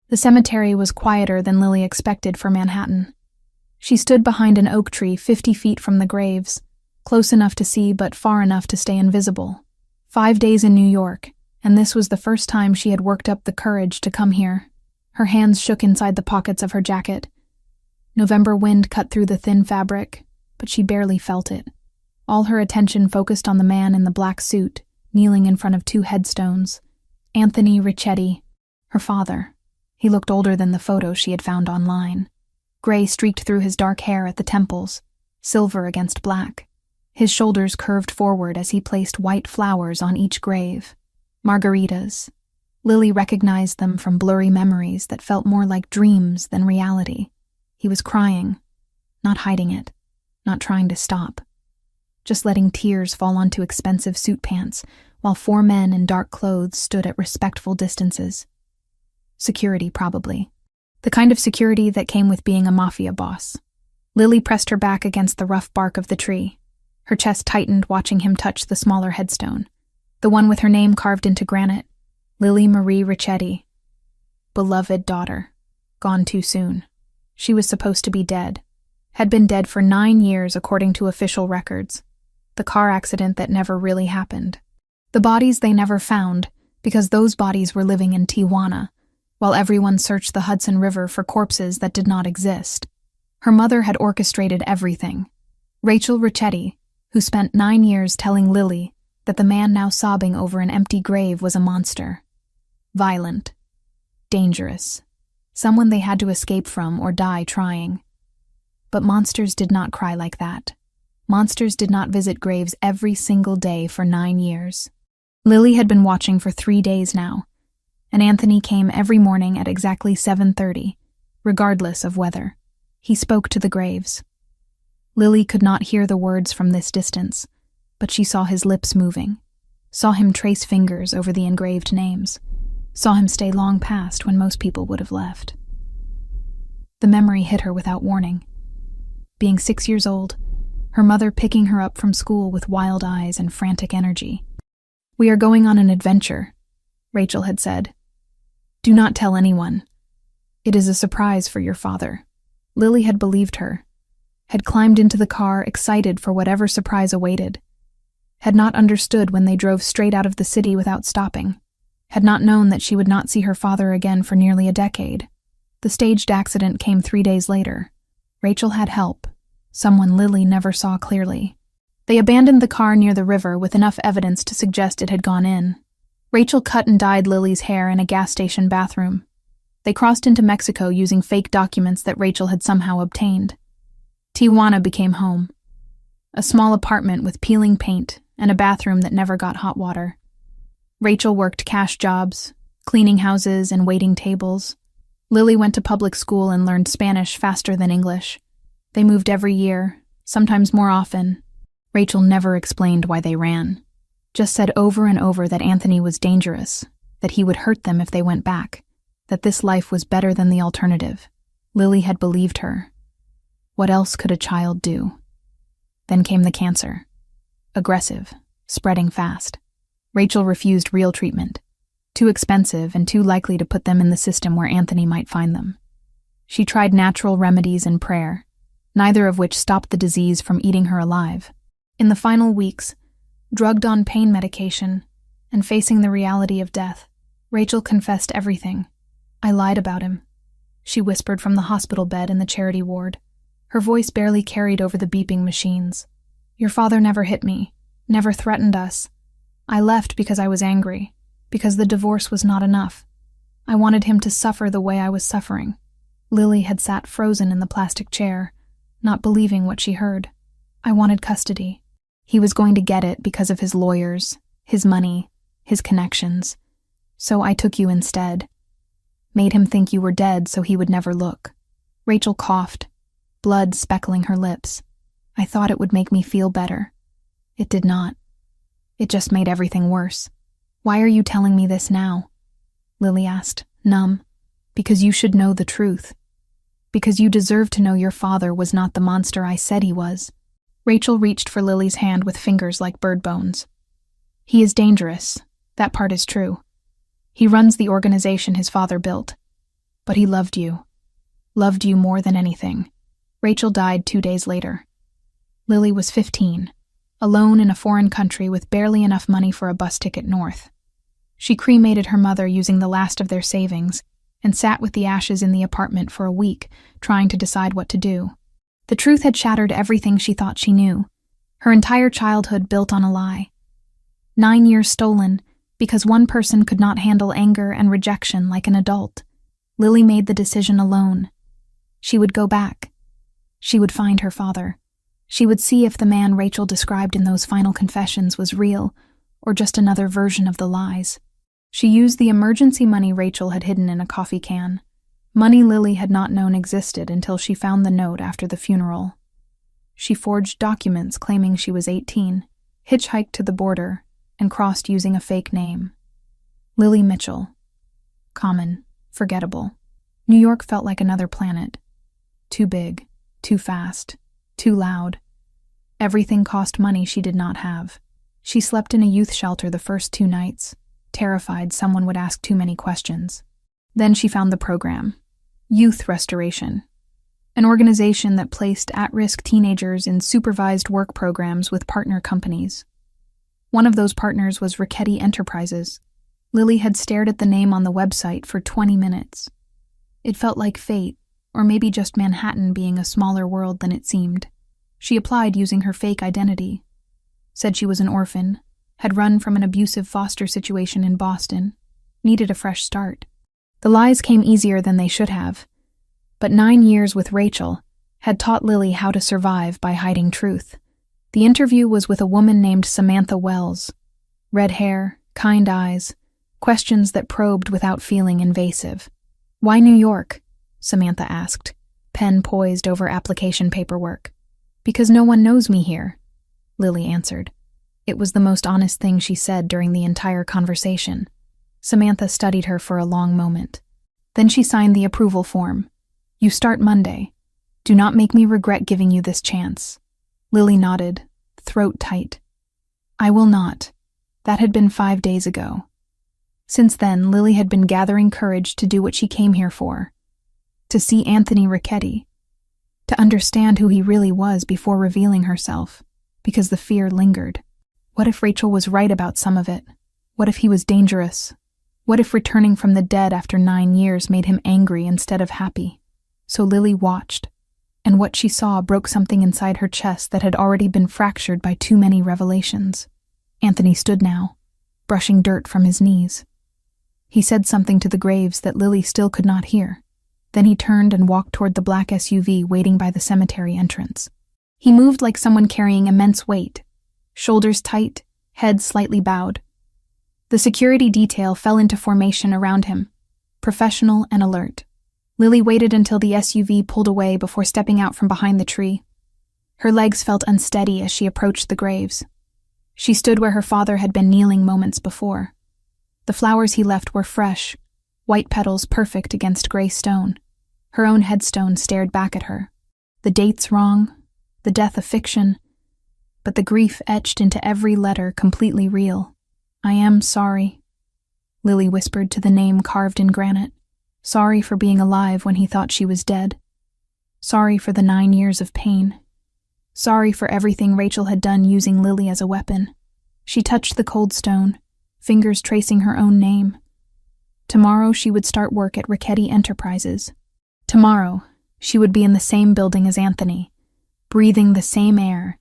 The cemetery was quieter than Lily expected for Manhattan. She stood behind an oak tree 50 feet from the graves, close enough to see but far enough to stay invisible. 5 days in New York, and this was the first time she had worked up the courage to come here. Her hands shook inside the pockets of her jacket. November wind cut through the thin fabric, but she barely felt it. All her attention focused on the man in the black suit, kneeling in front of 2 headstones. Anthony Ricchetti, her father. He looked older than the photo she had found online. Gray streaked through his dark hair at the temples, silver against black. His shoulders curved forward as he placed white flowers on each grave. Margaritas. Lily recognized them from blurry memories that felt more like dreams than reality. He was crying, not hiding it, not trying to stop. Just letting tears fall onto expensive suit pants, while 4 men in dark clothes stood at respectful distances. Security, probably. The kind of security that came with being a Mafia boss. Lily pressed her back against the rough bark of the tree. Her chest tightened watching him touch the smaller headstone, the one with her name carved into granite, Lily Marie Ricchetti. Beloved daughter. Gone too soon. She was supposed to be dead. Had been dead for 9 years according to official records. The car accident that never really happened. The bodies they never found, because those bodies were living in Tijuana, while everyone searched the Hudson River for corpses that did not exist. Her mother had orchestrated everything. Rachel Ricchetti, who spent 9 years telling Lily that the man now sobbing over an empty grave was a monster. Violent. Dangerous. Someone they had to escape from or die trying. But monsters did not cry like that. Monsters did not visit graves every single day for 9 years. Lily had been watching for 3 days now, and Anthony came every morning at exactly 7:30, regardless of weather. He spoke to the graves. Lily could not hear the words from this distance, but she saw his lips moving, saw him trace fingers over the engraved names, saw him stay long past when most people would have left. The memory hit her without warning. Being 6 years old, her mother picking her up from school with wild eyes and frantic energy. "We are going on an adventure," Rachel had said. "Do not tell anyone. It is a surprise for your father." Lily had believed her, had climbed into the car excited for whatever surprise awaited, had not understood when they drove straight out of the city without stopping, had not known that she would not see her father again for nearly a decade. The staged accident came 3 days later. Rachel had help, someone Lily never saw clearly. They abandoned the car near the river with enough evidence to suggest it had gone in. Rachel cut and dyed Lily's hair in a gas station bathroom. They crossed into Mexico using fake documents that Rachel had somehow obtained. Tijuana became home. A small apartment with peeling paint and a bathroom that never got hot water. Rachel worked cash jobs, cleaning houses and waiting tables. Lily went to public school and learned Spanish faster than English. They moved every year, sometimes more often. Rachel never explained why they ran, just said over and over that Anthony was dangerous, that he would hurt them if they went back, that this life was better than the alternative. Lily had believed her. What else could a child do? Then came the cancer. Aggressive, spreading fast. Rachel refused real treatment. Too expensive and too likely to put them in the system where Anthony might find them. She tried natural remedies and prayer, neither of which stopped the disease from eating her alive. In the final weeks, drugged on pain medication and facing the reality of death, Rachel confessed everything. "I lied about him," she whispered from the hospital bed in the charity ward. Her voice barely carried over the beeping machines. "Your father never hit me, never threatened us. I left because I was angry, because the divorce was not enough. I wanted him to suffer the way I was suffering." Lily had sat frozen in the plastic chair, not believing what she heard. "I wanted custody. He was going to get it because of his lawyers, his money, his connections. So I took you instead. Made him think you were dead so he would never look." Rachel coughed, blood speckling her lips. "I thought it would make me feel better. It did not. It just made everything worse." "Why are you telling me this now?" Lily asked, numb. "Because you should know the truth. Because you deserve to know your father was not the monster I said he was." Rachel reached for Lily's hand with fingers like bird bones. "He is dangerous. That part is true. He runs the organization his father built. But he loved you. Loved you more than anything. Rachel died 2 days later. Lily was 15, alone in a foreign country with barely enough money for a bus ticket north. She cremated her mother using the last of their savings and sat with the ashes in the apartment for a week, trying to decide what to do. The truth had shattered everything she thought she knew. Her entire childhood built on a lie. 9 years stolen because one person could not handle anger and rejection like an adult. Lily made the decision alone. She would go back. She would find her father. She would see if the man Rachel described in those final confessions was real or just another version of the lies. She used the emergency money Rachel had hidden in a coffee can. Money Lily had not known existed until she found the note after the funeral. She forged documents claiming she was 18, hitchhiked to the border, and crossed using a fake name. Lily Mitchell. Common, forgettable. New York felt like another planet. Too big, too fast, too loud. Everything cost money she did not have. She slept in a youth shelter the first 2 nights, terrified someone would ask too many questions. Then she found the program, Youth Restoration, an organization that placed at-risk teenagers in supervised work programs with partner companies. One of those partners was Richetti Enterprises. Lily had stared at the name on the website for 20 minutes. It felt like fate, or maybe just Manhattan being a smaller world than it seemed. She applied using her fake identity, said she was an orphan, had run from an abusive foster situation in Boston, needed a fresh start. The lies came easier than they should have, but 9 years with Rachel had taught Lily how to survive by hiding truth. The interview was with a woman named Samantha Wells. Red hair, kind eyes, questions that probed without feeling invasive. "Why New York?" Samantha asked, pen poised over application paperwork. "Because no one knows me here," Lily answered. It was the most honest thing she said during the entire conversation. Samantha studied her for a long moment. Then she signed the approval form. "You start Monday. Do not make me regret giving you this chance." Lily nodded, throat tight. "I will not." That had been 5 days ago. Since then, Lily had been gathering courage to do what she came here for. To see Anthony Richetti. To understand who he really was before revealing herself, because the fear lingered. What if Rachel was right about some of it? What if he was dangerous? What if returning from the dead after 9 years made him angry instead of happy? So Lily watched, and what she saw broke something inside her chest that had already been fractured by too many revelations. Anthony stood now, brushing dirt from his knees. He said something to the graves that Lily still could not hear. Then he turned and walked toward the black SUV waiting by the cemetery entrance. He moved like someone carrying immense weight, shoulders tight, head slightly bowed. The security detail fell into formation around him, professional and alert. Lily waited until the SUV pulled away before stepping out from behind the tree. Her legs felt unsteady as she approached the graves. She stood where her father had been kneeling moments before. The flowers he left were fresh, white petals perfect against gray stone. Her own headstone stared back at her. The dates wrong, the death a fiction, but the grief etched into every letter completely real. "I am sorry," Lily whispered to the name carved in granite. Sorry for being alive when he thought she was dead. Sorry for the 9 years of pain. Sorry for everything Rachel had done using Lily as a weapon. She touched the cold stone, fingers tracing her own name. Tomorrow she would start work at Richetti Enterprises. Tomorrow she would be in the same building as Anthony, breathing the same air,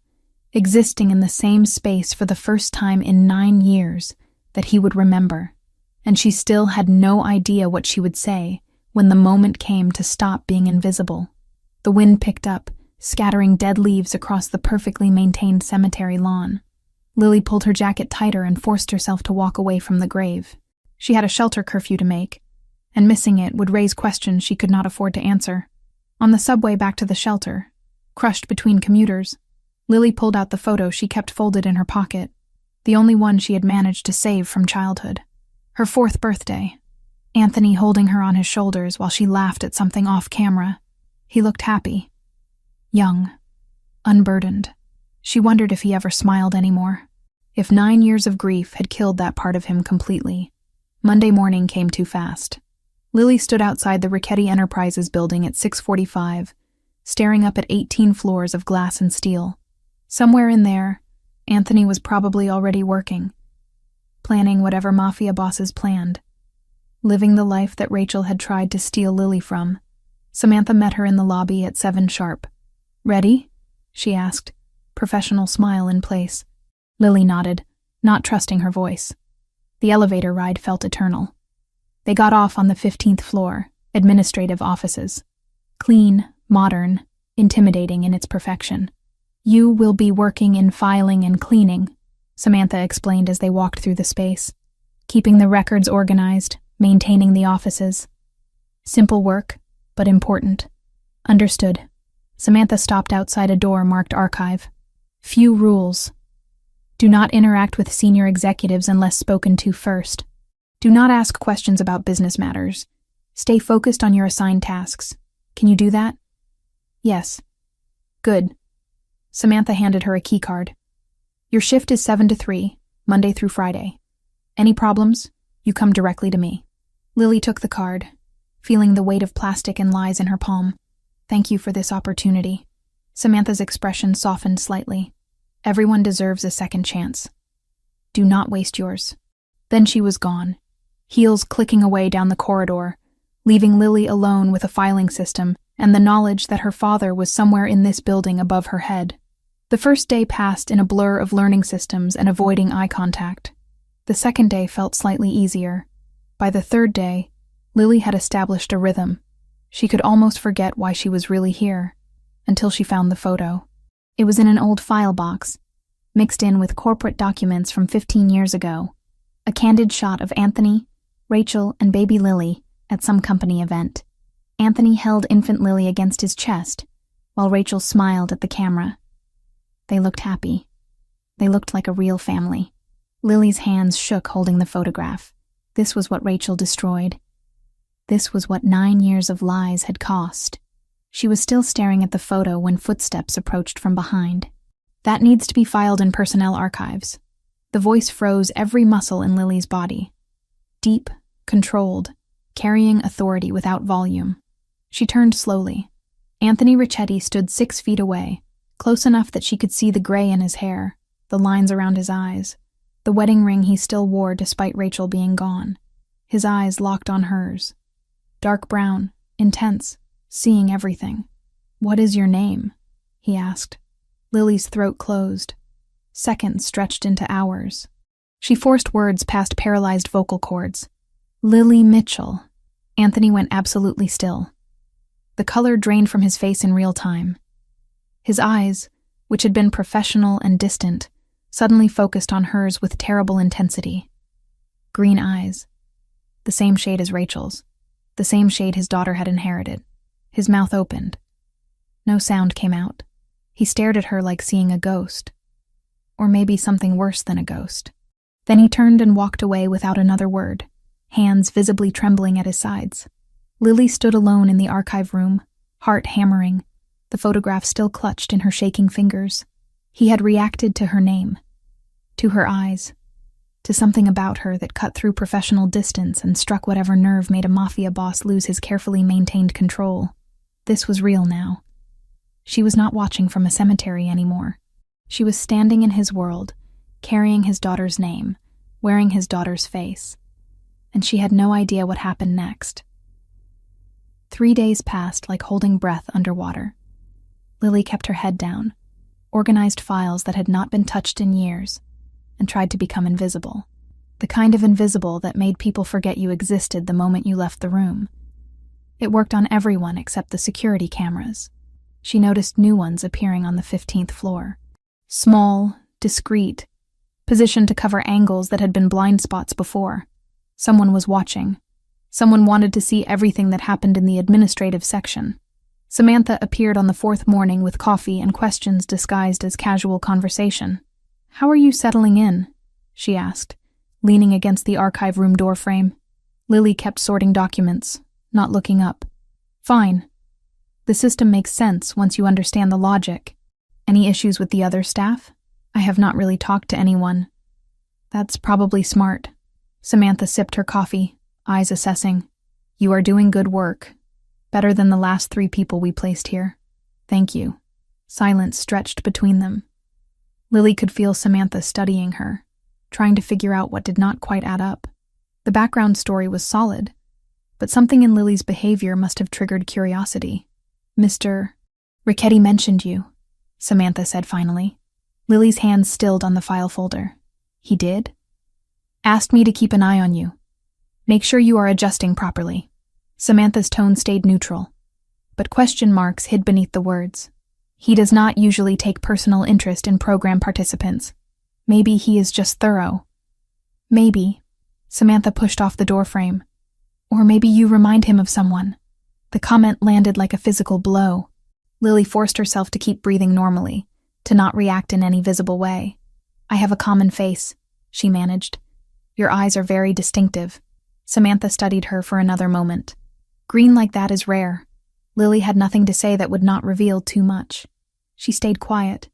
existing in the same space for the first time in 9 years that he would remember. And she still had no idea what she would say when the moment came to stop being invisible. The wind picked up, scattering dead leaves across the perfectly maintained cemetery lawn. Lily pulled her jacket tighter and forced herself to walk away from the grave. She had a shelter curfew to make, and missing it would raise questions she could not afford to answer. On the subway back to the shelter, crushed between commuters, Lily pulled out the photo she kept folded in her pocket, the only one she had managed to save from childhood. Her 4th birthday, Anthony holding her on his shoulders while she laughed at something off camera. He looked happy, young, unburdened. She wondered if he ever smiled anymore, if 9 years of grief had killed that part of him completely. Monday morning came too fast. Lily stood outside the Richetti Enterprises building at 6:45, staring up at 18 floors of glass and steel. Somewhere in there, Anthony was probably already working, planning whatever Mafia bosses planned, living the life that Rachel had tried to steal Lily from. Samantha met her in the lobby at 7 sharp. "Ready?" she asked, professional smile in place. Lily nodded, not trusting her voice. The elevator ride felt eternal. They got off on the 15th floor, administrative offices. Clean, modern, intimidating in its perfection. "You will be working in filing and cleaning," Samantha explained as they walked through the space. "Keeping the records organized, maintaining the offices. Simple work, but important." "Understood." Samantha stopped outside a door marked Archive. "Few rules. Do not interact with senior executives unless spoken to first. Do not ask questions about business matters. Stay focused on your assigned tasks. Can you do that?" "Yes." "Good." Samantha handed her a key card. "Your shift is 7 to 3, Monday through Friday. Any problems? You come directly to me." Lily took the card, feeling the weight of plastic and lies in her palm. "Thank you for this opportunity." Samantha's expression softened slightly. "Everyone deserves a second chance. Do not waste yours." Then she was gone, heels clicking away down the corridor, leaving Lily alone with a filing system and the knowledge that her father was somewhere in this building above her head. The first day passed in a blur of learning systems and avoiding eye contact. The second day felt slightly easier. By the third day, Lily had established a rhythm. She could almost forget why she was really here, until she found the photo. It was in an old file box, mixed in with corporate documents from 15 years ago. A candid shot of Anthony, Rachel, and baby Lily at some company event. Anthony held infant Lily against his chest, while Rachel smiled at the camera. They looked happy. They looked like a real family. Lily's hands shook holding the photograph. This was what Rachel destroyed. This was what 9 years of lies had cost. She was still staring at the photo when footsteps approached from behind. "That needs to be filed in personnel archives." The voice froze every muscle in Lily's body. Deep, controlled, carrying authority without volume. She turned slowly. Anthony Richetti stood 6 feet away, close enough that she could see the gray in his hair, the lines around his eyes, the wedding ring he still wore despite Rachel being gone. His eyes locked on hers. Dark brown, intense, seeing everything. "What is your name?" he asked. Lily's throat closed. Seconds stretched into hours. She forced words past paralyzed vocal cords. "Lily Mitchell." Anthony went absolutely still. The color drained from his face in real time. His eyes, which had been professional and distant, suddenly focused on hers with terrible intensity. Green eyes. The same shade as Rachel's. The same shade his daughter had inherited. His mouth opened. No sound came out. He stared at her like seeing a ghost. Or maybe something worse than a ghost. Then he turned and walked away without another word, hands visibly trembling at his sides. Lily stood alone in the archive room, heart hammering, the photograph still clutched in her shaking fingers. He had reacted to her name, to her eyes, to something about her that cut through professional distance and struck whatever nerve made a mafia boss lose his carefully maintained control. This was real now. She was not watching from a cemetery anymore. She was standing in his world, carrying his daughter's name, wearing his daughter's face. And she had no idea what happened next. 3 days passed like holding breath underwater. Lily kept her head down, organized files that had not been touched in years, and tried to become invisible. The kind of invisible that made people forget you existed the moment you left the room. It worked on everyone except the security cameras. She noticed new ones appearing on the 15th floor. Small, discreet, positioned to cover angles that had been blind spots before. Someone was watching. Someone wanted to see everything that happened in the administrative section. Samantha appeared on the 4th morning with coffee and questions disguised as casual conversation. "How are you settling in?" she asked, leaning against the archive room doorframe. Lily kept sorting documents, not looking up. "Fine. The system makes sense once you understand the logic. Any issues with the other staff? I have not really talked to anyone." "That's probably smart." Samantha sipped her coffee, eyes assessing. You are doing good work. Better than the last 3 people we placed here. Thank you. Silence stretched between them. Lily could feel Samantha studying her, trying to figure out what did not quite add up. The background story was solid, but something in Lily's behavior must have triggered curiosity. Mr. Ricchetti mentioned you, Samantha said finally. Lily's hands stilled on the file folder. He did? Asked me to keep an eye on you. Make sure you are adjusting properly. Samantha's tone stayed neutral, but question marks hid beneath the words. He does not usually take personal interest in program participants. Maybe he is just thorough. Maybe. Samantha pushed off the doorframe. Or maybe you remind him of someone. The comment landed like a physical blow. Lily forced herself to keep breathing normally, to not react in any visible way. I have a common face, she managed. Your eyes are very distinctive. Samantha studied her for another moment. Green like that is rare. Lily had nothing to say that would not reveal too much. She stayed quiet,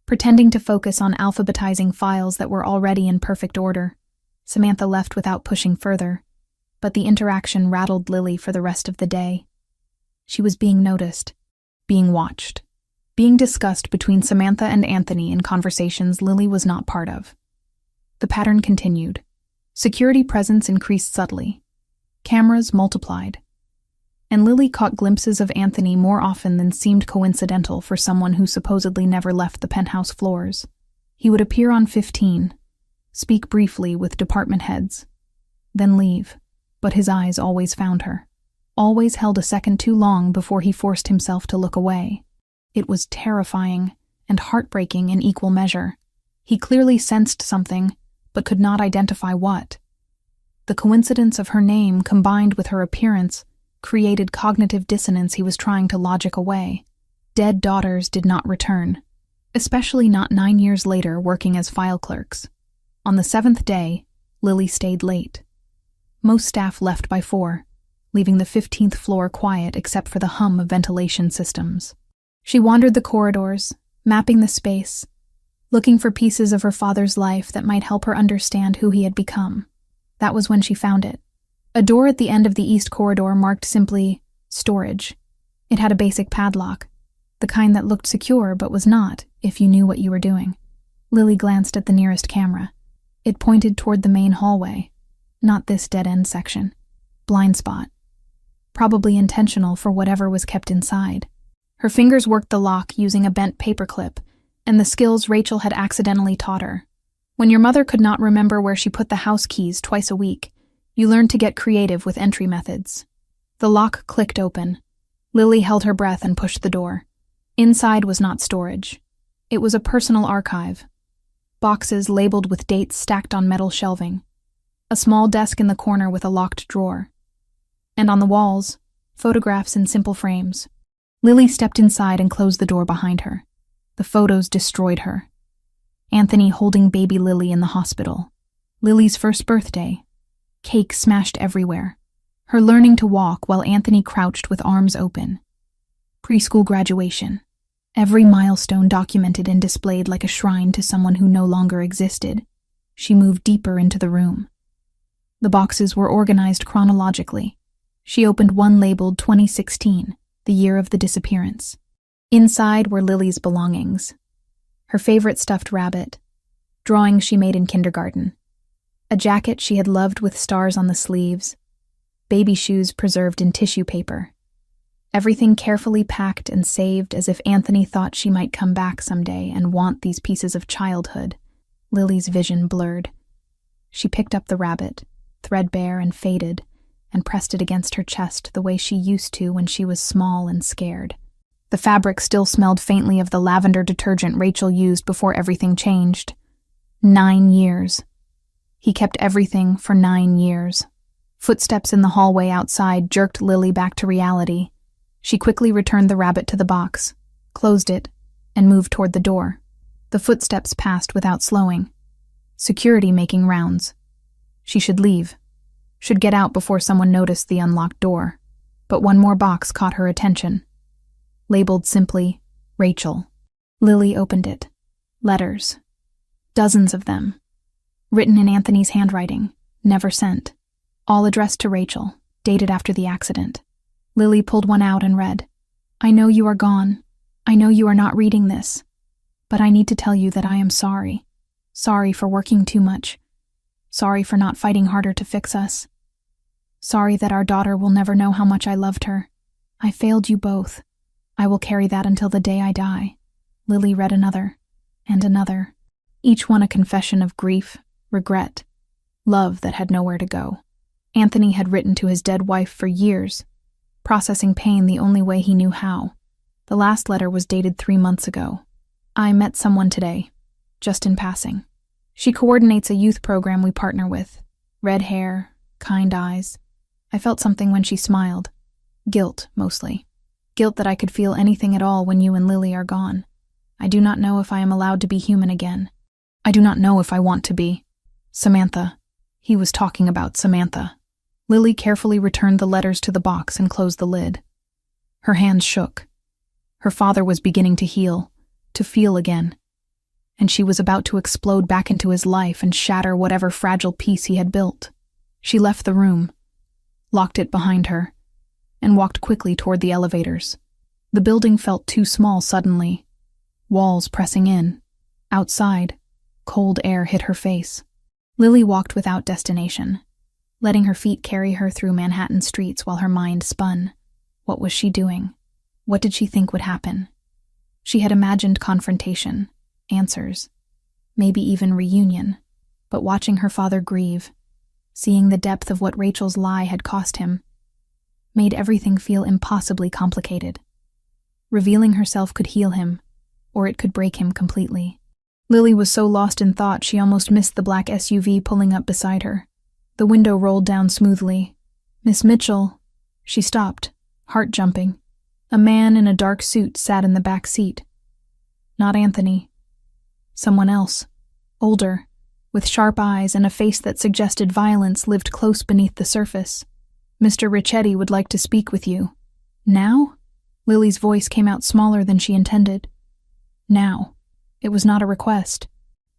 pretending to focus on alphabetizing files that were already in perfect order. Samantha left without pushing further, but the interaction rattled Lily for the rest of the day. She was being noticed, being watched, being discussed between Samantha and Anthony in conversations Lily was not part of. The pattern continued. Security presence increased subtly. Cameras multiplied. And Lily caught glimpses of Anthony more often than seemed coincidental for someone who supposedly never left the penthouse floors. He would appear on 15, speak briefly with department heads, then leave, but his eyes always found her, always held a second too long before he forced himself to look away. It was terrifying and heartbreaking in equal measure. He clearly sensed something, but could not identify what. The coincidence of her name combined with her appearance created cognitive dissonance he was trying to logic away. Dead daughters did not return, especially not 9 years later working as file clerks. On the 7th day, Lily stayed late. Most staff left by 4, leaving the 15th floor quiet except for the hum of ventilation systems. She wandered the corridors, mapping the space, looking for pieces of her father's life that might help her understand who he had become. That was when she found it. A door at the end of the east corridor marked simply, storage. It had a basic padlock, the kind that looked secure but was not, if you knew what you were doing. Lily glanced at the nearest camera. It pointed toward the main hallway, not this dead-end section. Blind spot. Probably intentional for whatever was kept inside. Her fingers worked the lock using a bent paperclip, and the skills Rachel had accidentally taught her. When your mother could not remember where she put the house keys twice a week, you learned to get creative with entry methods. The lock clicked open. Lily held her breath and pushed the door. Inside was not storage. It was a personal archive. Boxes labeled with dates stacked on metal shelving. A small desk in the corner with a locked drawer. And on the walls, photographs in simple frames. Lily stepped inside and closed the door behind her. The photos destroyed her. Anthony holding baby Lily in the hospital. Lily's first birthday. Cake smashed everywhere. Her learning to walk while Anthony crouched with arms open. Preschool graduation. Every milestone documented and displayed like a shrine to someone who no longer existed. She moved deeper into the room. The boxes were organized chronologically. She opened one labeled 2016, the year of the disappearance. Inside were Lily's belongings. Her favorite stuffed rabbit. Drawings she made in kindergarten. A jacket she had loved with stars on the sleeves. Baby shoes preserved in tissue paper. Everything carefully packed and saved as if Anthony thought she might come back someday and want these pieces of childhood. Lily's vision blurred. She picked up the rabbit, threadbare and faded, and pressed it against her chest the way she used to when she was small and scared. The fabric still smelled faintly of the lavender detergent Rachel used before everything changed. 9 years. He kept everything for 9 years. Footsteps in the hallway outside jerked Lily back to reality. She quickly returned the rabbit to the box, closed it, and moved toward the door. The footsteps passed without slowing. Security making rounds. She should leave. Should get out before someone noticed the unlocked door. But one more box caught her attention. Labeled simply, Rachel. Lily opened it. Letters. Dozens of them. Written in Anthony's handwriting, never sent. All addressed to Rachel, dated after the accident. Lily pulled one out and read, "I know you are gone. I know you are not reading this. But I need to tell you that I am sorry. Sorry for working too much. Sorry for not fighting harder to fix us. Sorry that our daughter will never know how much I loved her. I failed you both. I will carry that until the day I die." Lily read another, and another, each one a confession of grief, regret, love that had nowhere to go. Anthony had written to his dead wife for years, processing pain the only way he knew how. The last letter was dated 3 months ago. "I met someone today, just in passing. She coordinates a youth program we partner with. Red hair, kind eyes. I felt something when she smiled. Guilt, mostly. Guilt that I could feel anything at all when you and Lily are gone. I do not know if I am allowed to be human again. I do not know if I want to be. Samantha." He was talking about Samantha. Lily carefully returned the letters to the box and closed the lid. Her hands shook. Her father was beginning to heal, to feel again, and she was about to explode back into his life and shatter whatever fragile piece he had built. She left the room, locked it behind her, and walked quickly toward the elevators. The building felt too small suddenly, walls pressing in. Outside, cold air hit her face. Lily walked without destination, letting her feet carry her through Manhattan streets while her mind spun. What was she doing? What did she think would happen? She had imagined confrontation, answers, maybe even reunion, but watching her father grieve, seeing the depth of what Rachel's lie had cost him, made everything feel impossibly complicated. Revealing herself could heal him, or it could break him completely. Lily was so lost in thought she almost missed the black SUV pulling up beside her. The window rolled down smoothly. "Miss Mitchell." She stopped, heart jumping. A man in a dark suit sat in the back seat. Not Anthony. Someone else, older, with sharp eyes and a face that suggested violence lived close beneath the surface. "Mr. Ricchetti would like to speak with you." "Now?" Lily's voice came out smaller than she intended. Now. It was not a request.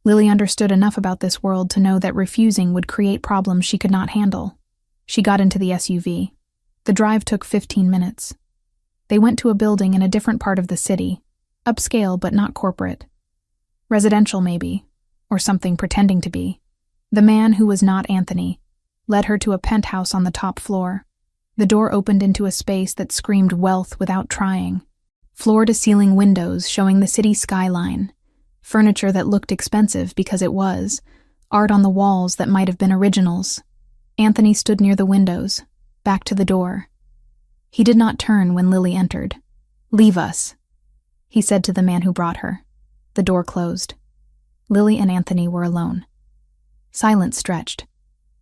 Lily understood enough about this world to know that refusing would create problems she could not handle. She got into the SUV. The drive took 15 minutes. They went to a building in a different part of the city, upscale but not corporate. Residential maybe, or something pretending to be. The man, who was not Anthony, led her to a penthouse on the top floor. The door opened into a space that screamed wealth without trying. Floor-to-ceiling windows showing the city skyline. Furniture that looked expensive because it was. Art on the walls that might have been originals. Anthony stood near the windows, back to the door. He did not turn when Lily entered. "Leave us," he said to the man who brought her. The door closed. Lily and Anthony were alone. Silence stretched.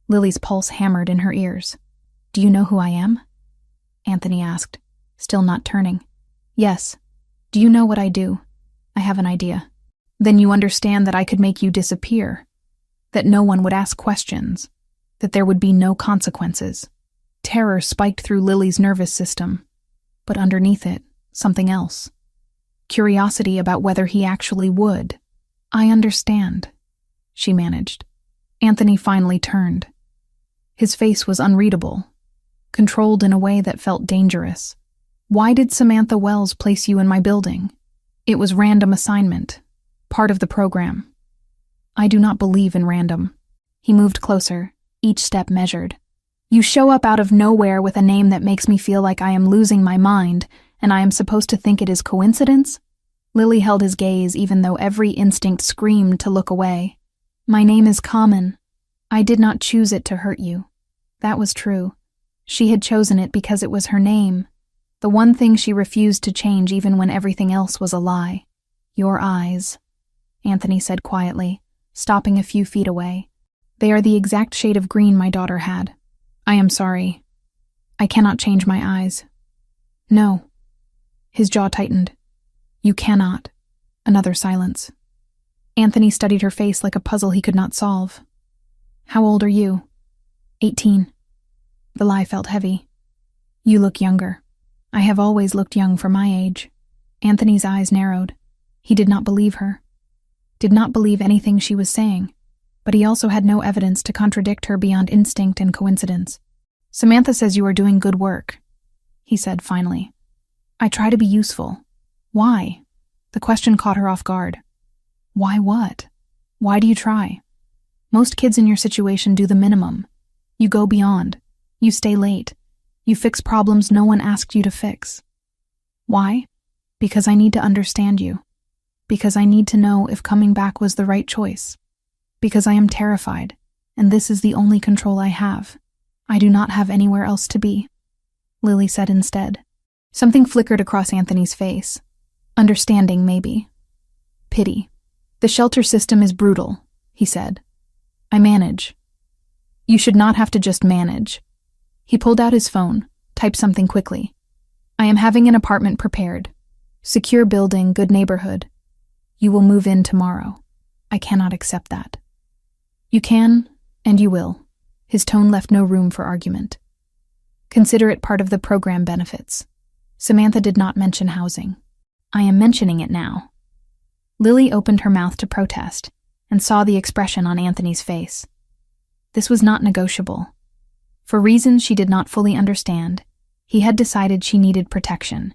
Lily's pulse hammered in her ears. "Do you know who I am?" Anthony asked, still not turning. "Yes. Do you know what I do?" "I have an idea." "Then you understand that I could make you disappear, that no one would ask questions, that there would be no consequences." Terror spiked through Lily's nervous system, but underneath it, something else. Curiosity about whether he actually would. "I understand," she managed. Anthony finally turned. His face was unreadable, controlled in a way that felt dangerous. "Why did Samantha Wells place you in my building?" "It was random assignment. Part of the program." "I do not believe in random." He moved closer, each step measured. "You show up out of nowhere with a name that makes me feel like I am losing my mind, and I am supposed to think it is coincidence?" Lily held his gaze even though every instinct screamed to look away. "My name is common. I did not choose it to hurt you." That was true. She had chosen it because it was her name, the one thing she refused to change even when everything else was a lie. "Your eyes," Anthony said quietly, stopping a few feet away. "They are the exact shade of green my daughter had. I am sorry. I cannot change my eyes." "No." His jaw tightened. "You cannot." Another silence. Anthony studied her face like a puzzle he could not solve. "How old are you?" 18. The lie felt heavy. "You look younger." "I have always looked young for my age." Anthony's eyes narrowed. He did not believe her. Did not believe anything she was saying, but he also had no evidence to contradict her beyond instinct and coincidence. Samantha says you are doing good work, he said finally. I try to be useful. Why? The question caught her off guard. Why what? Why do you try? Most kids in your situation do the minimum. You go beyond. You stay late. You fix problems no one asked you to fix. Why? Because I need to understand you. Because I need to know if coming back was the right choice. Because I am terrified, and this is the only control I have. I do not have anywhere else to be, Lily said instead. Something flickered across Anthony's face. Understanding, maybe. Pity. The shelter system is brutal, he said. I manage. You should not have to just manage. He pulled out his phone, typed something quickly. I am having an apartment prepared. Secure building, good neighborhood. You will move in tomorrow. I cannot accept that. You can, and you will. His tone left no room for argument. Consider it part of the program benefits. Samantha did not mention housing. I am mentioning it now. Lily opened her mouth to protest and saw the expression on Anthony's face. This was not negotiable. For reasons she did not fully understand, he had decided she needed protection,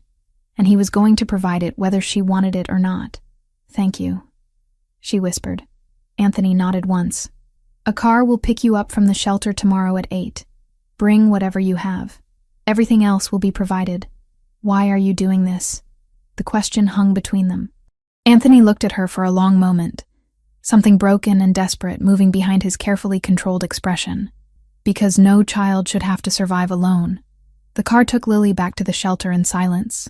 and he was going to provide it whether she wanted it or not. Thank you, she whispered. Anthony nodded once. A car will pick you up from the shelter tomorrow at 8. Bring whatever you have. Everything else will be provided. Why are you doing this? The question hung between them. Anthony looked at her for a long moment, something broken and desperate moving behind his carefully controlled expression. Because no child should have to survive alone. The car took Lily back to the shelter in silence.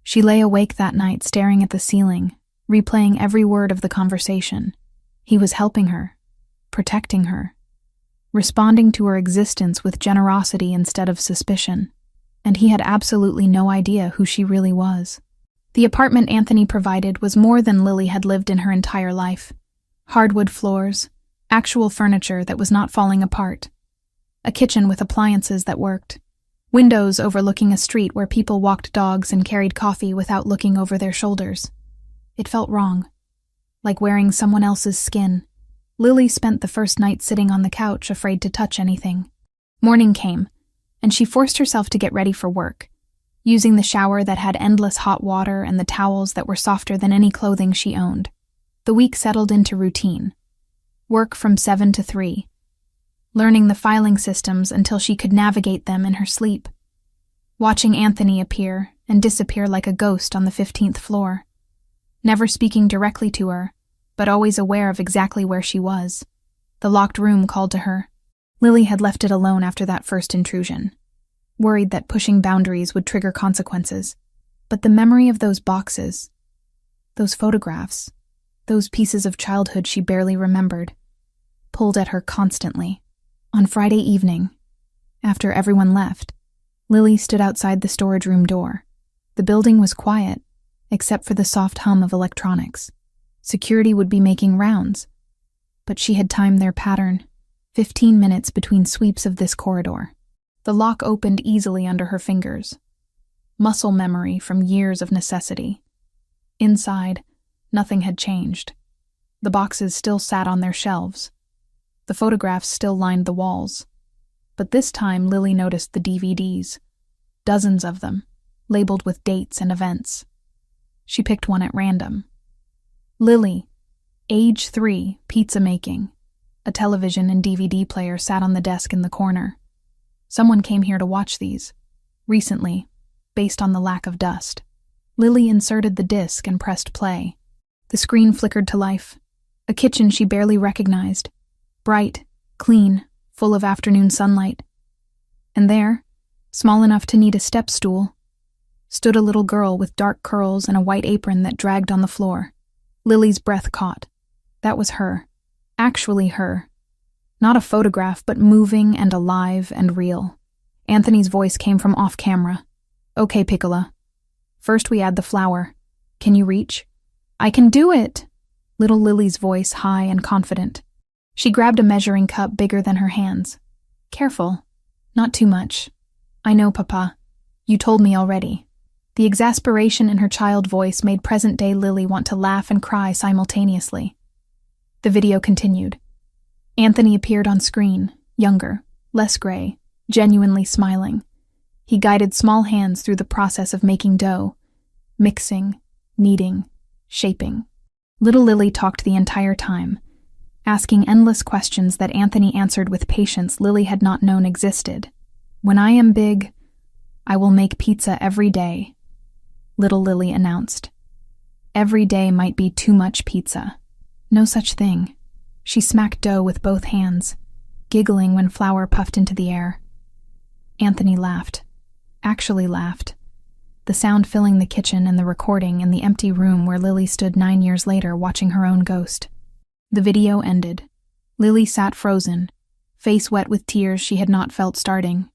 She lay awake that night staring at the ceiling, replaying every word of the conversation. He was helping her, protecting her, responding to her existence with generosity instead of suspicion, and he had absolutely no idea who she really was. The apartment Anthony provided was more than Lily had lived in her entire life. Hardwood floors, actual furniture that was not falling apart, a kitchen with appliances that worked, windows overlooking a street where people walked dogs and carried coffee without looking over their shoulders. It felt wrong, like wearing someone else's skin. Lily spent the first night sitting on the couch, afraid to touch anything. Morning came, and she forced herself to get ready for work, using the shower that had endless hot water and the towels that were softer than any clothing she owned. The week settled into routine. Work from 7 to 3. Learning the filing systems until she could navigate them in her sleep. Watching Anthony appear and disappear like a ghost on the 15th floor. Never speaking directly to her, but always aware of exactly where she was. The locked room called to her. Lily had left it alone after that first intrusion, worried that pushing boundaries would trigger consequences. But the memory of those boxes, those photographs, those pieces of childhood she barely remembered, pulled at her constantly. On Friday evening, after everyone left, Lily stood outside the storage room door. The building was quiet, except for the soft hum of electronics. Security would be making rounds, but she had timed their pattern, 15 minutes between sweeps of this corridor. The lock opened easily under her fingers. Muscle memory from years of necessity. Inside, nothing had changed. The boxes still sat on their shelves. The photographs still lined the walls. But this time Lily noticed the DVDs. Dozens of them, labeled with dates and events. She picked one at random. Lily, age 3, pizza making. A television and DVD player sat on the desk in the corner. Someone came here to watch these, recently, based on the lack of dust. Lily inserted the disc and pressed play. The screen flickered to life. A kitchen she barely recognized. Bright, clean, full of afternoon sunlight. And there, small enough to need a step stool, stood a little girl with dark curls and a white apron that dragged on the floor. Lily's breath caught. That was her. Actually her. Not a photograph, but moving and alive and real. Anthony's voice came from off-camera. Okay, Piccola. First we add the flour. Can you reach? I can do it! Little Lily's voice high and confident. She grabbed a measuring cup bigger than her hands. Careful. Not too much. I know, Papa. You told me already. The exasperation in her child voice made present-day Lily want to laugh and cry simultaneously. The video continued. Anthony appeared on screen, younger, less gray, genuinely smiling. He guided small hands through the process of making dough, mixing, kneading, shaping. Little Lily talked the entire time, asking endless questions that Anthony answered with patience Lily had not known existed. "When I am big, I will make pizza every day," little Lily announced. Every day might be too much pizza. No such thing. She smacked dough with both hands, giggling when flour puffed into the air. Anthony laughed. Actually laughed. The sound filling the kitchen and the recording in the empty room where Lily stood 9 years later watching her own ghost. The video ended. Lily sat frozen, face wet with tears she had not felt starting.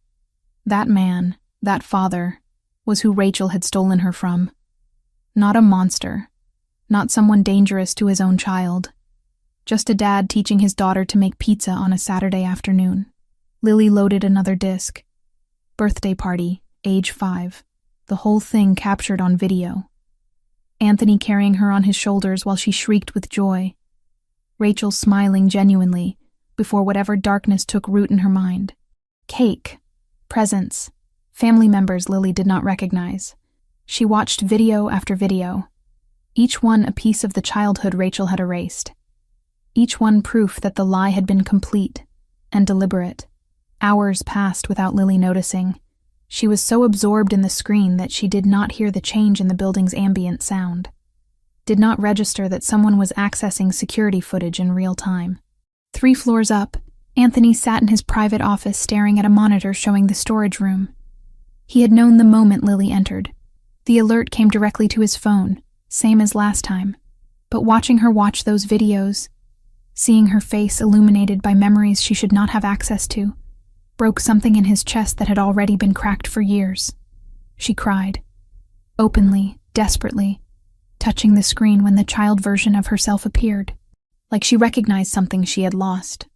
That man, that father, was who Rachel had stolen her from. Not a monster. Not someone dangerous to his own child. Just a dad teaching his daughter to make pizza on a Saturday afternoon. Lily loaded another disc. Birthday party, age 5. The whole thing captured on video. Anthony carrying her on his shoulders while she shrieked with joy. Rachel smiling genuinely before whatever darkness took root in her mind. Cake, presents, family members Lily did not recognize. She watched video after video, each one a piece of the childhood Rachel had erased. Each one proof that the lie had been complete and deliberate. Hours passed without Lily noticing. She was so absorbed in the screen that she did not hear the change in the building's ambient sound. Did not register that someone was accessing security footage in real time. 3 floors up, Anthony sat in his private office staring at a monitor showing the storage room. He had known the moment Lily entered. The alert came directly to his phone, same as last time. But watching her watch those videos, seeing her face illuminated by memories she should not have access to, broke something in his chest that had already been cracked for years. She cried, openly, desperately, touching the screen when the child version of herself appeared, like she recognized something she had lost.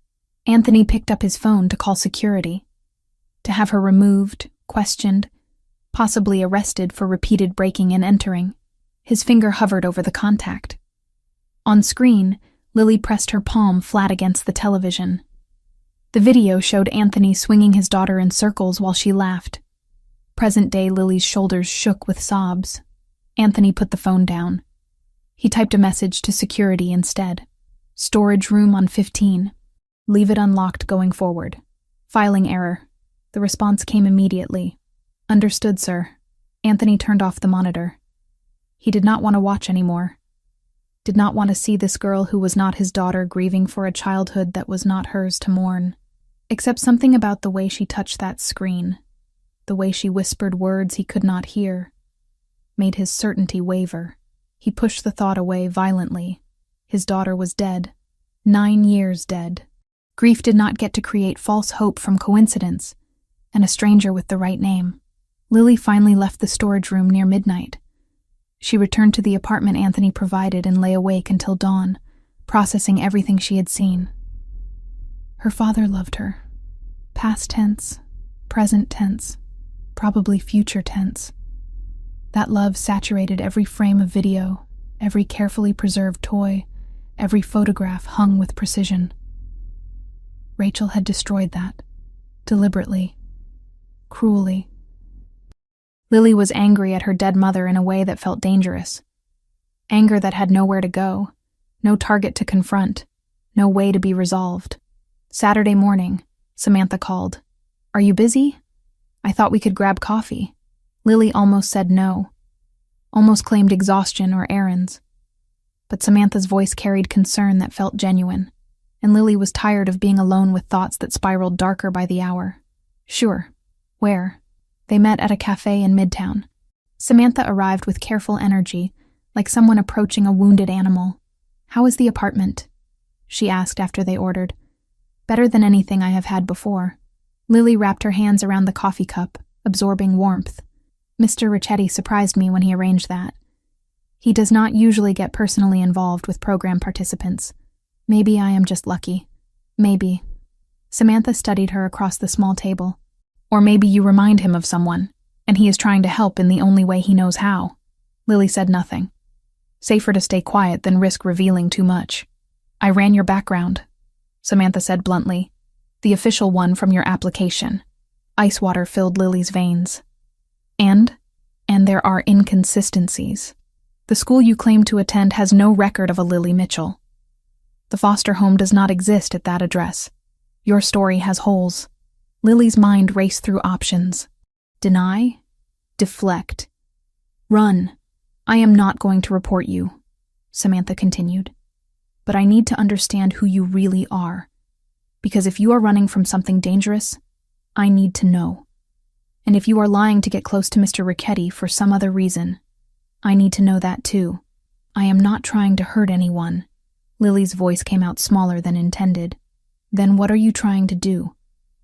Anthony picked up his phone to call security, to have her removed, questioned, possibly arrested for repeated breaking and entering. His finger hovered over the contact. On screen, Lily pressed her palm flat against the television. The video showed Anthony swinging his daughter in circles while she laughed. Present-day Lily's shoulders shook with sobs. Anthony put the phone down. He typed a message to security instead. Storage room on 15. Leave it unlocked going forward. Filing error. The response came immediately. Understood, sir. Anthony turned off the monitor. He did not want to watch anymore. Did not want to see this girl who was not his daughter grieving for a childhood that was not hers to mourn. Except something about the way she touched that screen, the way she whispered words he could not hear, made his certainty waver. He pushed the thought away violently. His daughter was dead. 9 years dead. Grief did not get to create false hope from coincidence, and a stranger with the right name. Lily finally left the storage room near midnight. She returned to the apartment Anthony provided and lay awake until dawn, processing everything she had seen. Her father loved her. Past tense, present tense, probably future tense. That love saturated every frame of video, every carefully preserved toy, every photograph hung with precision. Rachel had destroyed that, deliberately, cruelly. Lily was angry at her dead mother in a way that felt dangerous. Anger that had nowhere to go, no target to confront, no way to be resolved. Saturday morning, Samantha called. "Are you busy? I thought we could grab coffee." Lily almost said no, almost claimed exhaustion or errands. But Samantha's voice carried concern that felt genuine, and Lily was tired of being alone with thoughts that spiraled darker by the hour. Sure. Where? They met at a cafe in Midtown. Samantha arrived with careful energy, like someone approaching a wounded animal. "How is the apartment?" she asked after they ordered. "Better than anything I have had before." Lily wrapped her hands around the coffee cup, absorbing warmth. Mr. Ricchetti surprised me when he arranged that. He does not usually get personally involved with program participants. Maybe I am just lucky. Maybe. Samantha studied her across the small table. Or maybe you remind him of someone, and he is trying to help in the only way he knows how. Lily said nothing. Safer to stay quiet than risk revealing too much. "I ran your background," Samantha said bluntly. "The official one from your application. Ice water filled Lily's veins. And there are inconsistencies. The school you claim to attend has no record of a Lily Mitchell. The foster home does not exist at that address. Your story has holes. Lily's mind raced through options. Deny? Deflect. Run. I am not going to report you, Samantha continued. But I need to understand who you really are. Because if you are running from something dangerous, I need to know. And if you are lying to get close to Mr. Ricchetti for some other reason, I need to know that too. I am not trying to hurt anyone. Lily's voice came out smaller than intended. Then what are you trying to do?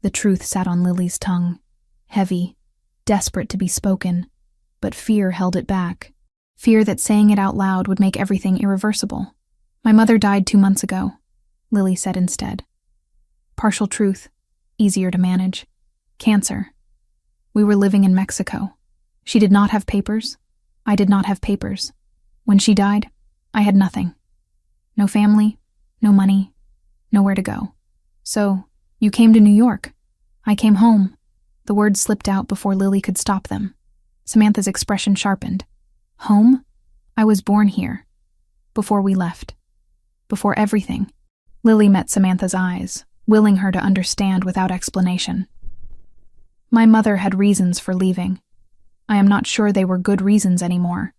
The truth sat on Lily's tongue, heavy, desperate to be spoken, but fear held it back. Fear that saying it out loud would make everything irreversible. My mother died 2 months ago, Lily said instead. Partial truth, easier to manage. Cancer. We were living in Mexico. She did not have papers. I did not have papers. When she died, I had nothing. No family, no money, nowhere to go. So, you came to New York. I came home. The words slipped out before Lily could stop them. Samantha's expression sharpened. Home? I was born here. Before we left. Before everything. Lily met Samantha's eyes, willing her to understand without explanation. My mother had reasons for leaving. I am not sure they were good reasons anymore.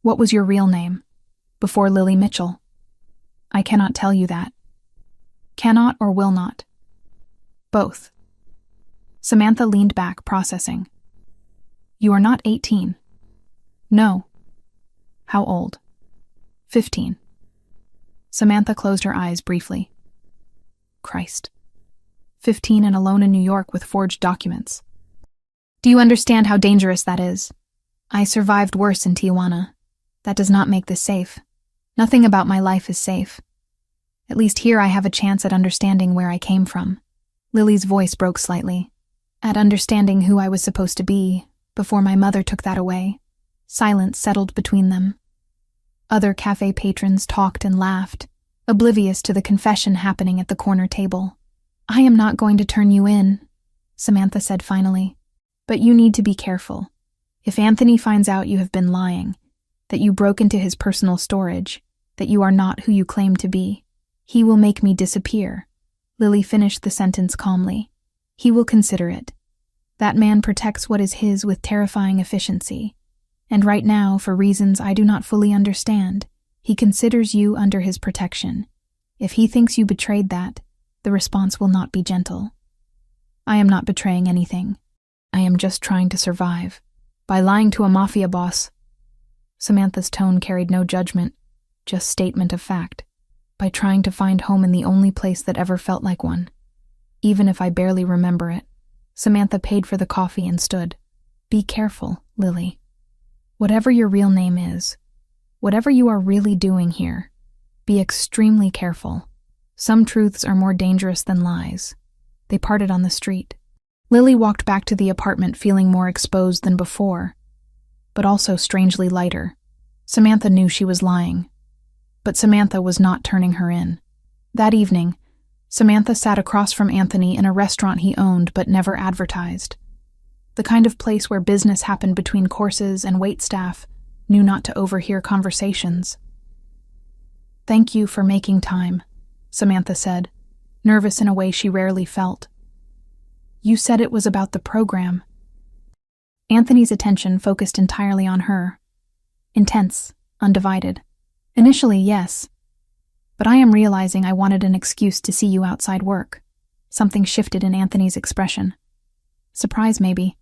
What was your real name? Before Lily Mitchell? I cannot tell you that. Cannot or will not? Both. Samantha leaned back, processing. You are not 18. No. How old? 15. Samantha closed her eyes briefly. Christ. 15 and alone in New York with forged documents. Do you understand how dangerous that is? I survived worse in Tijuana. That does not make this safe. Nothing about my life is safe. At least here I have a chance at understanding where I came from. Lily's voice broke slightly. At understanding who I was supposed to be, before my mother took that away. Silence settled between them. Other cafe patrons talked and laughed, oblivious to the confession happening at the corner table. I am not going to turn you in, Samantha said finally. But you need to be careful. If Anthony finds out you have been lying, that you broke into his personal storage, that you are not who you claim to be, he will make me disappear. Lily finished the sentence calmly. He will consider it. That man protects what is his with terrifying efficiency. And right now, for reasons I do not fully understand, he considers you under his protection. If he thinks you betrayed that, the response will not be gentle. I am not betraying anything. I am just trying to survive. By lying to a mafia boss. Samantha's tone carried no judgment, just statement of fact. By trying to find home in the only place that ever felt like one. Even if I barely remember it. Samantha paid for the coffee and stood. Be careful, Lily. Whatever your real name is, whatever you are really doing here, be extremely careful. Some truths are more dangerous than lies. They parted on the street. Lily walked back to the apartment feeling more exposed than before, but also strangely lighter. Samantha knew she was lying, but Samantha was not turning her in. That evening, Samantha sat across from Anthony in a restaurant he owned but never advertised. The kind of place where business happened between courses and waitstaff knew not to overhear conversations. Thank you for making time, Samantha said, nervous in a way she rarely felt. You said it was about the program. Anthony's attention focused entirely on her. Intense, undivided. Initially, yes. But I am realizing I wanted an excuse to see you outside work. Something shifted in Anthony's expression. Surprise, maybe.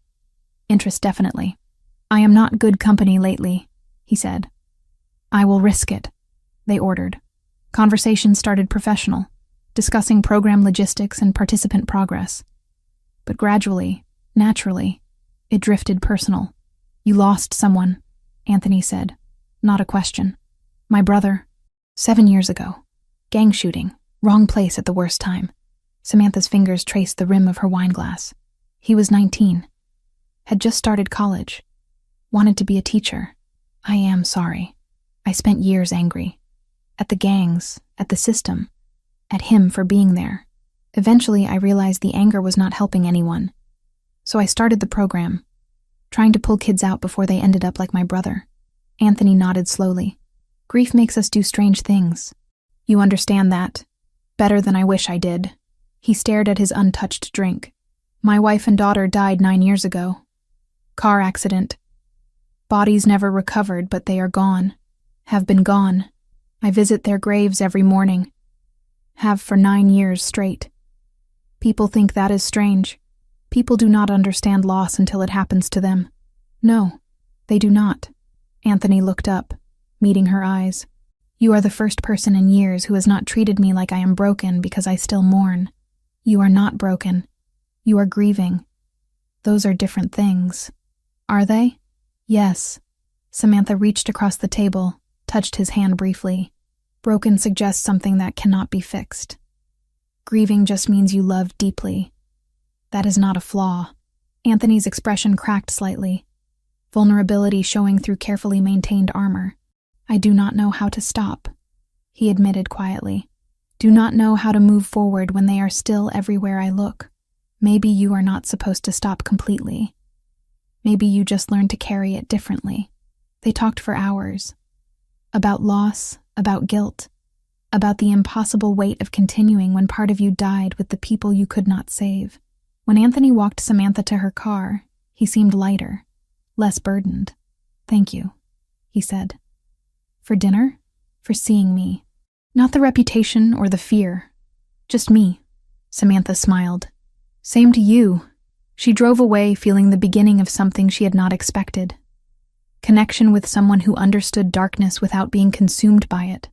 Interest, definitely. I am not good company lately, he said. I will risk it, they ordered. Conversation started professional, discussing program logistics and participant progress. But gradually, naturally, it drifted personal. You lost someone, Anthony said. Not a question. My brother. 7 years ago. Gang shooting. Wrong place at the worst time. Samantha's fingers traced the rim of her wineglass. He was 19. Had just started college. Wanted to be a teacher. I am sorry. I spent years angry. At the gangs, at the system, at him for being there. Eventually, I realized the anger was not helping anyone. So I started the program, trying to pull kids out before they ended up like my brother. Anthony nodded slowly. Grief makes us do strange things. You understand that better than I wish I did. He stared at his untouched drink. My wife and daughter died 9 years ago. Car accident. Bodies never recovered, but they are gone. Have been gone. I visit their graves every morning. Have for 9 years straight. People think that is strange. People do not understand loss until it happens to them. No, they do not. Anthony looked up, meeting her eyes. You are the first person in years who has not treated me like I am broken because I still mourn. You are not broken. You are grieving. Those are different things. Are they? Yes. Samantha reached across the table, touched his hand briefly. Broken suggests something that cannot be fixed. Grieving just means you love deeply. That is not a flaw. Anthony's expression cracked slightly, vulnerability showing through carefully maintained armor. I do not know how to stop, he admitted quietly. Do not know how to move forward when they are still everywhere I look. Maybe you are not supposed to stop completely. Maybe you just learn to carry it differently. They talked for hours. About loss, about guilt, about the impossible weight of continuing when part of you died with the people you could not save. When Anthony walked Samantha to her car, he seemed lighter, less burdened. Thank you, he said. For dinner? For seeing me. Not the reputation or the fear. Just me. Samantha smiled. Same to you. She drove away feeling the beginning of something she had not expected. Connection with someone who understood darkness without being consumed by it.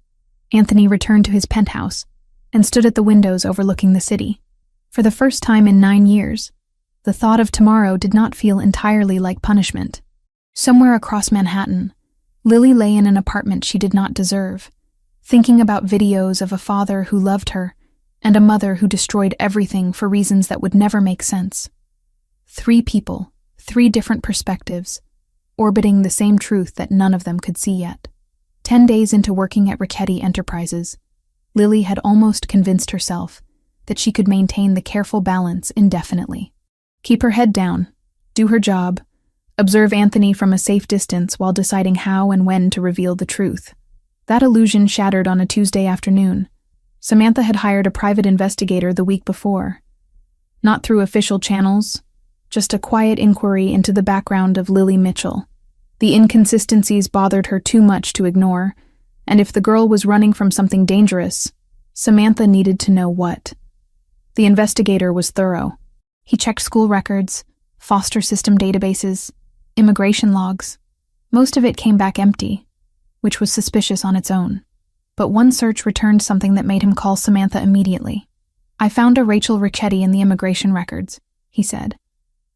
Anthony returned to his penthouse and stood at the windows overlooking the city. For the first time in 9 years, the thought of tomorrow did not feel entirely like punishment. Somewhere across Manhattan, Lily lay in an apartment she did not deserve, thinking about videos of a father who loved her and a mother who destroyed everything for reasons that would never make sense. 3 people, 3 different perspectives, orbiting the same truth that none of them could see yet. 10 days into working at Richetti Enterprises, Lily had almost convinced herself that she could maintain the careful balance indefinitely. Keep her head down, do her job, observe Anthony from a safe distance while deciding how and when to reveal the truth. That illusion shattered on a Tuesday afternoon. Samantha had hired a private investigator the week before. Not through official channels, just a quiet inquiry into the background of Lily Mitchell. The inconsistencies bothered her too much to ignore, and if the girl was running from something dangerous, Samantha needed to know what. The investigator was thorough. He checked school records, foster system databases, immigration logs. Most of it came back empty, which was suspicious on its own. But one search returned something that made him call Samantha immediately. I found a Rachel Richetti in the immigration records, he said.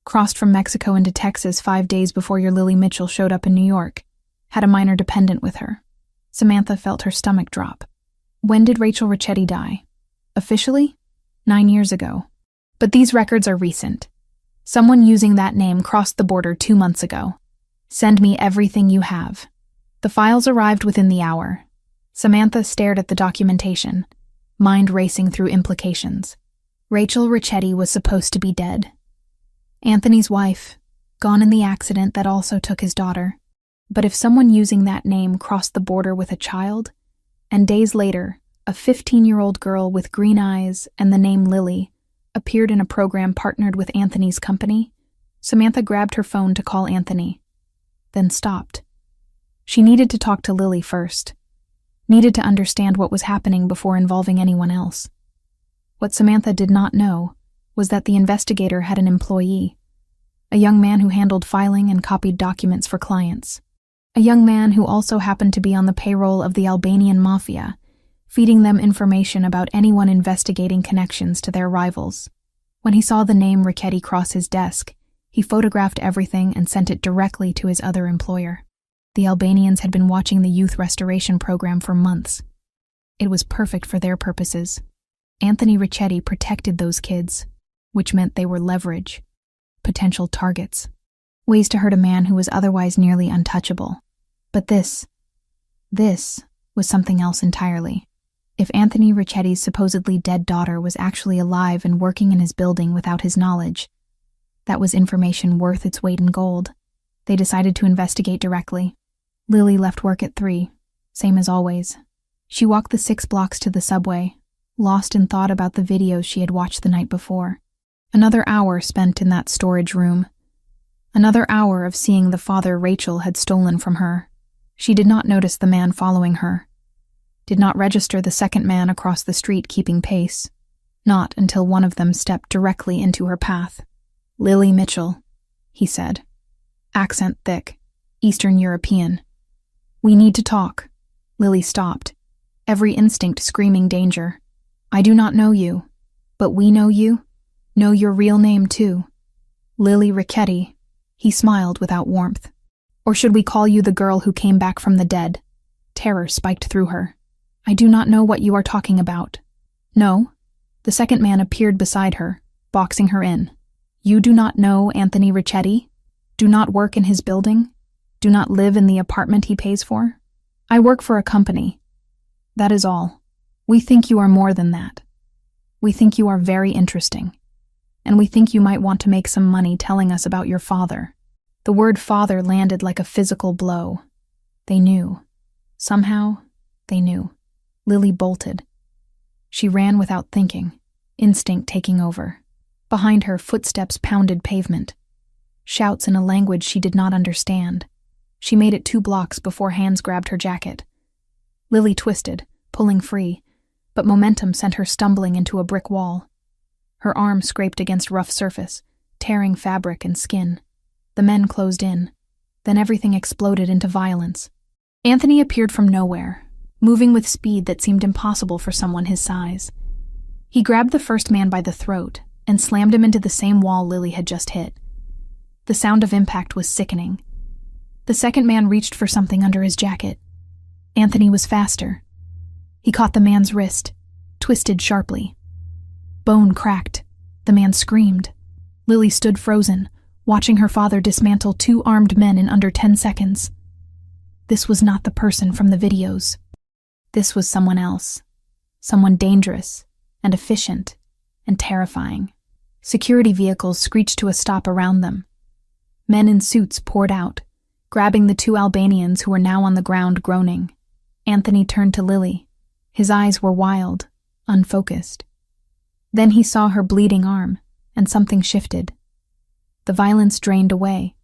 Crossed from Mexico into Texas 5 days before your Lily Mitchell showed up in New York. Had a minor dependent with her. Samantha felt her stomach drop. When did Rachel Richetti die? Officially? 9 years ago. But these records are recent. Someone using that name crossed the border 2 months ago. Send me everything you have. The files arrived within the hour. Samantha stared at the documentation, mind racing through implications. Rachel Richetti was supposed to be dead. Anthony's wife, gone in the accident that also took his daughter. But if someone using that name crossed the border with a child, and days later, a 15-year-old girl with green eyes and the name Lily appeared in a program partnered with Anthony's company, Samantha grabbed her phone to call Anthony, then stopped. She needed to talk to Lily first, needed to understand what was happening before involving anyone else. What Samantha did not know was that the investigator had an employee, a young man who handled filing and copied documents for clients, a young man who also happened to be on the payroll of the Albanian Mafia, feeding them information about anyone investigating connections to their rivals. When he saw the name Richetti cross his desk, he photographed everything and sent it directly to his other employer. The Albanians had been watching the youth restoration program for months. It was perfect for their purposes. Anthony Richetti protected those kids, which meant they were leverage, potential targets, ways to hurt a man who was otherwise nearly untouchable. But this was something else entirely. If Anthony Richetti's supposedly dead daughter was actually alive and working in his building without his knowledge, That was information worth its weight in gold. They decided to investigate directly. Lily left work at 3, same as always. She walked the 6 blocks to the subway, lost in thought about the videos she had watched the night before. Another hour spent in that storage room. Another hour of seeing the father Rachel had stolen from her. She did not notice the man following her. Did not register the second man across the street keeping pace. Not until one of them stepped directly into her path. "Lily Mitchell," he said. Accent thick, Eastern European. "We need to talk." Lily stopped, every instinct screaming danger. "I do not know you, but we know you. Know your real name, too. Lily Ricchetti." He smiled without warmth. "Or should we call you the girl who came back from the dead?" Terror spiked through her. "I do not know what you are talking about." "No?" The second man appeared beside her, boxing her in. "You do not know Anthony Ricchetti? Do not work in his building? Do not live in the apartment he pays for? I work for a company. That is all. We think you are more than that. We think you are very interesting. And we think you might want to make some money telling us about your father." The word father landed like a physical blow. They knew. Somehow, they knew. Lily bolted. She ran without thinking, instinct taking over. Behind her, footsteps pounded pavement. Shouts in a language she did not understand. She made it 2 blocks before hands grabbed her jacket. Lily twisted, pulling free, but momentum sent her stumbling into a brick wall. Her arm scraped against rough surface, tearing fabric and skin. The men closed in. Then everything exploded into violence. Anthony appeared from nowhere, moving with speed that seemed impossible for someone his size. He grabbed the first man by the throat and slammed him into the same wall Lily had just hit. The sound of impact was sickening. The second man reached for something under his jacket. Anthony was faster. He caught the man's wrist, twisted sharply. Bone cracked. The man screamed. Lily stood frozen, watching her father dismantle 2 armed men in under 10 seconds. This was not the person from the videos. This was someone else. Someone dangerous and efficient and terrifying. Security vehicles screeched to a stop around them. Men in suits poured out, grabbing the 2 Albanians who were now on the ground groaning. Anthony turned to Lily. His eyes were wild, unfocused. Then he saw her bleeding arm, and something shifted. The violence drained away,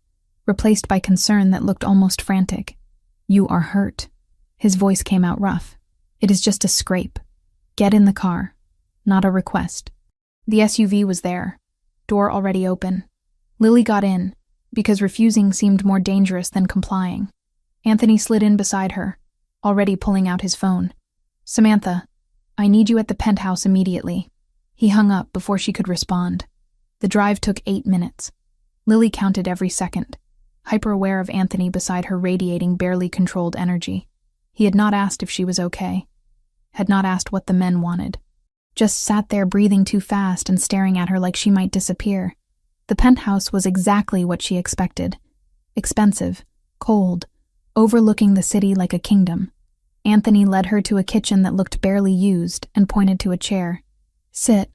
replaced by concern that looked almost frantic. "You are hurt." His voice came out rough. "It is just a scrape. Get in the car." Not a request. The SUV was there, door already open. Lily got in, because refusing seemed more dangerous than complying. Anthony slid in beside her, already pulling out his phone. "Samantha, I need you at the penthouse immediately." He hung up before she could respond. The drive took 8 minutes. Lily counted every second, hyper-aware of Anthony beside her radiating barely controlled energy. He had not asked if she was okay. Had not asked what the men wanted. Just sat there breathing too fast and staring at her like she might disappear. The penthouse was exactly what she expected. Expensive, cold, overlooking the city like a kingdom. Anthony led her to a kitchen that looked barely used and pointed to a chair. "Sit."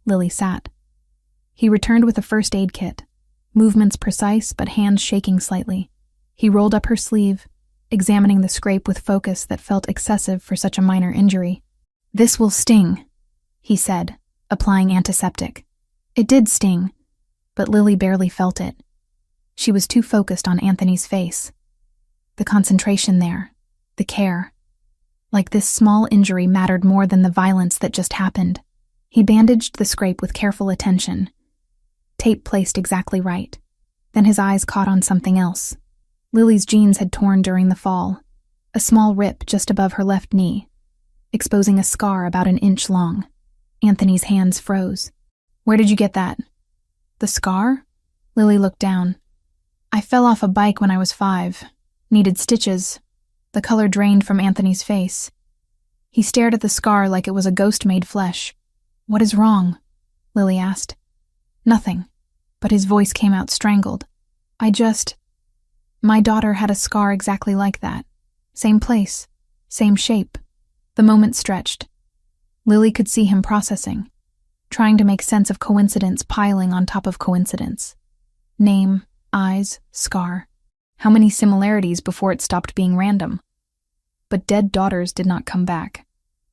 Lily sat. He returned with a first aid kit, movements precise but hands shaking slightly. He rolled up her sleeve, examining the scrape with focus that felt excessive for such a minor injury. "This will sting," he said, applying antiseptic. It did sting, but Lily barely felt it. She was too focused on Anthony's face. The concentration there, the care. Like this small injury mattered more than the violence that just happened. He bandaged the scrape with careful attention. Tape placed exactly right. Then his eyes caught on something else. Lily's jeans had torn during the fall, a small rip just above her left knee, exposing a scar about 1 inch long. Anthony's hands froze. "Where did you get that?" "The scar?" Lily looked down. "I fell off a bike when I was 5. Needed stitches." The color drained from Anthony's face. He stared at the scar like it was a ghost-made flesh. "What is wrong?" Lily asked. "Nothing," but his voice came out strangled. My daughter had a scar exactly like that. Same place, same shape." The moment stretched. Lily could see him processing, trying to make sense of coincidence piling on top of coincidence. Name, eyes, scar. How many similarities before it stopped being random? But dead daughters did not come back.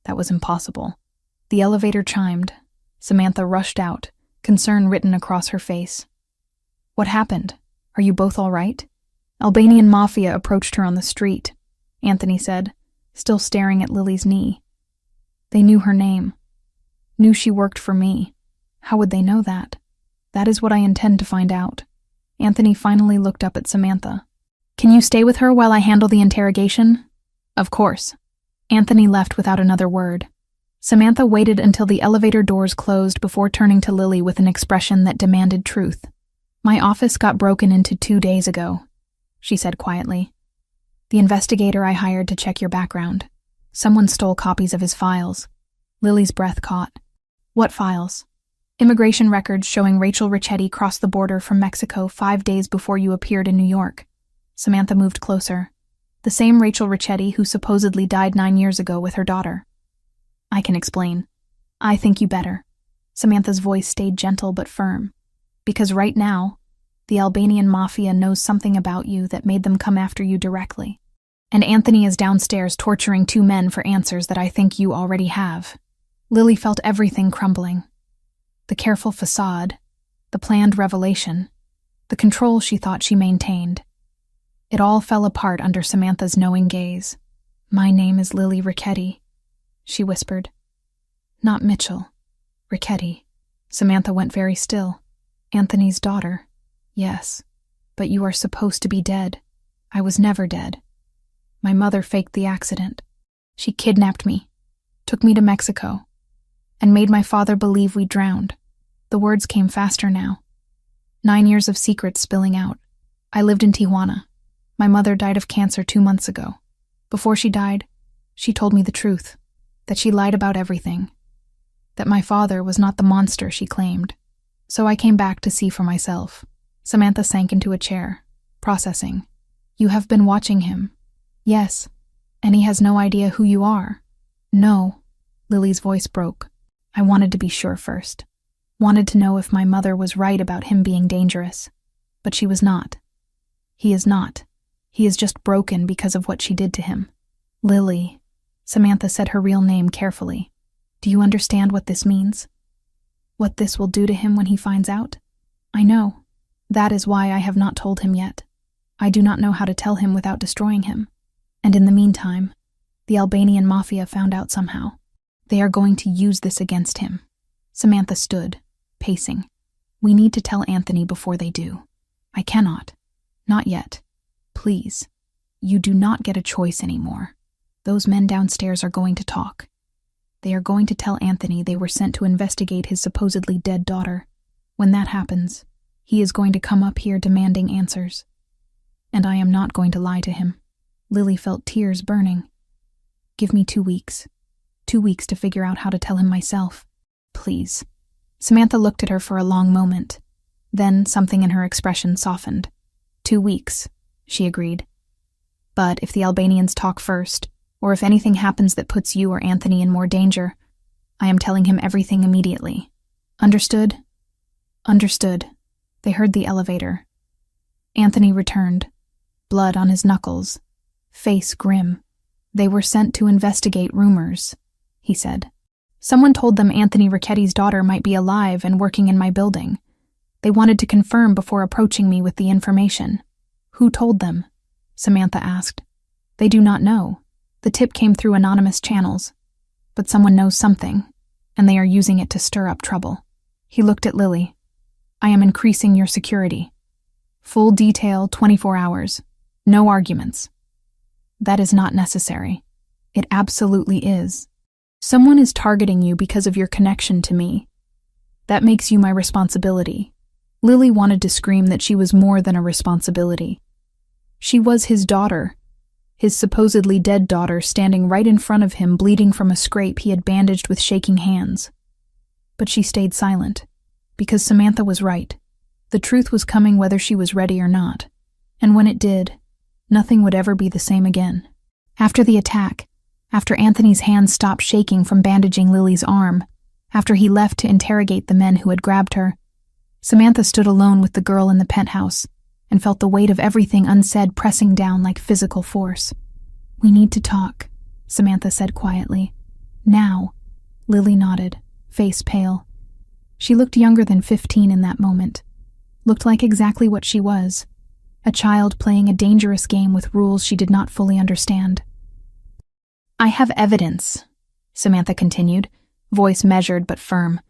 That was impossible. The elevator chimed. Samantha rushed out, concern written across her face. What happened? Are you both all right? Albanian Mafia approached her on the street, Anthony said, still staring at Lily's knee. They knew her name. Knew she worked for me. How would they know that? That is what I intend to find out. Anthony finally looked up at Samantha. Can you stay with her while I handle the interrogation? Of course. Anthony left without another word. Samantha waited until the elevator doors closed before turning to Lily with an expression that demanded truth. My office got broken into 2 days ago, she said quietly. The investigator I hired to check your background. Someone stole copies of his files. Lily's breath caught. What files? Immigration records showing Rachel Ricchetti crossed the border from Mexico 5 days before you appeared in New York. Samantha moved closer. The same Rachel Ricchetti who supposedly died 9 years ago with her daughter. I can explain. I think you better. Samantha's voice stayed gentle but firm. Because right now, the Albanian Mafia knows something about you that made them come after you directly. And Anthony is downstairs torturing 2 men for answers that I think you already have. Lily felt everything crumbling. The careful facade, the planned revelation, the control she thought she maintained. It all fell apart under Samantha's knowing gaze. My name is Lily Ricchetti, she whispered. Not Mitchell. Ricchetti. Samantha went very still. Anthony's daughter. Yes, but you are supposed to be dead. I was never dead. My mother faked the accident. She kidnapped me, took me to Mexico, and made my father believe we drowned. The words came faster now. 9 years of secrets spilling out. I lived in Tijuana. My mother died of cancer 2 months ago. Before she died, she told me the truth, that she lied about everything, that my father was not the monster she claimed. So I came back to see for myself. Samantha sank into a chair, processing. You have been watching him. Yes, and he has no idea who you are. No, Lily's voice broke. I wanted to be sure first. Wanted to know if my mother was right about him being dangerous. But she was not. He is not. He is just broken because of what she did to him. Lily. Samantha said her real name carefully. Do you understand what this means? What this will do to him when he finds out? I know. That is why I have not told him yet. I do not know how to tell him without destroying him. And in the meantime, the Albanian Mafia found out somehow. They are going to use this against him. Samantha stood, pacing. We need to tell Anthony before they do. I cannot. Not yet. Please. You do not get a choice anymore. Those men downstairs are going to talk. They are going to tell Anthony they were sent to investigate his supposedly dead daughter. When that happens, he is going to come up here demanding answers. And I am not going to lie to him. Lily felt tears burning. Give me 2 weeks. 2 weeks to figure out how to tell him myself. Please. Samantha looked at her for a long moment. Then something in her expression softened. 2 weeks, she agreed. But if the Albanians talk first, or if anything happens that puts you or Anthony in more danger, I am telling him everything immediately. Understood? Understood. They heard the elevator. Anthony returned, blood on his knuckles, face grim. They were sent to investigate rumors, he said. Someone told them Anthony Ricchetti's daughter might be alive and working in my building. They wanted to confirm before approaching me with the information. Who told them? Samantha asked. They do not know. The tip came through anonymous channels. But someone knows something, and they are using it to stir up trouble. He looked at Lily. I am increasing your security. Full detail, 24 hours. No arguments. That is not necessary. It absolutely is. Someone is targeting you because of your connection to me. That makes you my responsibility. Lily wanted to scream that she was more than a responsibility. She was his daughter, his supposedly dead daughter standing right in front of him bleeding from a scrape he had bandaged with shaking hands. But she stayed silent, because Samantha was right. The truth was coming whether she was ready or not, and when it did, nothing would ever be the same again. After the attack, after Anthony's hands stopped shaking from bandaging Lily's arm, after he left to interrogate the men who had grabbed her, Samantha stood alone with the girl in the penthouse and felt the weight of everything unsaid pressing down like physical force. "We need to talk," Samantha said quietly. "Now." Lily nodded, face pale. She looked younger than 15 in that moment. Looked like exactly what she was, a child playing a dangerous game with rules she did not fully understand. "I have evidence," Samantha continued, voice measured but firm.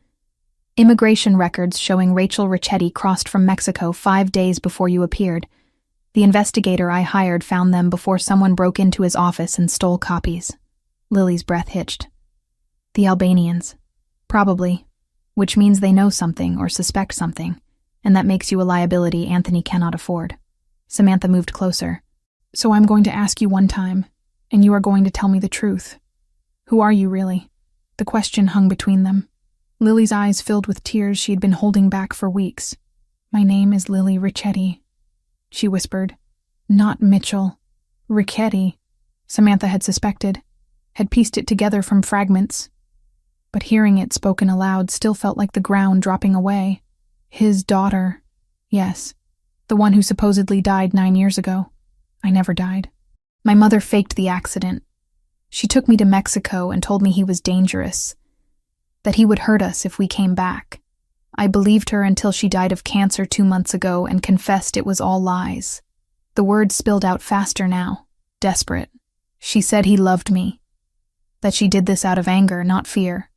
"Immigration records showing Rachel Ricchetti crossed from Mexico 5 days before you appeared. The investigator I hired found them before someone broke into his office and stole copies." Lily's breath hitched. "The Albanians. Probably. Which means they know something or suspect something, and that makes you a liability Anthony cannot afford." Samantha moved closer. "So I'm going to ask you one time, and you are going to tell me the truth. Who are you really?" The question hung between them. Lily's eyes filled with tears she had been holding back for weeks. "My name is Lily Ricchetti," she whispered. "Not Mitchell. Ricchetti." Samantha had suspected, had pieced it together from fragments. But hearing it spoken aloud still felt like the ground dropping away. His daughter. Yes, the one who supposedly died 9 years ago. I never died. My mother faked the accident. She took me to Mexico and told me he was dangerous, that he would hurt us if we came back. I believed her until she died of cancer 2 months ago and confessed it was all lies. The words spilled out faster now, desperate. She said he loved me, that she did this out of anger, not fear.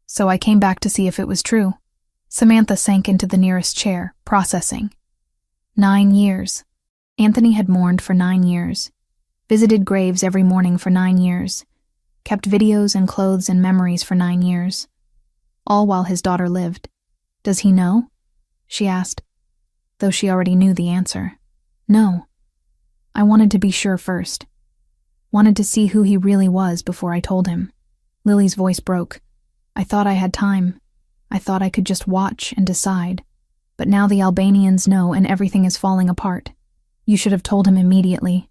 So I came back to see if it was true. Samantha sank into the nearest chair, processing. 9 years. Anthony had mourned for 9 years, visited graves every morning for 9 years, kept videos and clothes and memories for 9 years, all while his daughter lived. "Does he know?" she asked, though she already knew the answer. "No." I wanted to be sure first. Wanted to see who he really was before I told him. Lily's voice broke. "I thought I had time. I thought I could just watch and decide. But now the Albanians know and everything is falling apart. You should have told him immediately.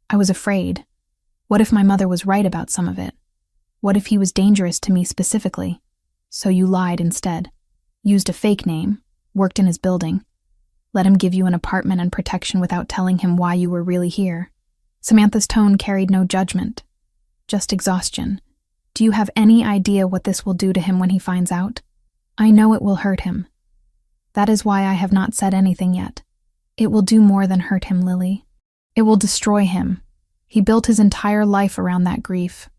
I was afraid. What if my mother was right about some of it? What if he was dangerous to me specifically? So you lied instead. Used a fake name, worked in his building. Let him give you an apartment and protection without telling him why you were really here." Samantha's tone carried no judgment, just exhaustion. "Do you have any idea what this will do to him when he finds out? I know it will hurt him. That is why I have not said anything yet. It will do more than hurt him, Lily. It will destroy him. He built his entire life around that grief,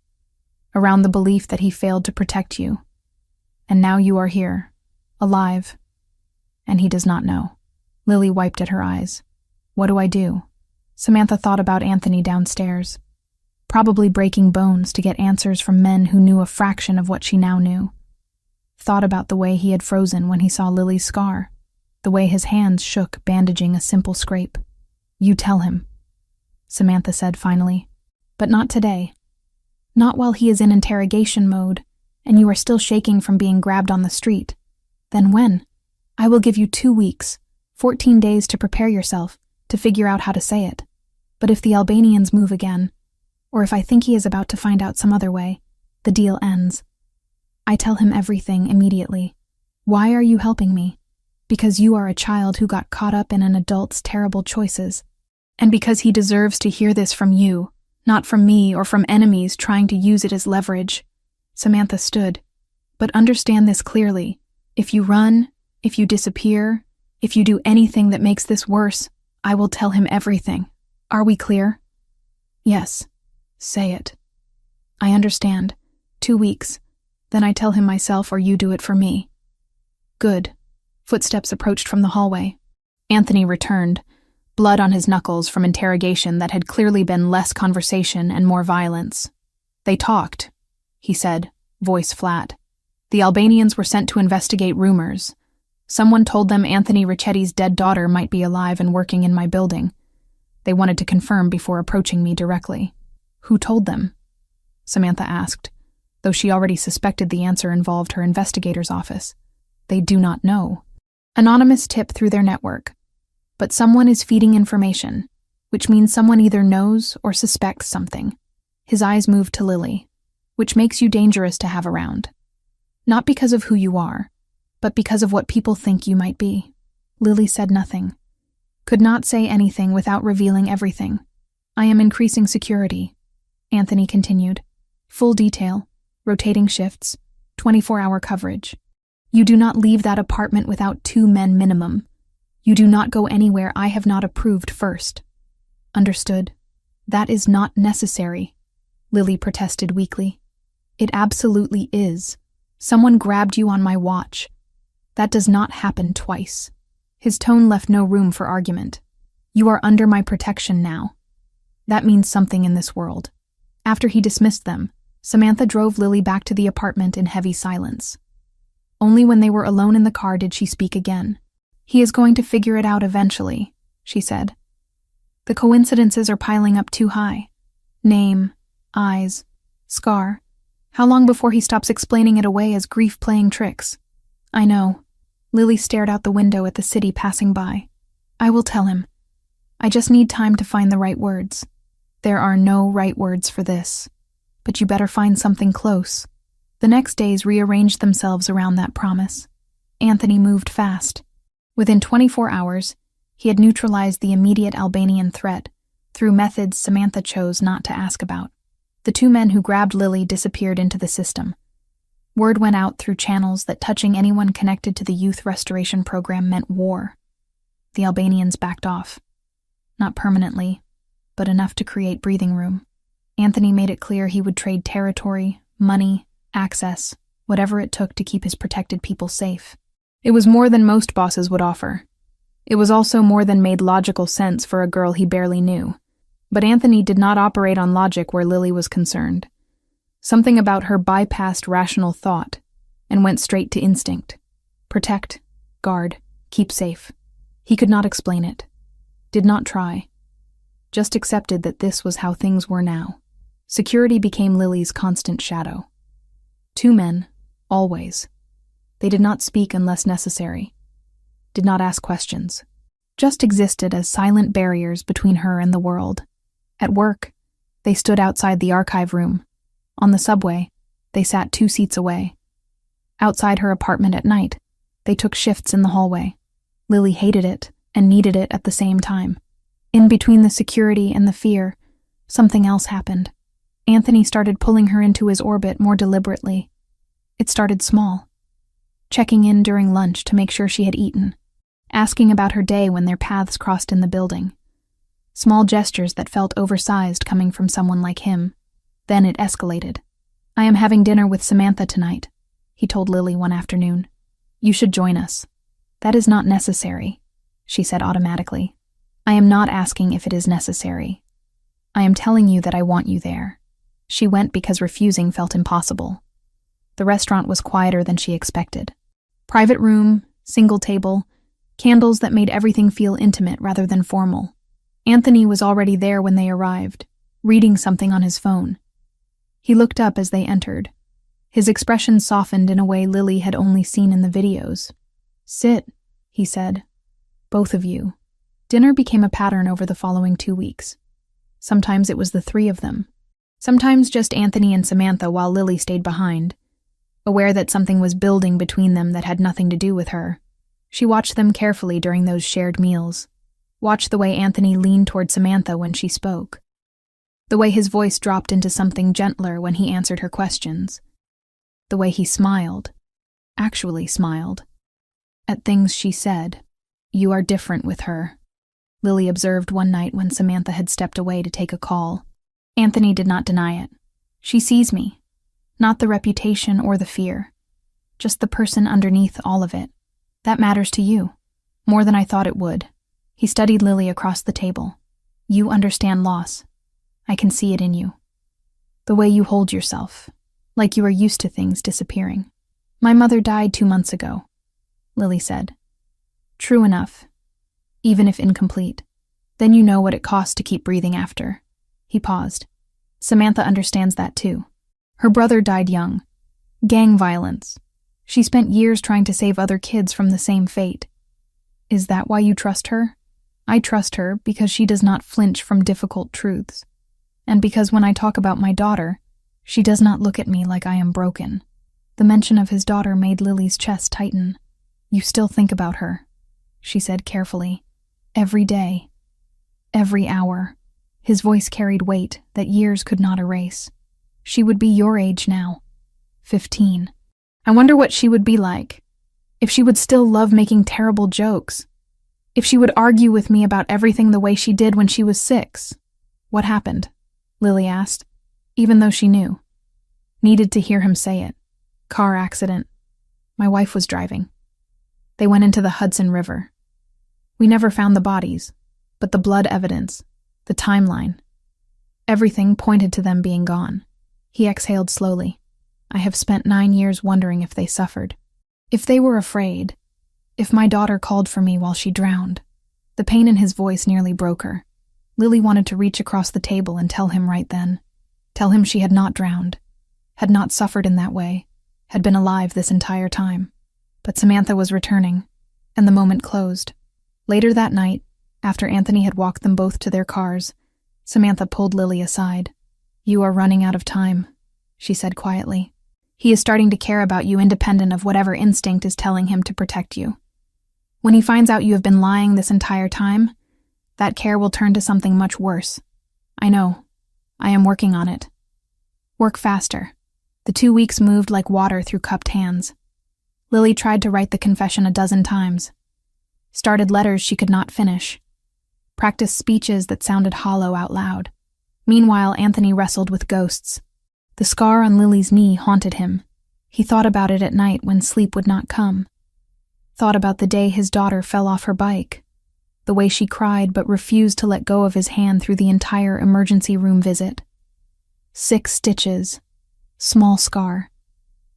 around the belief that he failed to protect you. And now you are here, alive, and he does not know." Lily wiped at her eyes. "What do I do?" Samantha thought about Anthony downstairs, probably breaking bones to get answers from men who knew a fraction of what she now knew. Thought about the way he had frozen when he saw Lily's scar, the way his hands shook bandaging a simple scrape. "You tell him," Samantha said finally. "But not today. Not while he is in interrogation mode, and you are still shaking from being grabbed on the street. Then when? I will give you 2 weeks, 14 days to prepare yourself, to figure out how to say it. But if the Albanians move again, or if I think he is about to find out some other way, the deal ends. I tell him everything immediately. Why are you helping me? Because you are a child who got caught up in an adult's terrible choices. And because he deserves to hear this from you, not from me or from enemies trying to use it as leverage." Samantha stood. "But understand this clearly. If you run, if you disappear, if you do anything that makes this worse, I will tell him everything. Are we clear?" "Yes. Say it." "I understand. 2 weeks. Then I tell him myself or you do it for me." "Good." Footsteps approached from the hallway. Anthony returned, blood on his knuckles from interrogation that had clearly been less conversation and more violence. "They talked," he said, voice flat. "The Albanians were sent to investigate rumors. Someone told them Anthony Ricchetti's dead daughter might be alive and working in my building. They wanted to confirm before approaching me directly." "Who told them?" Samantha asked, though she already suspected the answer involved her investigator's office. "They do not know. Anonymous tip through their network. But someone is feeding information, which means someone either knows or suspects something." His eyes moved to Lily, "which makes you dangerous to have around. Not because of who you are, but because of what people think you might be. Lily said nothing. Could not say anything without revealing everything. I am increasing security, Anthony continued. Full detail, rotating shifts, 24-hour coverage. You do not leave that apartment without 2 men minimum. You do not go anywhere I have not approved first. Understood? That is not necessary, Lily protested weakly. It absolutely is. Someone grabbed you on my watch. That does not happen twice. His tone left no room for argument. You are under my protection now. That means something in this world. After he dismissed them, Samantha drove Lily back to the apartment in heavy silence. Only when they were alone in the car did she speak again. He is going to figure it out eventually, she said. The coincidences are piling up too high. Name, eyes, scar. How long before he stops explaining it away as grief playing tricks? I know. Lily stared out the window at the city passing by. I will tell him. I just need time to find the right words. There are no right words for this. But you better find something close. The next days rearranged themselves around that promise. Anthony moved fast. Within 24 hours, he had neutralized the immediate Albanian threat through methods Samantha chose not to ask about. The 2 men who grabbed Lily disappeared into the system. Word went out through channels that touching anyone connected to the youth restoration program meant war. The Albanians backed off. Not permanently, but enough to create breathing room. Anthony made it clear he would trade territory, money, access, whatever it took to keep his protected people safe. It was more than most bosses would offer. It was also more than made logical sense for a girl he barely knew. But Anthony did not operate on logic where Lily was concerned. Something about her bypassed rational thought and went straight to instinct. Protect, guard, keep safe. He could not explain it. Did not try. Just accepted that this was how things were now. Security became Lily's constant shadow. 2 men, always. They did not speak unless necessary. Did not ask questions. Just existed as silent barriers between her and the world. At work, they stood outside the archive room. On the subway, they sat 2 seats away. Outside her apartment at night, they took shifts in the hallway. Lily hated it and needed it at the same time. In between the security and the fear, something else happened. Anthony started pulling her into his orbit more deliberately. It started small. Checking in during lunch to make sure she had eaten. Asking about her day when their paths crossed in the building. Small gestures that felt oversized coming from someone like him. Then it escalated. I am having dinner with Samantha tonight, he told Lily one afternoon. You should join us. That is not necessary, she said automatically. I am not asking if it is necessary. I am telling you that I want you there. She went because refusing felt impossible. The restaurant was quieter than she expected. Private room, single table, candles that made everything feel intimate rather than formal. Anthony was already there when they arrived, reading something on his phone. He looked up as they entered. His expression softened in a way Lily had only seen in the videos. Sit, he said. Both of you. Dinner became a pattern over the following 2 weeks. Sometimes it was the 3 of them. Sometimes just Anthony and Samantha while Lily stayed behind. Aware that something was building between them that had nothing to do with her. She watched them carefully during those shared meals. Watched the way Anthony leaned toward Samantha when she spoke. The way his voice dropped into something gentler when he answered her questions. The way he smiled. Actually smiled. At things she said. You are different with her, Lily observed one night when Samantha had stepped away to take a call. Anthony did not deny it. She sees me. Not the reputation or the fear. Just the person underneath all of it. That matters to you. More than I thought it would. He studied Lily across the table. You understand loss. I can see it in you. The way you hold yourself. Like you are used to things disappearing. My mother died 2 months ago, Lily said. True enough. Even if incomplete. Then you know what it costs to keep breathing after. He paused. Samantha understands that too. Her brother died young. Gang violence. She spent years trying to save other kids from the same fate. Is that why you trust her? I trust her because she does not flinch from difficult truths. And because when I talk about my daughter, she does not look at me like I am broken. The mention of his daughter made Lily's chest tighten. You still think about her, she said carefully. Every day. Every hour. His voice carried weight that years could not erase. She would be your age now. 15. I wonder what she would be like. If she would still love making terrible jokes. If she would argue with me about everything the way she did when she was 6. What happened? Lily asked, even though she knew. Needed to hear him say it. Car accident. My wife was driving. They went into the Hudson River. We never found the bodies, but the blood evidence, the timeline, everything pointed to them being gone. He exhaled slowly. I have spent 9 years wondering if they suffered. If they were afraid. If my daughter called for me while she drowned. The pain in his voice nearly broke her. Lily wanted to reach across the table and tell him right then. Tell him she had not drowned, had not suffered in that way, had been alive this entire time. But Samantha was returning, and the moment closed. Later that night, after Anthony had walked them both to their cars, Samantha pulled Lily aside. You are running out of time, she said quietly. He is starting to care about you independent of whatever instinct is telling him to protect you. When he finds out you have been lying this entire time, that care will turn to something much worse. I know. I am working on it. Work faster. The 2 weeks moved like water through cupped hands. Lily tried to write the confession a dozen times. Started letters she could not finish. Practiced speeches that sounded hollow out loud. Meanwhile, Anthony wrestled with ghosts. The scar on Lily's knee haunted him. He thought about it at night when sleep would not come. Thought about the day his daughter fell off her bike. The way she cried but refused to let go of his hand through the entire emergency room visit. 6 stitches. Small scar.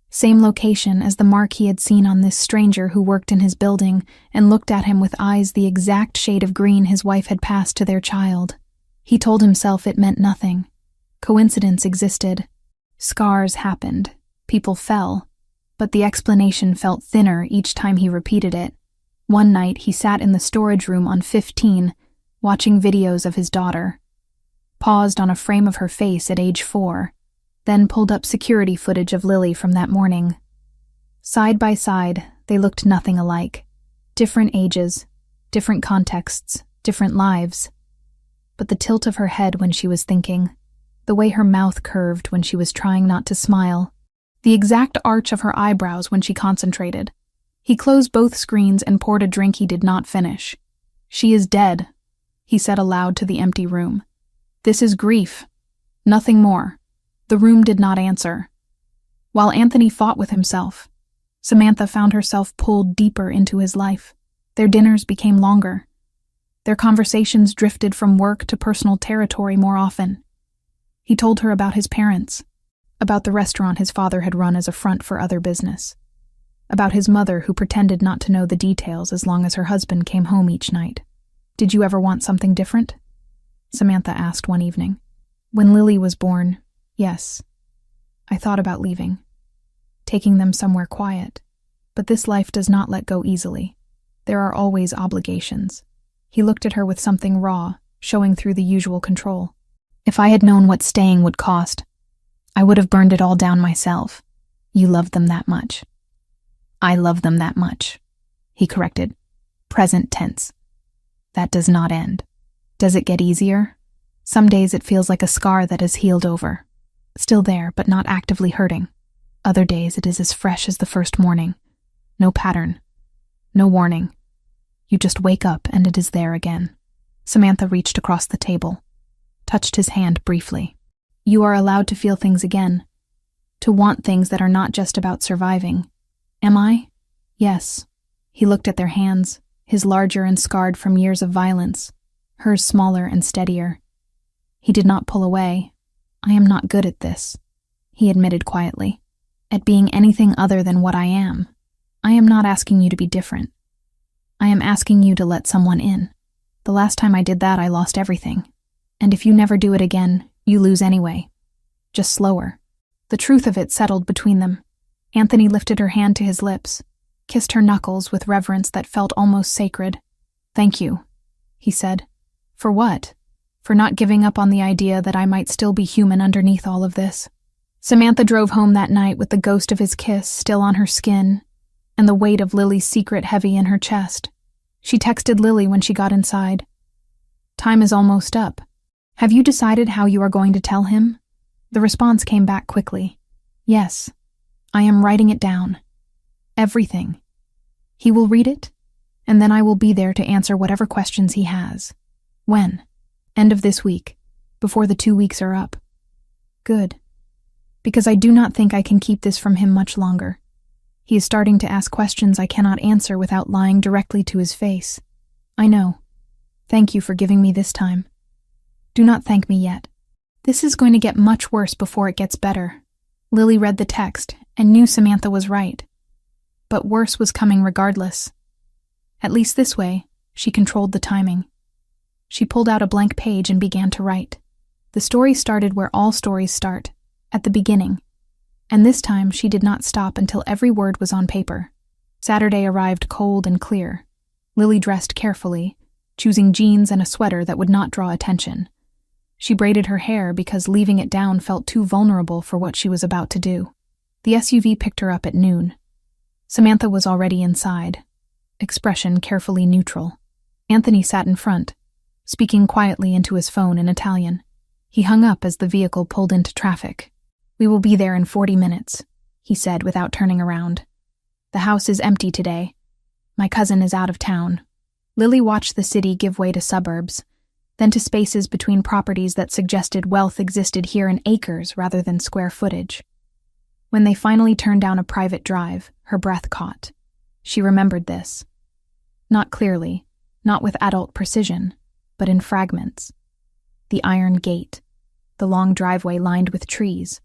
Same location as the mark he had seen on this stranger who worked in his building and looked at him with eyes the exact shade of green his wife had passed to their child. He told himself it meant nothing. Coincidence existed. Scars happened. People fell. But the explanation felt thinner each time he repeated it. One night he sat in the storage room on 15, watching videos of his daughter. Paused on a frame of her face at age 4, then pulled up security footage of Lily from that morning. Side by side, they looked nothing alike. Different ages, different contexts, different lives. But the tilt of her head when she was thinking, the way her mouth curved when she was trying not to smile, the exact arch of her eyebrows when she concentrated. He closed both screens and poured a drink he did not finish. She is dead, he said aloud to the empty room. This is grief. Nothing more. The room did not answer. While Anthony fought with himself, Samantha found herself pulled deeper into his life. Their dinners became longer. Their conversations drifted from work to personal territory more often. He told her about his parents, about the restaurant his father had run as a front for other business, about his mother who pretended not to know the details as long as her husband came home each night. Did you ever want something different? Samantha asked one evening. When Lily was born, yes. I thought about leaving, taking them somewhere quiet. But this life does not let go easily. There are always obligations. He looked at her with something raw, showing through the usual control. If I had known what staying would cost, I would have burned it all down myself. You loved them that much. I love them that much, he corrected. Present tense. That does not end. Does it get easier? Some days it feels like a scar that has healed over. Still there, but not actively hurting. Other days it is as fresh as the first morning. No pattern. No warning. You just wake up and it is there again. Samantha reached across the table, touched his hand briefly. You are allowed to feel things again. To want things that are not just about surviving. Am I? Yes. He looked at their hands, his larger and scarred from years of violence, hers smaller and steadier. He did not pull away. I am not good at this, he admitted quietly. At being anything other than what I am. I am not asking you to be different. I am asking you to let someone in. The last time I did that, I lost everything. And if you never do it again, you lose anyway. Just slower. The truth of it settled between them. Anthony lifted her hand to his lips, kissed her knuckles with reverence that felt almost sacred. Thank you, he said. For what? For not giving up on the idea that I might still be human underneath all of this. Samantha drove home that night with the ghost of his kiss still on her skin, and the weight of Lily's secret heavy in her chest. She texted Lily when she got inside. "Time is almost up. Have you decided how you are going to tell him?" The response came back quickly. "Yes, I am writing it down. Everything. He will read it, and then I will be there to answer whatever questions he has." "When?" "End of this week, before the 2 weeks are up." "Good. Because I do not think I can keep this from him much longer. He is starting to ask questions I cannot answer without lying directly to his face. I know. Thank you for giving me this time. Do not thank me yet. This is going to get much worse before it gets better." Lily read the text and knew Samantha was right. But worse was coming regardless. At least this way, she controlled the timing. She pulled out a blank page and began to write. The story started where all stories start, at the beginning. And this time she did not stop until every word was on paper. Saturday arrived cold and clear. Lily dressed carefully, choosing jeans and a sweater that would not draw attention. She braided her hair because leaving it down felt too vulnerable for what she was about to do. The SUV picked her up at noon. Samantha was already inside, expression carefully neutral. Anthony sat in front, speaking quietly into his phone in Italian. He hung up as the vehicle pulled into traffic. "We will be there in 40 minutes, he said without turning around. "The house is empty today. My cousin is out of town." Lily watched the city give way to suburbs, then to spaces between properties that suggested wealth existed here in acres rather than square footage. When they finally turned down a private drive, her breath caught. She remembered this. Not clearly, not with adult precision, but in fragments. The iron gate, the long driveway lined with trees,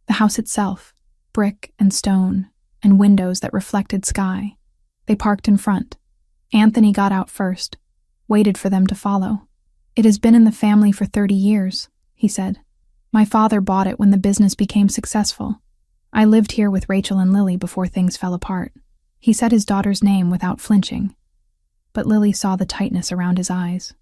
the house itself, brick and stone, and windows that reflected sky. They parked in front. Anthony got out first, waited for them to follow. "It has been in the family for 30 years, he said. "My father bought it when the business became successful. I lived here with Rachel and Lily before things fell apart." He said his daughter's name without flinching, but Lily saw the tightness around his eyes.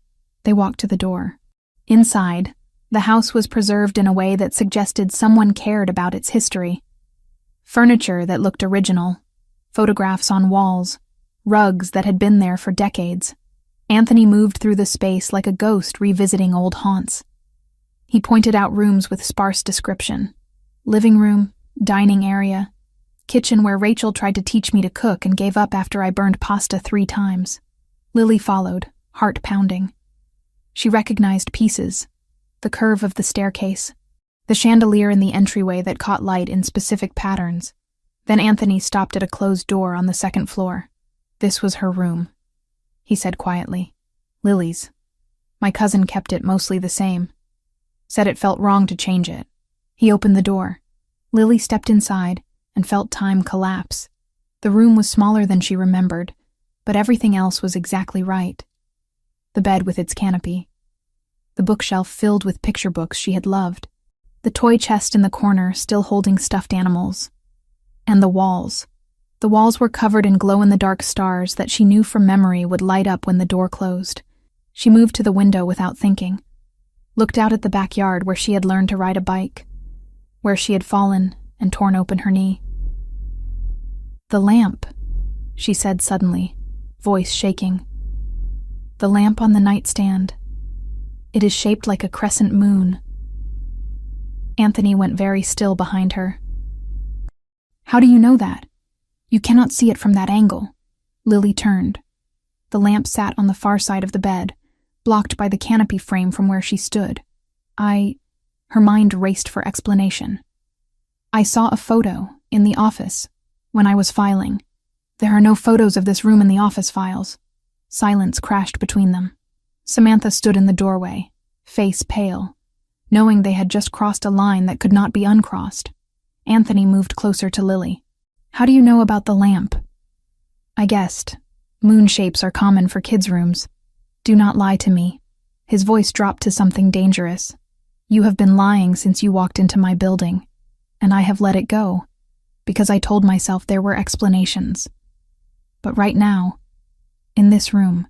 They walked to the door. Inside, the house was preserved in a way that suggested someone cared about its history. Furniture that looked original, photographs on walls, rugs that had been there for decades. Anthony moved through the space like a ghost revisiting old haunts. He pointed out rooms with sparse description. Living room, dining area, kitchen where Rachel tried to teach me to cook and gave up after I burned pasta 3 times. Lily followed, heart pounding. She recognized pieces, the curve of the staircase, the chandelier in the entryway that caught light in specific patterns. Then Anthony stopped at a closed door on the 2nd floor. This was her room, he said quietly. "Lily's. My cousin kept it mostly the same. Said it felt wrong to change it." He opened the door. Lily stepped inside and felt time collapse. The room was smaller than she remembered, but everything else was exactly right. The bed with its canopy. The bookshelf filled with picture books she had loved. The toy chest in the corner still holding stuffed animals. And the walls. The walls were covered in glow-in-the-dark stars that she knew from memory would light up when the door closed. She moved to the window without thinking. Looked out at the backyard where she had learned to ride a bike, where she had fallen and torn open her knee. "The lamp," she said suddenly, voice shaking. "The lamp on the nightstand. It is shaped like a crescent moon." Anthony went very still behind her. "How do you know that? You cannot see it from that angle." Lily turned. The lamp sat on the far side of the bed, blocked by the canopy frame from where she stood. Her mind raced for explanation. "I saw a photo in the office when I was filing. There are no photos of this room in the office files." Silence crashed between them. Samantha stood in the doorway, face pale, knowing they had just crossed a line that could not be uncrossed. Anthony moved closer to Lily. "How do you know about the lamp?" "I guessed. Moon shapes are common for kids' rooms. Do not lie to me." His voice dropped to something dangerous. "You have been lying since you walked into my building, and I have let it go, because I told myself there were explanations. But right now, in this room,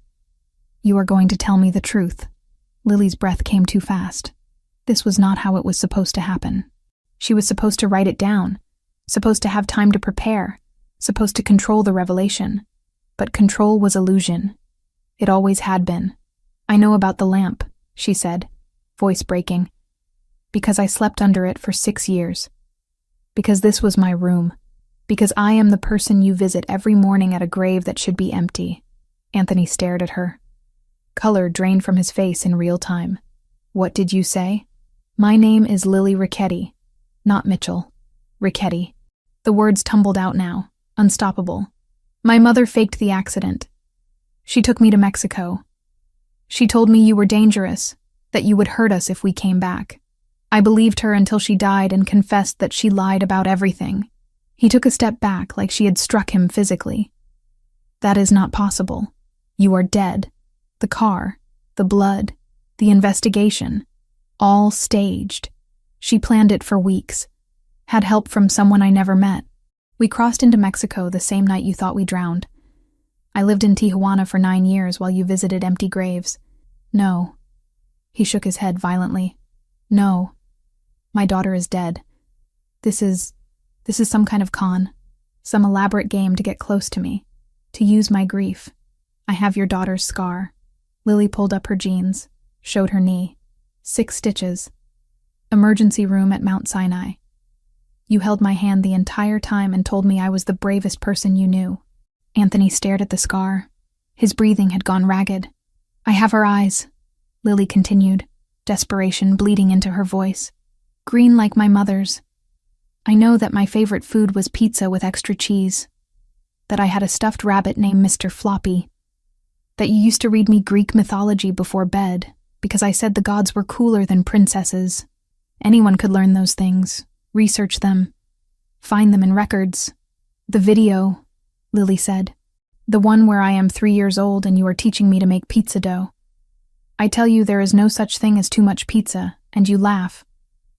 you are going to tell me the truth." Lily's breath came too fast. This was not how it was supposed to happen. She was supposed to write it down, supposed to have time to prepare, supposed to control the revelation. But control was illusion. It always had been. I know about the lamp, she said, voice breaking. Because I slept under it for 6 years. Because this was my room. Because I am the person you visit every morning at a grave that should be empty. Anthony stared at her. Color drained from his face in real time. What did you say? My name is Lily Ricchetti. Not Mitchell. Ricchetti. The words tumbled out now, unstoppable. My mother faked the accident. She took me to Mexico. She told me you were dangerous, that you would hurt us if we came back. I believed her until she died and confessed that she lied about everything. He took a step back like she had struck him physically. That is not possible. You are dead. The car, the blood, the investigation, all staged. She planned it for weeks. Had help from someone I never met. We crossed into Mexico the same night you thought we drowned. I lived in Tijuana for 9 years while you visited empty graves. No. He shook his head violently. No. My daughter is dead. This is some kind of con. Some elaborate game to get close to me. To use my grief. I have your daughter's scar. Lily pulled up her jeans, showed her knee. 6 stitches. Emergency room at Mount Sinai. You held my hand the entire time and told me I was the bravest person you knew. Anthony stared at the scar. His breathing had gone ragged. I have her eyes, Lily continued, desperation bleeding into her voice. Green like my mother's. I know that my favorite food was pizza with extra cheese. That I had a stuffed rabbit named Mr. Floppy. That you used to read me Greek mythology before bed, because I said the gods were cooler than princesses. Anyone could learn those things, research them, find them in records. The video, Lily said. The one where I am 3 years old and you are teaching me to make pizza dough. I tell you there is no such thing as too much pizza, and you laugh.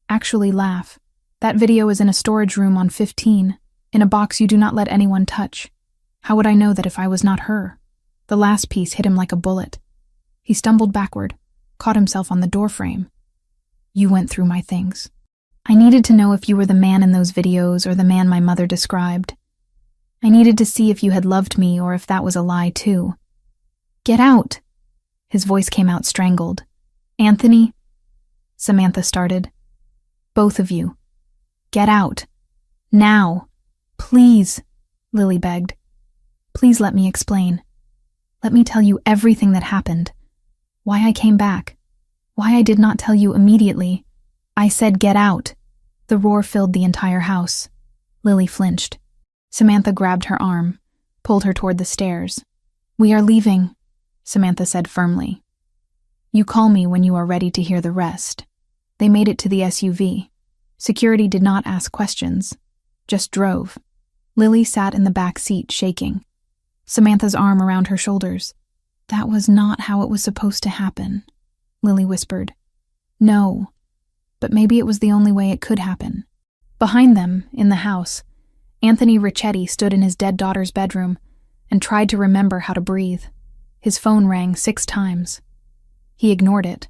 Actually laugh. That video is in a storage room on 15, in a box you do not let anyone touch. How would I know that if I was not her? The last piece hit him like a bullet. He stumbled backward, caught himself on the doorframe. You went through my things. I needed to know if you were the man in those videos or the man my mother described. I needed to see if you had loved me or if that was a lie too. Get out! His voice came out strangled. Anthony? Samantha started. Both of you. Get out. Now. Please, Lily begged. Please let me explain. Let me tell you everything that happened. Why I came back. Why I did not tell you immediately. I said get out. The roar filled the entire house. Lily flinched. Samantha grabbed her arm, pulled her toward the stairs. We are leaving, Samantha said firmly. You call me when you are ready to hear the rest. They made it to the SUV. Security did not ask questions, just drove. Lily sat in the back seat, shaking. Samantha's arm around her shoulders. That was not how it was supposed to happen, Lily whispered. No, but maybe it was the only way it could happen. Behind them, in the house, Anthony Ricchetti stood in his dead daughter's bedroom and tried to remember how to breathe. His phone rang 6 times. He ignored it.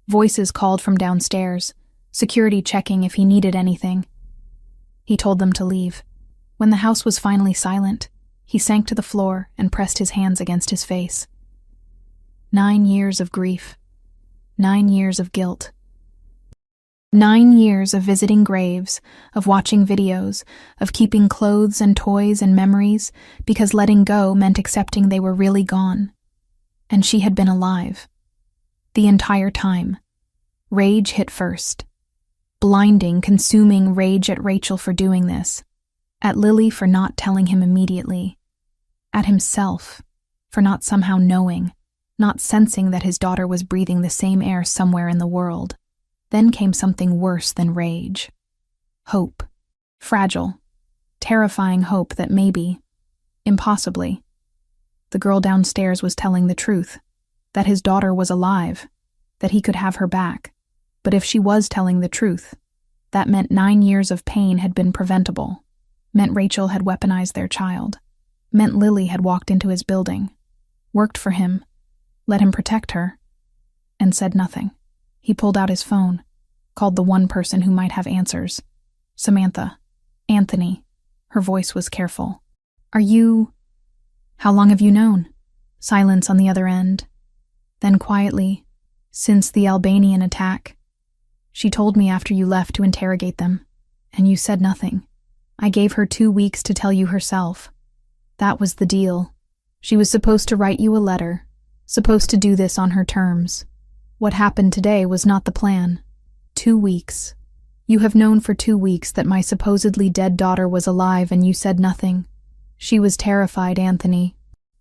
Voices called from downstairs, security checking if he needed anything. He told them to leave. When the house was finally silent, he sank to the floor and pressed his hands against his face. 9 years of grief. 9 years of guilt. 9 years of visiting graves, of watching videos, of keeping clothes and toys and memories, because letting go meant accepting they were really gone. And she had been alive. The entire time. Rage hit first. Blinding, consuming rage at Rachel for doing this. At Lily for not telling him immediately. At himself for not somehow knowing, not sensing that his daughter was breathing the same air somewhere in the world. Then came something worse than rage. Hope. Fragile, terrifying hope that maybe, impossibly, the girl downstairs was telling the truth, that his daughter was alive, that he could have her back. But if she was telling the truth, that meant 9 years of pain had been preventable, meant Rachel had weaponized their child, meant Lily had walked into his building, worked for him, let him protect her, and said nothing. He pulled out his phone, called the one person who might have answers. Samantha. Anthony. Her voice was careful. How long have you known? Silence on the other end. Then quietly, since the Albanian attack. She told me after you left to interrogate them, and you said nothing. I gave her 2 weeks to tell you herself. That was the deal. She was supposed to write you a letter, supposed to do this on her terms. What happened today was not the plan. 2 weeks. You have known for 2 weeks that my supposedly dead daughter was alive and you said nothing. She was terrified, Anthony.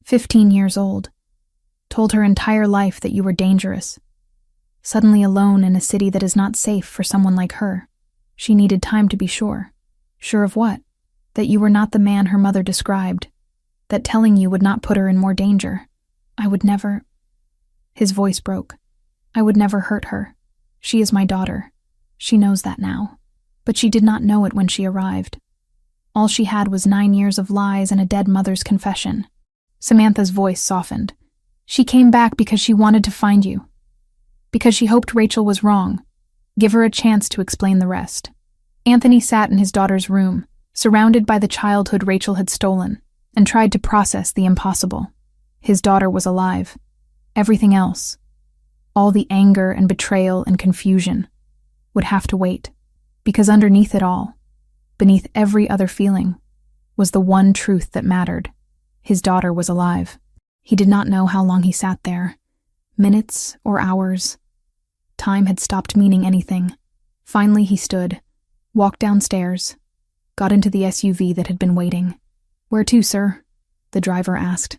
15 years old. Told her entire life that you were dangerous. Suddenly alone in a city that is not safe for someone like her. She needed time to be sure. Sure of what? That you were not the man her mother described. That telling you would not put her in more danger. I would never... His voice broke. I would never hurt her. She is my daughter. She knows that now. But she did not know it when she arrived. All she had was 9 years of lies and a dead mother's confession. Samantha's voice softened. She came back because she wanted to find you. Because she hoped Rachel was wrong. Give her a chance to explain the rest. Anthony sat in his daughter's room, surrounded by the childhood Rachel had stolen, and tried to process the impossible. His daughter was alive. Everything else, all the anger and betrayal and confusion, would have to wait, because underneath it all, beneath every other feeling, was the one truth that mattered. His daughter was alive. He did not know how long he sat there. Minutes or hours. Time had stopped meaning anything. Finally he stood, walked downstairs, got into the SUV that had been waiting. "Where to, sir?" the driver asked.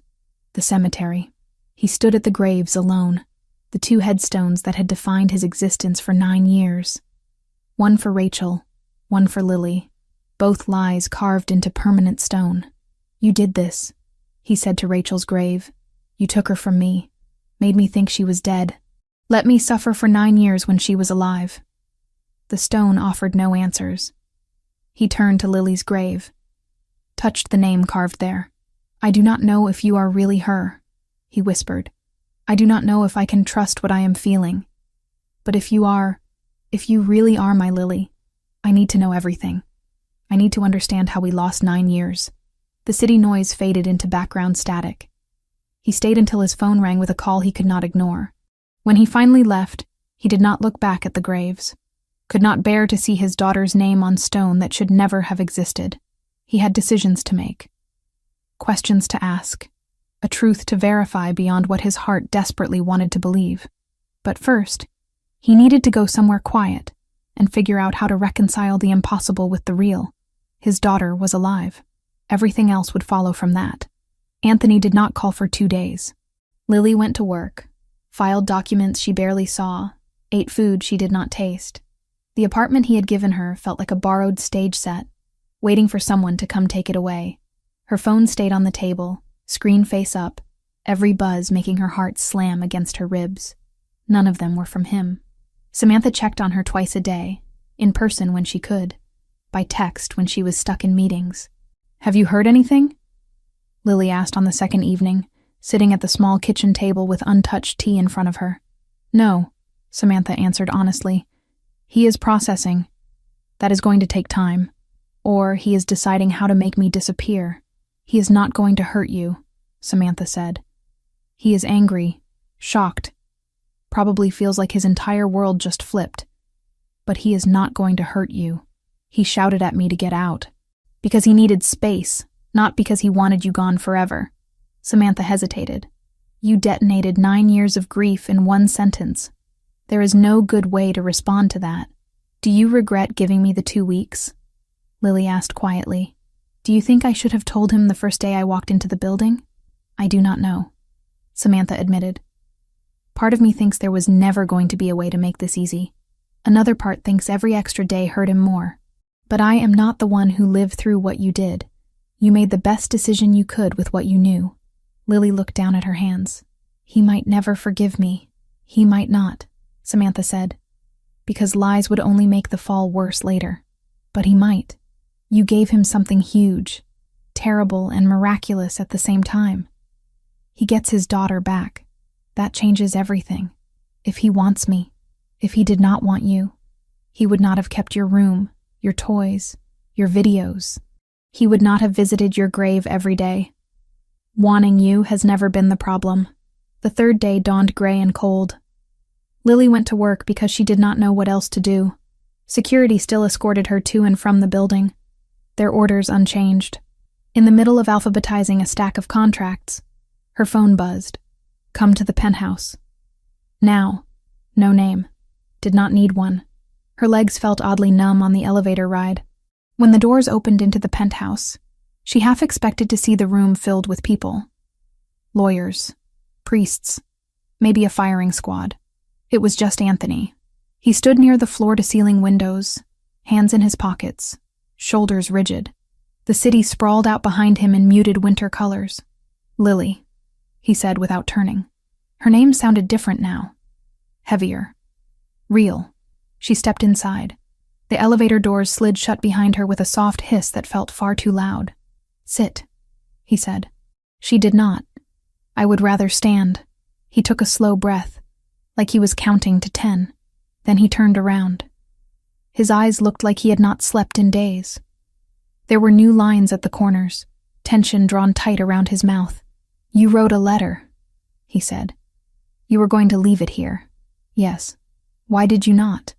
"The cemetery." He stood at the graves alone, the 2 headstones that had defined his existence for 9 years. One for Rachel, one for Lily, both lies carved into permanent stone. "You did this," he said to Rachel's grave. "You took her from me, made me think she was dead. Let me suffer for 9 years when she was alive." The stone offered no answers. He turned to Lily's grave, touched the name carved there. "I do not know if you are really her," he whispered. "I do not know if I can trust what I am feeling. But if you really are my Lily, I need to know everything. I need to understand how we lost 9 years." The city noise faded into background static. He stayed until his phone rang with a call he could not ignore. When he finally left, he did not look back at the graves, could not bear to see his daughter's name on stone that should never have existed. He had decisions to make, questions to ask, a truth to verify beyond what his heart desperately wanted to believe. But first, he needed to go somewhere quiet and figure out how to reconcile the impossible with the real. His daughter was alive. Everything else would follow from that. Anthony did not call for 2 days. Lily went to work, filed documents she barely saw, ate food she did not taste. The apartment he had given her felt like a borrowed stage set, waiting for someone to come take it away. Her phone stayed on the table, screen face up, every buzz making her heart slam against her ribs. None of them were from him. Samantha checked on her twice a day, in person when she could, by text when she was stuck in meetings. "Have you heard anything?" Lily asked on the second evening, sitting at the small kitchen table with untouched tea in front of her. "No," Samantha answered honestly. "He is processing. That is going to take time. Or he is deciding how to make me disappear. He is not going to hurt you," Samantha said. "He is angry, shocked, probably feels like his entire world just flipped. But he is not going to hurt you. He shouted at me to get out. Because he needed space, not because he wanted you gone forever." Samantha hesitated. "You detonated 9 years of grief in one sentence. There is no good way to respond to that. Do you regret giving me the 2 weeks?" Lily asked quietly. "Do you think I should have told him the first day I walked into the building?" "I do not know," Samantha admitted. "Part of me thinks there was never going to be a way to make this easy. Another part thinks every extra day hurt him more. But I am not the one who lived through what you did. You made the best decision you could with what you knew." Lily looked down at her hands. "He might never forgive me. He might not," Samantha said, "because lies would only make the fall worse later. But he might. You gave him something huge, terrible and miraculous at the same time. He gets his daughter back. That changes everything. If he wants me, if he did not want you, he would not have kept your room, your toys, your videos. He would not have visited your grave every day. Wanting you has never been the problem. The third day dawned gray and cold. Lily went to work because she did not know what else to do. Security still escorted her to and from the building, their orders unchanged. In the middle of alphabetizing a stack of contracts, her phone buzzed. Come to the penthouse. Now. No name. Did not need one. Her legs felt oddly numb on the elevator ride. When the doors opened into the penthouse, she half expected to see the room filled with people. Lawyers, priests, maybe a firing squad. It was just Anthony. He stood near the floor-to-ceiling windows, hands in his pockets, shoulders rigid. The city sprawled out behind him in muted winter colors. Lily, he said without turning. Her name sounded different now. Heavier. Real. She stepped inside. The elevator doors slid shut behind her with a soft hiss that felt far too loud. Sit, he said. She did not. I would rather stand. He took a slow breath, like he was counting to 10. Then he turned around. His eyes looked like he had not slept in days. There were new lines at the corners, tension drawn tight around his mouth. You wrote a letter, he said. You were going to leave it here. Yes. Why did you not?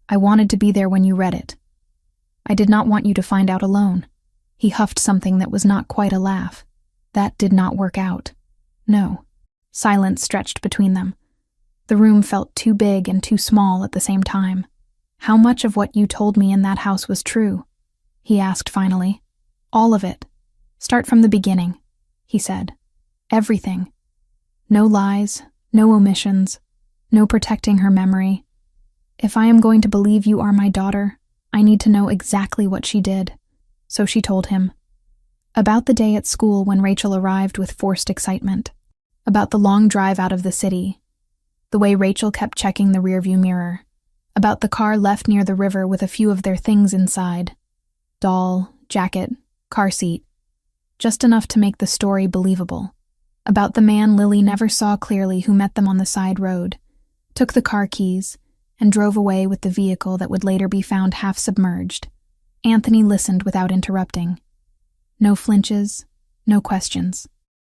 I wanted to be there when you read it. I did not want you to find out alone. He huffed something that was not quite a laugh. That did not work out. No. Silence stretched between them. The room felt too big and too small at the same time. How much of what you told me in that house was true? He asked finally. All of it. Start from the beginning, he said. Everything. No lies, no omissions, no protecting her memory. If I am going to believe you are my daughter, I need to know exactly what she did. So she told him. About the day at school when Rachel arrived with forced excitement. About the long drive out of the city. The way Rachel kept checking the rearview mirror. About the car left near the river with a few of their things inside. Doll, jacket, car seat. Just enough to make the story believable. About the man Lily never saw clearly who met them on the side road, took the car keys, and drove away with the vehicle that would later be found half submerged. Anthony listened without interrupting. No flinches, no questions.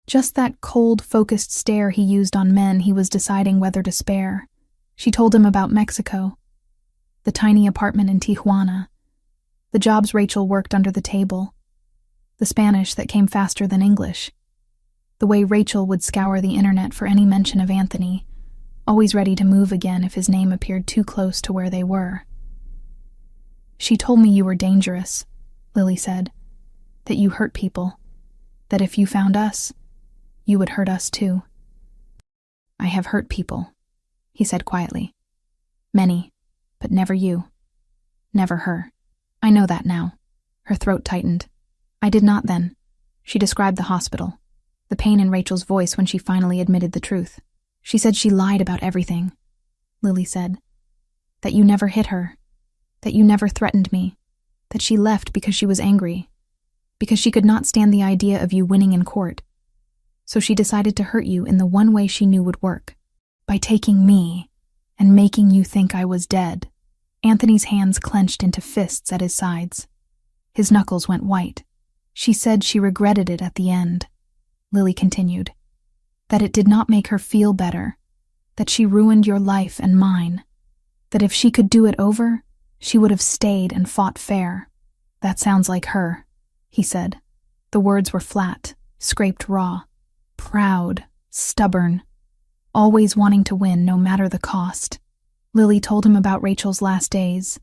Just that cold, focused stare he used on men he was deciding whether to spare. She told him about Mexico, the tiny apartment in Tijuana, the jobs Rachel worked under the table, the Spanish that came faster than English, the way Rachel would scour the internet for any mention of Anthony, always ready to move again if his name appeared too close to where they were. She told me you were dangerous, Lily said, that you hurt people, that if you found us, you would hurt us too. I have hurt people, he said quietly. Many, but never you. Never her. I know that now. Her throat tightened. I did not then. She described the hospital, the pain in Rachel's voice when she finally admitted the truth. She said she lied about everything, Lily said. That you never hit her, that you never threatened me, that she left because she was angry, because she could not stand the idea of you winning in court. So she decided to hurt you in the one way she knew would work, by taking me and making you think I was dead. Anthony's hands clenched into fists at his sides. His knuckles went white. She said she regretted it at the end, Lily continued. That it did not make her feel better, that she ruined your life and mine, that if she could do it over, she would have stayed and fought fair. That sounds like her, he said. The words were flat, scraped raw, proud, stubborn, always wanting to win no matter the cost. Lily told him about Rachel's last days,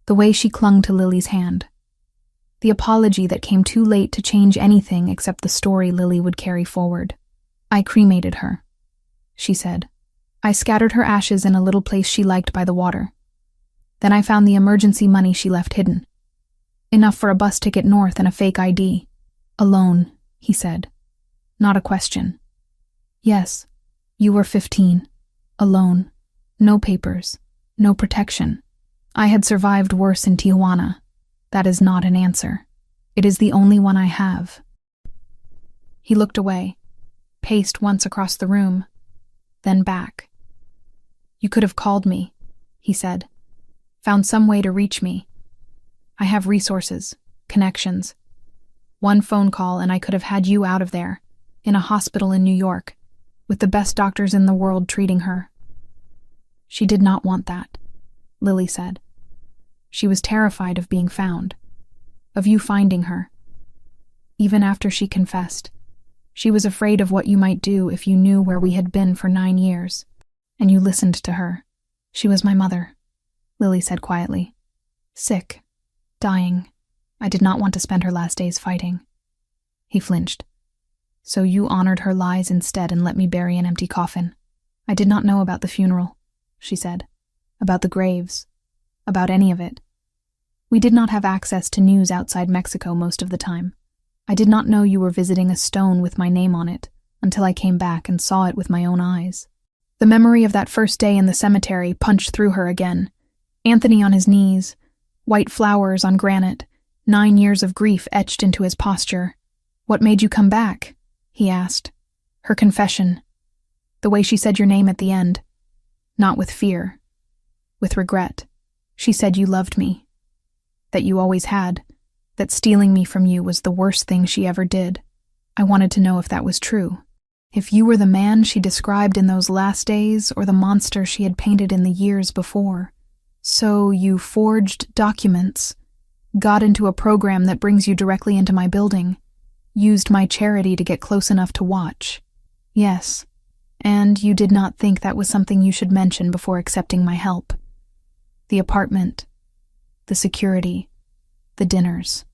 the way she clung to Lily's hand, the apology that came too late to change anything except the story Lily would carry forward. I cremated her, she said. I scattered her ashes in a little place she liked by the water. Then I found the emergency money she left hidden. Enough for a bus ticket north and a fake ID. Alone, he said. Not a question. Yes, you were 15. Alone. No papers. No protection. I had survived worse in Tijuana. That is not an answer. It is the only one I have. He looked away, paced once across the room, then back. You could have called me, he said. Found some way to reach me. I have resources, connections. One phone call and I could have had you out of there, in a hospital in New York, with the best doctors in the world treating her. She did not want that, Lily said. She was terrified of being found, of you finding her. Even after she confessed, she was afraid of what you might do if you knew where we had been for 9 years. And you listened to her. She was my mother, Lily said quietly. Sick, dying. I did not want to spend her last days fighting. He flinched. So you honored her lies instead and let me bury an empty coffin. I did not know about the funeral, she said. About the graves. About any of it. We did not have access to news outside Mexico most of the time. I did not know you were visiting a stone with my name on it until I came back and saw it with my own eyes. The memory of that first day in the cemetery punched through her again. Anthony on his knees, white flowers on granite, 9 years of grief etched into his posture. What made you come back? He asked. Her confession. The way she said your name at the end. Not with fear. With regret. She said you loved me. That you always had. That stealing me from you was the worst thing she ever did. I wanted to know if that was true. If you were the man she described in those last days or the monster she had painted in the years before. So you forged documents, got into a program that brings you directly into my building, used my charity to get close enough to watch. Yes, and you did not think that was something you should mention before accepting my help. The apartment, the security, the dinners.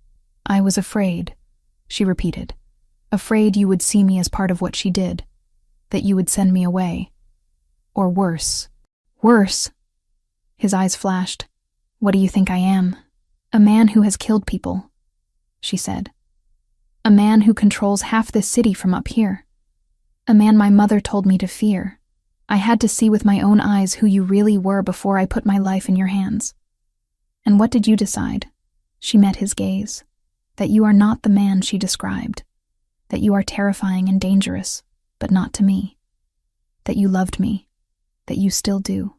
I was afraid, she repeated. Afraid you would see me as part of what she did, that you would send me away. Or worse. Worse? His eyes flashed. What do you think I am? A man who has killed people, she said. A man who controls half this city from up here. A man my mother told me to fear. I had to see with my own eyes who you really were before I put my life in your hands. And what did you decide? She met his gaze. That you are not the man she described. That you are terrifying and dangerous, but not to me. That you loved me. That you still do.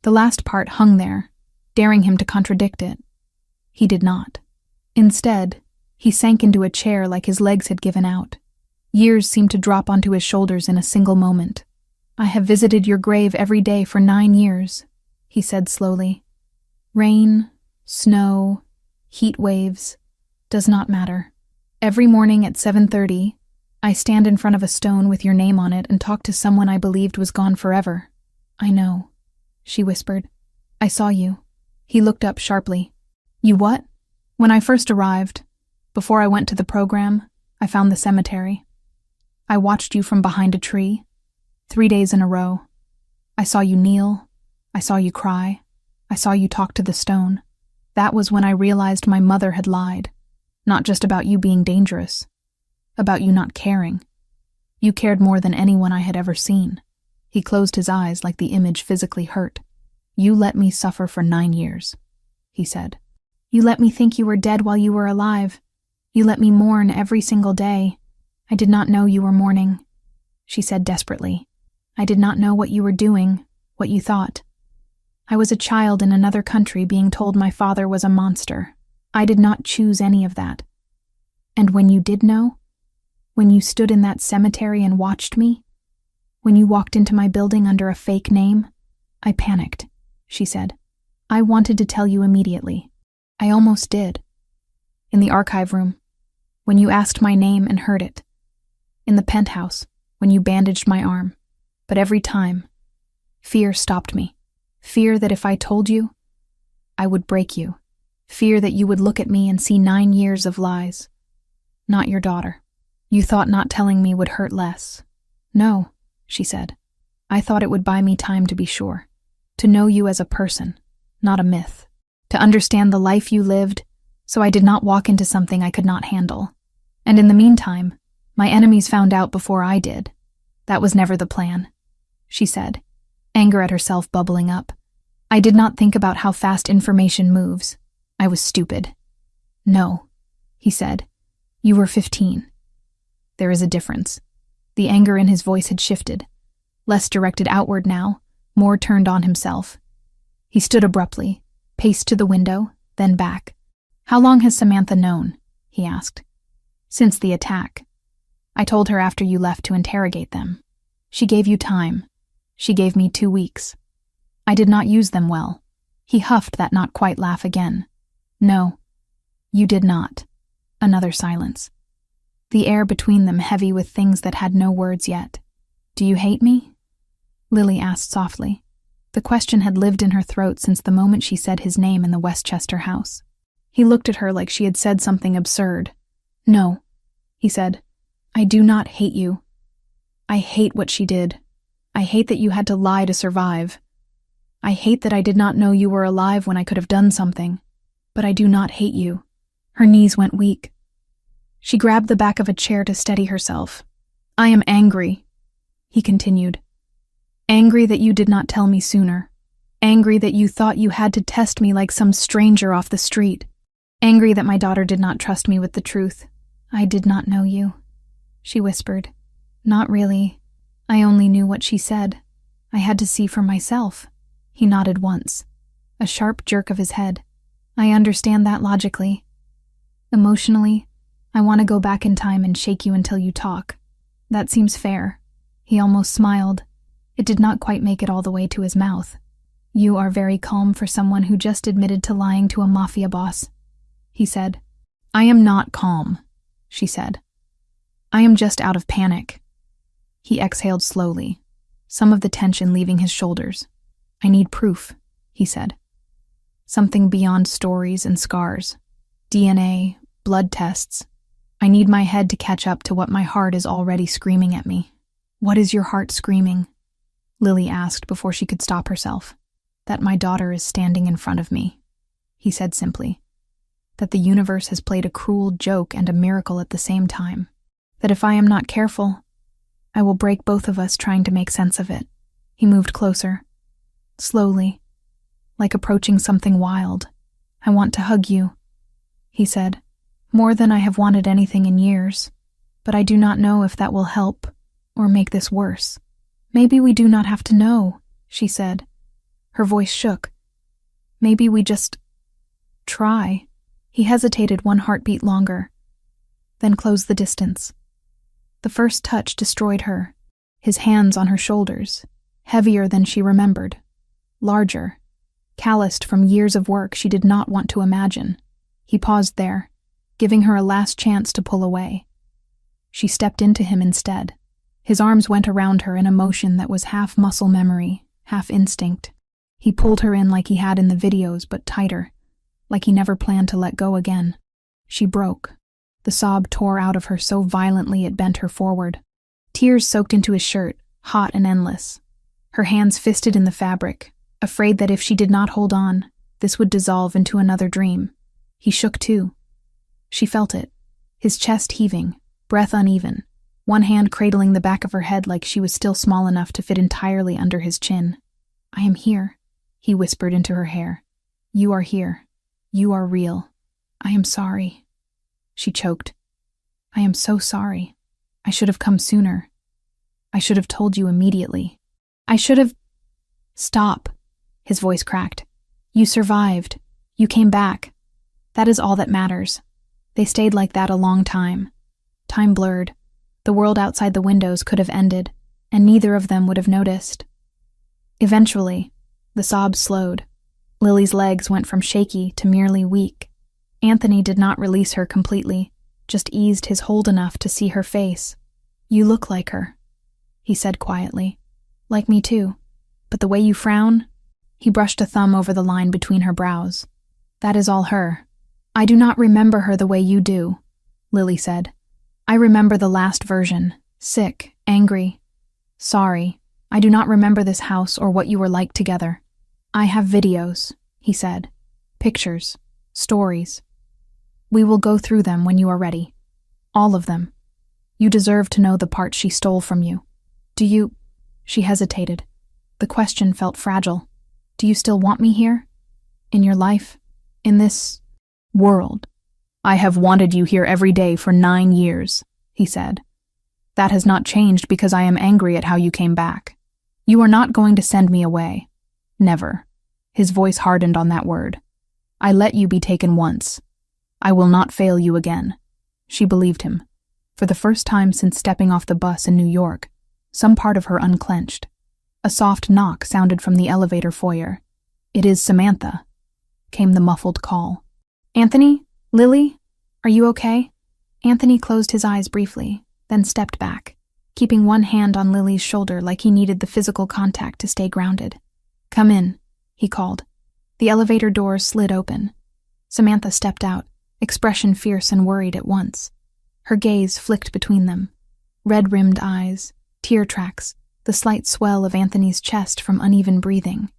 The last part hung there, daring him to contradict it. He did not. Instead, he sank into a chair like his legs had given out. Years seemed to drop onto his shoulders in a single moment. I have visited your grave every day for 9 years, he said slowly. Rain, snow, heat waves, does not matter. Every morning at 7:30, I stand in front of a stone with your name on it and talk to someone I believed was gone forever. I know, she whispered. I saw you. He looked up sharply. You what? When I first arrived, before I went to the program, I found the cemetery. I watched you from behind a tree, 3 days in a row. I saw you kneel. I saw you cry. I saw you talk to the stone. That was when I realized my mother had lied. Not just about you being dangerous. About you not caring. You cared more than anyone I had ever seen. He closed his eyes like the image physically hurt. You let me suffer for 9 years, he said. You let me think you were dead while you were alive. You let me mourn every single day. I did not know you were mourning, she said desperately. I did not know what you were doing, what you thought. I was a child in another country being told my father was a monster. I did not choose any of that. And when you did know, when you stood in that cemetery and watched me, when you walked into my building under a fake name, I panicked, she said. I wanted to tell you immediately. I almost did. In the archive room, when you asked my name and heard it. In the penthouse, when you bandaged my arm. But every time, fear stopped me. Fear that if I told you, I would break you. Fear that you would look at me and see 9 years of lies. Not your daughter. You thought not telling me would hurt less. No, she said. I thought it would buy me time to be sure. To know you as a person, not a myth. To understand the life you lived, so I did not walk into something I could not handle. And in the meantime, my enemies found out before I did. That was never the plan, she said, anger at herself bubbling up. I did not think about how fast information moves. I was stupid. No, he said. You were 15. There is a difference. The anger in his voice had shifted. Less directed outward now, more turned on himself. He stood abruptly, paced to the window, then back. How long has Samantha known? He asked. Since the attack. I told her after you left to interrogate them. She gave you time. She gave me 2 weeks. I did not use them well. He huffed that not quite laugh again. No, you did not. Another silence. The air between them heavy with things that had no words yet. Do you hate me? Lily asked softly. The question had lived in her throat since the moment she said his name in the Westchester house. He looked at her like she had said something absurd. No, he said. I do not hate you. I hate what she did. I hate that you had to lie to survive. I hate that I did not know you were alive when I could have done something. But I do not hate you. Her knees went weak. She grabbed the back of a chair to steady herself. I am angry, he continued. Angry that you did not tell me sooner. Angry that you thought you had to test me like some stranger off the street. Angry that my daughter did not trust me with the truth. I did not know you, she whispered. Not really. I only knew what she said. I had to see for myself. He nodded once. A sharp jerk of his head. I understand that logically. Emotionally, I want to go back in time and shake you until you talk. That seems fair. He almost smiled. It did not quite make it all the way to his mouth. You are very calm for someone who just admitted to lying to a mafia boss, he said. I am not calm, she said. I am just out of panic. He exhaled slowly, some of the tension leaving his shoulders. I need proof, he said. Something beyond stories and scars. DNA, blood tests. I need my head to catch up to what my heart is already screaming at me. What is your heart screaming? Lily asked before she could stop herself. That my daughter is standing in front of me, he said simply. That the universe has played a cruel joke and a miracle at the same time. That if I am not careful, I will break both of us trying to make sense of it. He moved closer. Slowly, like approaching something wild. I want to hug you, he said. More than I have wanted anything in years. But I do not know if that will help or make this worse. Maybe we do not have to know, she said. Her voice shook. Maybe we just try. He hesitated 1 heartbeat longer, then closed the distance. The first touch destroyed her, his hands on her shoulders, heavier than she remembered, larger, calloused from years of work she did not want to imagine. He paused there, giving her a last chance to pull away. She stepped into him instead. His arms went around her in a motion that was half muscle memory, half instinct. He pulled her in like he had in the videos, but tighter, like he never planned to let go again. She broke. The sob tore out of her so violently it bent her forward. Tears soaked into his shirt, hot and endless. Her hands fisted in the fabric, afraid that if she did not hold on, this would dissolve into another dream. He shook too. She felt it, his chest heaving, breath uneven, one hand cradling the back of her head like she was still small enough to fit entirely under his chin. I am here, he whispered into her hair. You are here. You are real. I am sorry. She choked. I am so sorry. I should have come sooner. I should have told you immediately. I should have... Stop, his voice cracked. You survived. You came back. That is all that matters. They stayed like that a long time. Time blurred. The world outside the windows could have ended, and neither of them would have noticed. Eventually, the sobs slowed. Lily's legs went from shaky to merely weak. Anthony did not release her completely, just eased his hold enough to see her face. You look like her, he said quietly. Like me too. But the way you frown... He brushed a thumb over the line between her brows. That is all her. I do not remember her the way you do, Lily said. I remember the last version, sick, angry. Sorry, I do not remember this house or what you were like together. I have videos, he said. Pictures, stories. We will go through them when you are ready. All of them. You deserve to know the part she stole from you. Do you... She hesitated. The question felt fragile. Do you still want me here? In your life? In this... world? I have wanted you here every day for 9 years, he said. That has not changed because I am angry at how you came back. You are not going to send me away. Never. His voice hardened on that word. I let you be taken once. I will not fail you again. She believed him. For the first time since stepping off the bus in New York, some part of her unclenched. A soft knock sounded from the elevator foyer. "It is Samantha," came the muffled call. "Anthony? Lily? Are you okay?" Anthony closed his eyes briefly, then stepped back, keeping one hand on Lily's shoulder like he needed the physical contact to stay grounded. "Come in," he called. The elevator doors slid open. Samantha stepped out, expression fierce and worried at once. Her gaze flicked between them. Red-rimmed eyes, tear tracks, the slight swell of Anthony's chest from uneven breathing.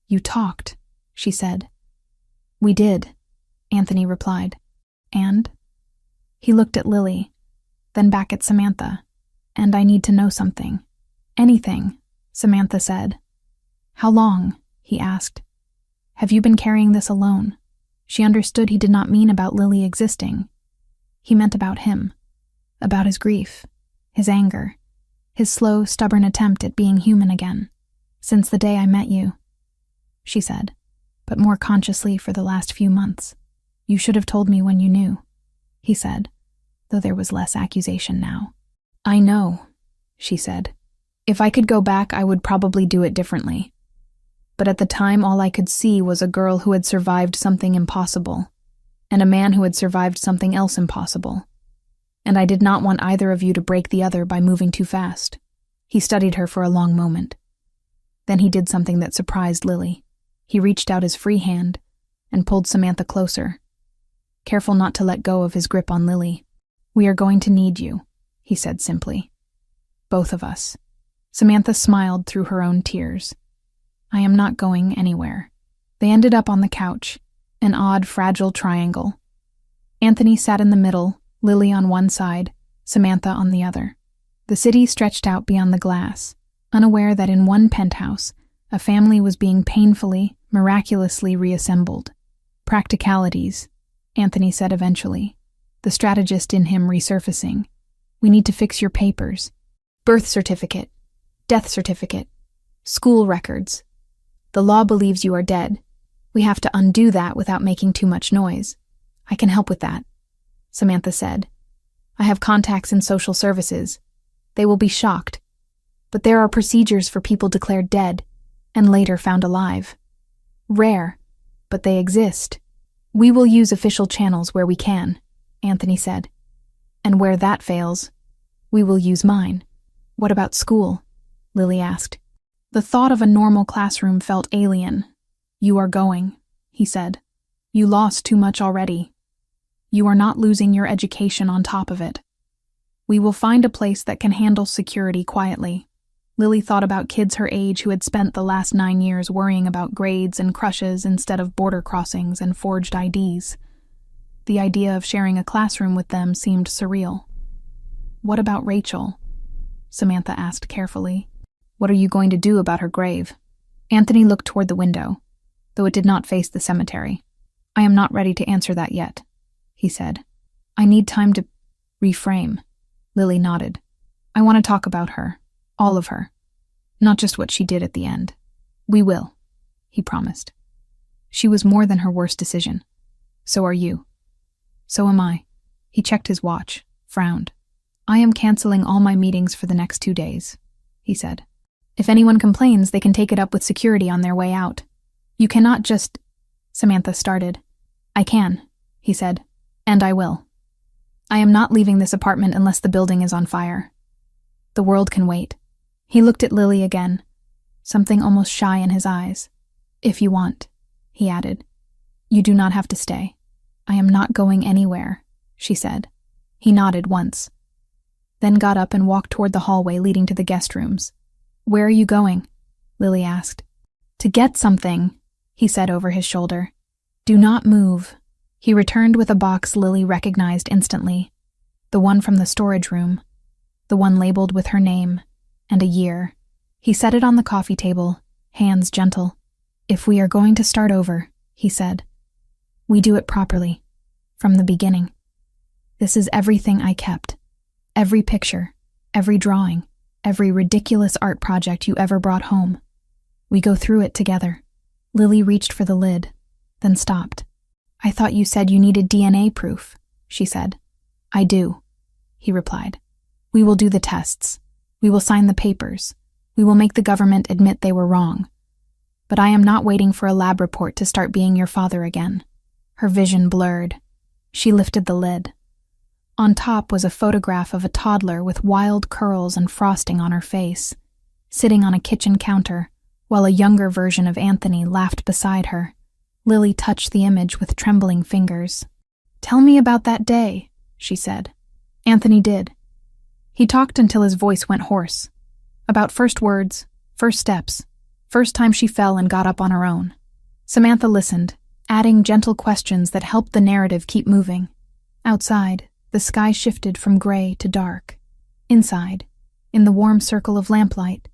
"You talked," she said. "We did," Anthony replied. "And?" He looked at Lily, then back at Samantha. "And I need to know something." "Anything," Samantha said. "How long?" he asked. "Have you been carrying this alone?" She understood he did not mean about Lily existing. He meant about him, about his grief, his anger, his slow, stubborn attempt at being human again. "Since the day I met you," she said, but more consciously for the last few months. "You should have told me when you knew," he said, though there was less accusation now. "I know," she said. "If I could go back, I would probably do it differently. But at the time, all I could see was a girl who had survived something impossible, and a man who had survived something else impossible. And I did not want either of you to break the other by moving too fast." He studied her for a long moment. Then he did something that surprised Lily. He reached out his free hand and pulled Samantha closer, careful not to let go of his grip on Lily. "We are going to need you," he said simply. "Both of us." Samantha smiled through her own tears. "I am not going anywhere." They ended up on the couch, an odd, fragile triangle. Anthony sat in the middle, Lily on one side, Samantha on the other. The city stretched out beyond the glass, unaware that in one penthouse, a family was being painfully, miraculously reassembled. "Practicalities," Anthony said eventually, the strategist in him resurfacing. "We need to fix your papers. Birth certificate, death certificate, school records. The law believes you are dead. We have to undo that without making too much noise. I can help with that," Samantha said. "I have contacts in social services. They will be shocked. But there are procedures for people declared dead and later found alive. Rare, but they exist. We will use official channels where we can," Anthony said. "And where that fails, we will use mine." "What about school?" Lily asked. The thought of a normal classroom felt alien. "You are going," he said. "You lost too much already. You are not losing your education on top of it. We will find a place that can handle security quietly." Lily thought about kids her age who had spent the last 9 years worrying about grades and crushes instead of border crossings and forged IDs. The idea of sharing a classroom with them seemed surreal. "What about Rachel?" Samantha asked carefully. "What are you going to do about her grave?" Anthony looked toward the window, though it did not face the cemetery. "I am not ready to answer that yet," he said. "I need time to reframe." Lily nodded. "I want to talk about her, all of her, not just what she did at the end." "We will," he promised. "She was more than her worst decision. So are you. So am I." He checked his watch, frowned. "I am canceling all my meetings for the next 2 days," he said. "If anyone complains, they can take it up with security on their way out. You cannot just—" Samantha started. "I can," he said, "and I will. I am not leaving this apartment unless the building is on fire. The world can wait." He looked at Lily again, something almost shy in his eyes. "If you want," he added. "You do not have to stay." "I am not going anywhere," she said. He nodded once, then got up and walked toward the hallway leading to the guest rooms. "Where are you going?" Lily asked. "To get something," he said over his shoulder. "Do not move." He returned with a box Lily recognized instantly, the one from the storage room, the one labeled with her name and a year. He set it on the coffee table, hands gentle. "If we are going to start over," he said, "we do it properly, from the beginning. This is everything I kept. Every picture, every drawing, every ridiculous art project you ever brought home. We go through it together." Lily reached for the lid, then stopped. "I thought you said you needed DNA proof," she said. I do, he replied. We will do the tests. We will sign the papers. We will make the government admit they were wrong. But I am not waiting for a lab report to start being your father again. Her vision blurred. She lifted the lid. On top was a photograph of a toddler with wild curls and frosting on her face, sitting on a kitchen counter, while a younger version of Anthony laughed beside her. Lily touched the image with trembling fingers. Tell me about that day, she said. Anthony did. He talked until his voice went hoarse. About first words, first steps, first time she fell and got up on her own. Samantha listened, adding gentle questions that helped the narrative keep moving. Outside, the sky shifted from gray to dark. Inside, in the warm circle of lamplight,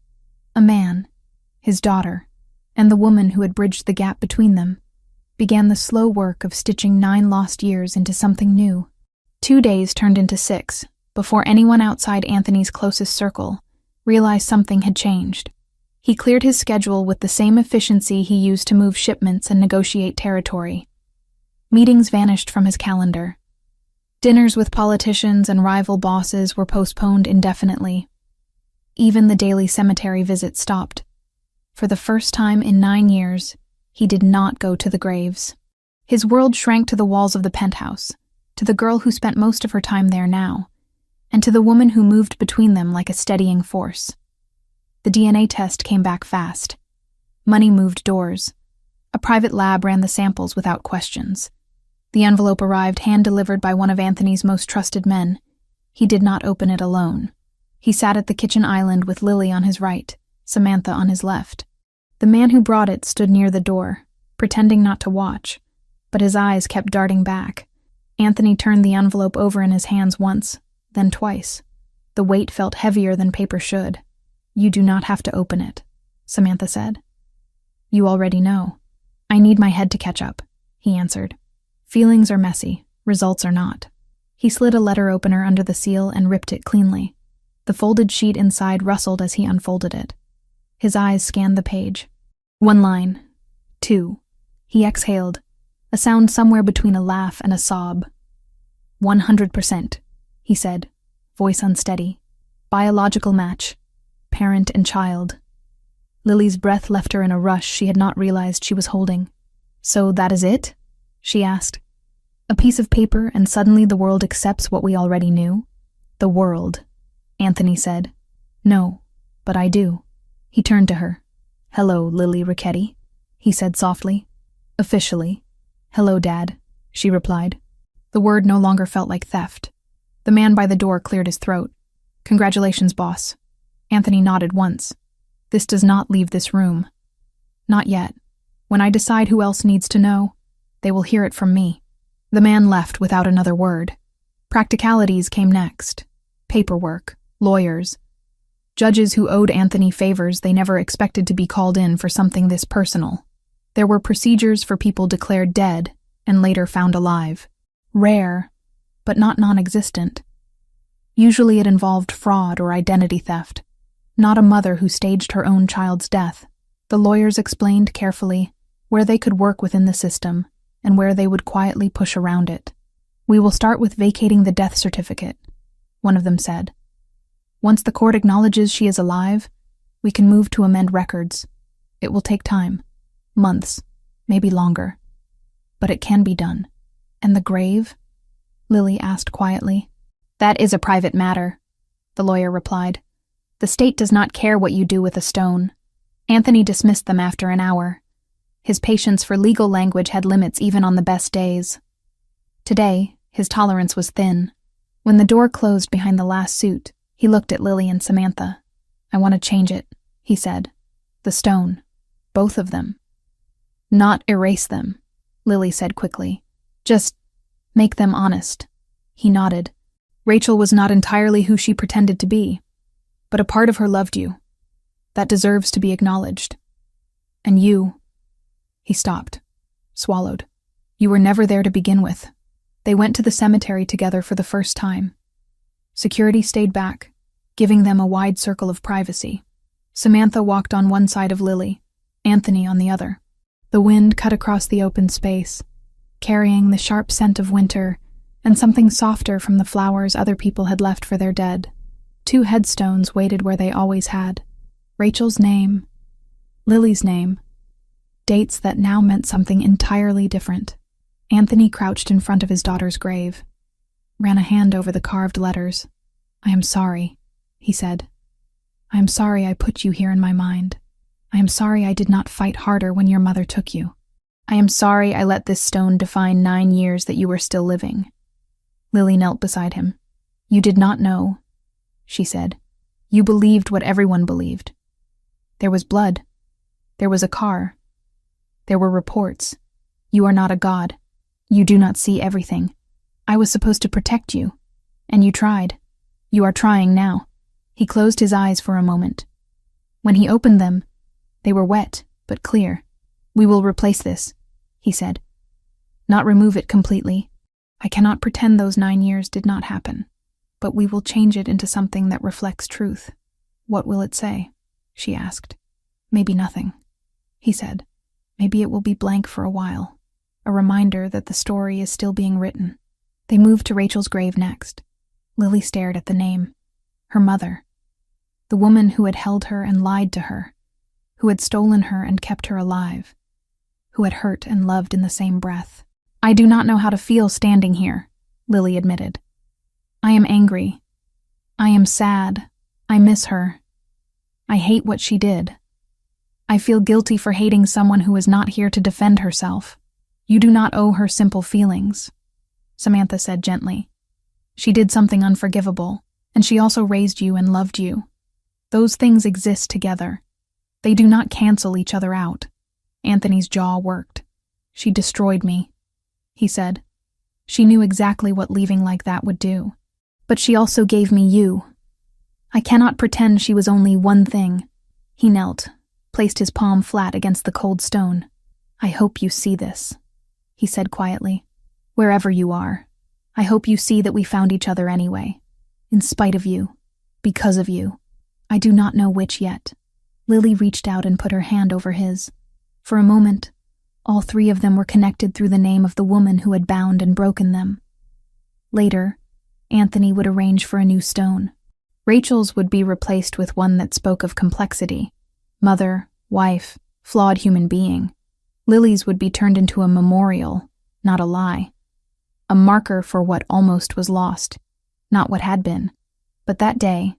a man, his daughter, and the woman who had bridged the gap between them, began the slow work of stitching 9 lost years into something new. 2 days turned into 6 before anyone outside Anthony's closest circle realized something had changed. He cleared his schedule with the same efficiency he used to move shipments and negotiate territory. Meetings vanished from his calendar. Dinners with politicians and rival bosses were postponed indefinitely. Even the daily cemetery visit stopped. For the first time in 9 years, he did not go to the graves. His world shrank to the walls of the penthouse, to the girl who spent most of her time there now, and to the woman who moved between them like a steadying force. The DNA test came back fast. Money moved doors. A private lab ran the samples without questions. The envelope arrived hand-delivered by one of Anthony's most trusted men. He did not open it alone. He sat at the kitchen island with Lily on his right, Samantha on his left. The man who brought it stood near the door, pretending not to watch, but his eyes kept darting back. Anthony turned the envelope over in his hands once, then twice. The weight felt heavier than paper should. You do not have to open it, Samantha said. You already know. I need my head to catch up, he answered. Feelings are messy, results are not. He slid a letter opener under the seal and ripped it cleanly. The folded sheet inside rustled as he unfolded it. His eyes scanned the page. 1 line. 2. He exhaled, a sound somewhere between a laugh and a sob. 100%, he said, voice unsteady. Biological match. Parent and child. Lily's breath left her in a rush she had not realized she was holding. So that is it? She asked. A piece of paper and suddenly the world accepts what we already knew? The world, Anthony said. No, but I do. He turned to her. Hello, Lily Ricchetti, he said softly. Officially. Hello, Dad, she replied. The word no longer felt like theft. The man by the door cleared his throat. Congratulations, boss. Anthony nodded once. This does not leave this room. Not yet. When I decide who else needs to know, they will hear it from me. The man left without another word. Practicalities came next. Paperwork, lawyers, judges who owed Anthony favors they never expected to be called in for something this personal. There were procedures for people declared dead and later found alive. Rare, but not non-existent. Usually it involved fraud or identity theft. Not a mother who staged her own child's death. The lawyers explained carefully where they could work within the system and where they would quietly push around it. We will start with vacating the death certificate, one of them said. Once the court acknowledges she is alive, we can move to amend records. It will take time, months, maybe longer. But it can be done. And the grave? Lily asked quietly. That is a private matter, the lawyer replied. The state does not care what you do with a stone. Anthony dismissed them after an hour. His patience for legal language had limits even on the best days. Today, his tolerance was thin. When the door closed behind the last suit, he looked at Lily and Samantha. I want to change it, he said. The stone. Both of them. Not erase them, Lily said quickly. Just make them honest. He nodded. Rachel was not entirely who she pretended to be, but a part of her loved you. That deserves to be acknowledged. And you... He stopped, swallowed. You were never there to begin with. They went to the cemetery together for the first time. Security stayed back, giving them a wide circle of privacy. Samantha walked on one side of Lily, Anthony on the other. The wind cut across the open space, carrying the sharp scent of winter and something softer from the flowers other people had left for their dead. 2 headstones waited where they always had. Rachel's name, Lily's name, dates that now meant something entirely different. Anthony crouched in front of his daughter's grave, ran a hand over the carved letters. "I am sorry," he said. "I am sorry I put you here in my mind. I am sorry I did not fight harder when your mother took you. I am sorry I let this stone define 9 years that you were still living." Lily knelt beside him. "You did not know," she said. "You believed what everyone believed. There was blood. There was a car. There were reports. You are not a god. You do not see everything. I was supposed to protect you, and you tried. You are trying now." He closed his eyes for a moment. When he opened them, they were wet but clear. "We will replace this," he said. "Not remove it completely. I cannot pretend those 9 years did not happen, but we will change it into something that reflects truth." "What will it say?" she asked. "Maybe nothing," he said. "Maybe it will be blank for a while, a reminder that the story is still being written." They moved to Rachel's grave next. Lily stared at the name. Her mother. The woman who had held her and lied to her, who had stolen her and kept her alive, who had hurt and loved in the same breath. "I do not know how to feel standing here," Lily admitted. "I am angry. I am sad. I miss her. I hate what she did. I feel guilty for hating someone who is not here to defend herself. You do not owe her simple feelings," Samantha said gently. "She did something unforgivable, and she also raised you and loved you. Those things exist together. They do not cancel each other out." Anthony's jaw worked. "She destroyed me," he said. "She knew exactly what leaving like that would do. But she also gave me you. I cannot pretend she was only one thing." He knelt, placed his palm flat against the cold stone. "I hope you see this," he said quietly. "Wherever you are, I hope you see that we found each other anyway. In spite of you. Because of you. I do not know which yet." Lily reached out and put her hand over his. For a moment, all 3 of them were connected through the name of the woman who had bound and broken them. Later, Anthony would arrange for a new stone. Rachel's would be replaced with one that spoke of complexity. Mother, wife, flawed human being. Lily's would be turned into a memorial, not a lie. A marker for what almost was lost, not what had been. But that day,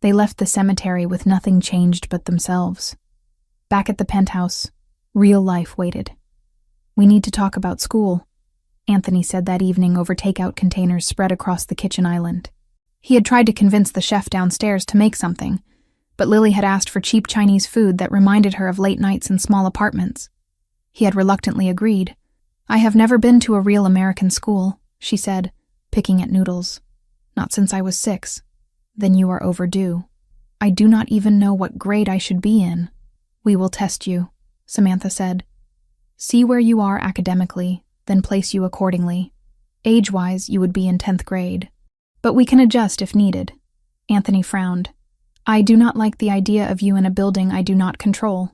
they left the cemetery with nothing changed but themselves. Back at the penthouse, real life waited. "We need to talk about school," Anthony said that evening over takeout containers spread across the kitchen island. He had tried to convince the chef downstairs to make something, but Lily had asked for cheap Chinese food that reminded her of late nights in small apartments. He had reluctantly agreed. "I have never been to a real American school," she said, picking at noodles. "Not since I was 6. "Then you are overdue. I do not even know what grade I should be in." "We will test you," Samantha said. "See where you are academically, then place you accordingly. Age-wise, you would be in 10th grade. But we can adjust if needed." Anthony frowned. "I do not like the idea of you in a building I do not control."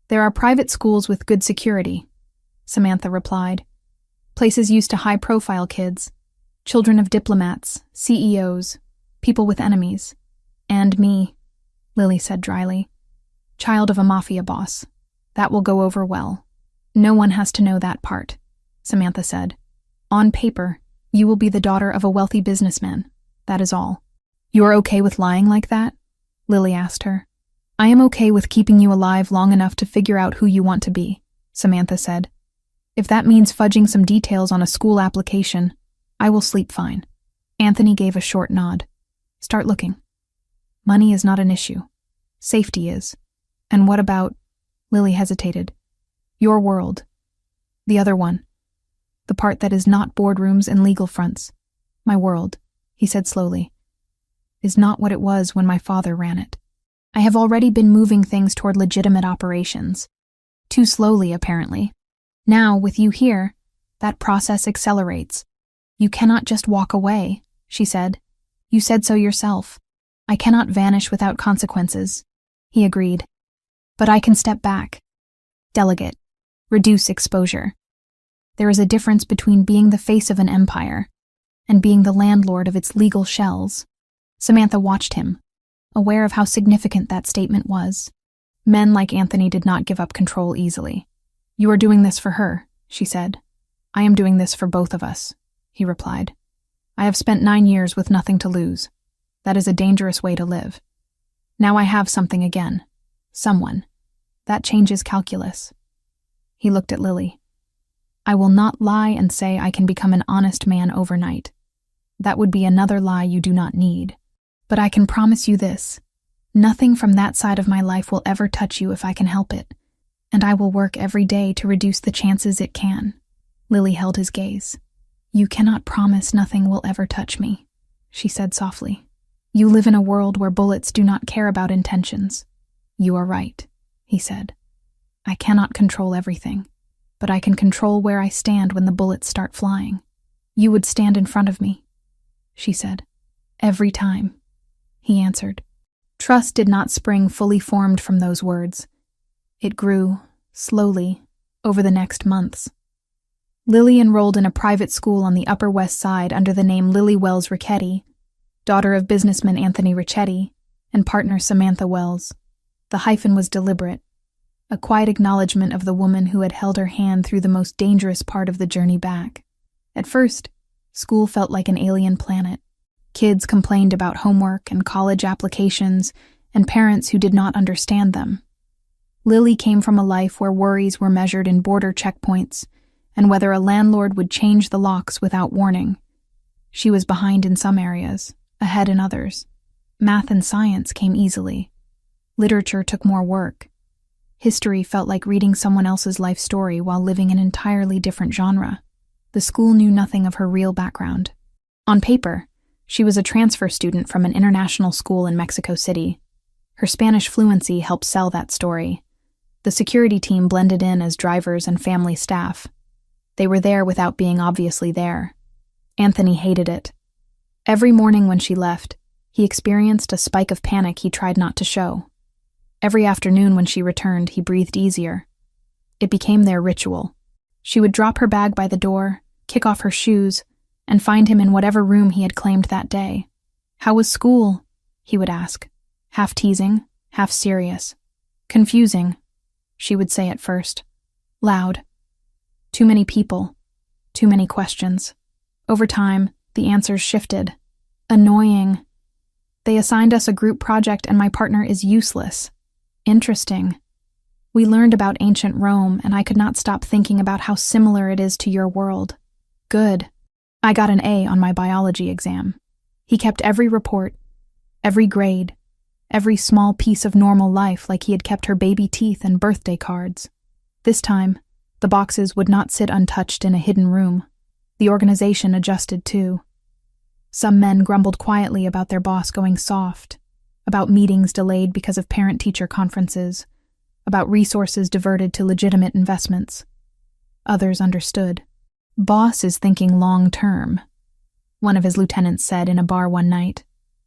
"There are private schools with good security," Samantha replied. "Places used to high-profile kids, children of diplomats, CEOs, people with enemies. And me," Lily said dryly. "Child of a Mafia boss. That will go over well." "No one has to know that part," Samantha said. "On paper, you will be the daughter of a wealthy businessman. That is all." "You are okay with lying like that?" Lily asked her. "I am okay with keeping you alive long enough to figure out who you want to be," Samantha said. "If that means fudging some details on a school application, I will sleep fine." Anthony gave a short nod. "Start looking. Money is not an issue. Safety is. And what about—" Lily hesitated. "Your world. The other one. The part that is not boardrooms and legal fronts. My world," he said slowly, "is not what it was when my father ran it. I have already been moving things toward legitimate operations. Too slowly, apparently. Now, with you here, that process accelerates. You cannot just walk away," she said. "You said so yourself. I cannot vanish without consequences," he agreed. "But I can step back. Delegate. Reduce exposure. There is a difference between being the face of an empire and being the landlord of its legal shells. Samantha watched him, aware of how significant that statement was. Men like Anthony did not give up control easily. "You are doing this for her," she said. "I am doing this for both of us," he replied. "I have spent 9 years with nothing to lose. That is a dangerous way to live. Now I have something again. Someone. That changes calculus." He looked at Lily. "I will not lie and say I can become an honest man overnight. That would be another lie you do not need. But I can promise you this. Nothing from that side of my life will ever touch you if I can help it, and I will work every day to reduce the chances it can." Lily held his gaze. "You cannot promise nothing will ever touch me," she said softly. "You live in a world where bullets do not care about intentions." "You are right," he said. "I cannot control everything, but I can control where I stand when the bullets start flying. You would stand in front of me," she said. "Every time," he answered. Trust did not spring fully formed from those words. It grew, slowly, over the next months. Lily enrolled in a private school on the Upper West Side under the name Lily Wells Ricchetti, daughter of businessman Anthony Ricchetti and partner Samantha Wells. The hyphen was deliberate, a quiet acknowledgement of the woman who had held her hand through the most dangerous part of the journey back. At first, school felt like an alien planet. Kids complained about homework and college applications, and parents who did not understand them. Lily came from a life where worries were measured in border checkpoints, and whether a landlord would change the locks without warning. She was behind in some areas, ahead in others. Math and science came easily. Literature took more work. History felt like reading someone else's life story while living an entirely different genre. The school knew nothing of her real background. On paper, she was a transfer student from an international school in Mexico City. Her Spanish fluency helped sell that story. The security team blended in as drivers and family staff. They were there without being obviously there. Anthony hated it. Every morning when she left, he experienced a spike of panic he tried not to show. Every afternoon when she returned, he breathed easier. It became their ritual. She would drop her bag by the door, kick off her shoes, and find him in whatever room he had claimed that day. "How was school?" he would ask, half teasing, half serious. "Confusing," she would say at first. "Loud. Too many people. Too many questions." Over time, the answers shifted. "Annoying. They assigned us a group project and my partner is useless. Interesting. We learned about ancient Rome and I could not stop thinking about how similar it is to your world. Good. I got an A on my biology exam." He kept every report, every grade, every small piece of normal life like he had kept her baby teeth and birthday cards. This time, the boxes would not sit untouched in a hidden room. The organization adjusted too. Some men grumbled quietly about their boss going soft, about meetings delayed because of parent-teacher conferences, about resources diverted to legitimate investments. Others understood. "Boss is thinking long-term," one of his lieutenants said in a bar one night.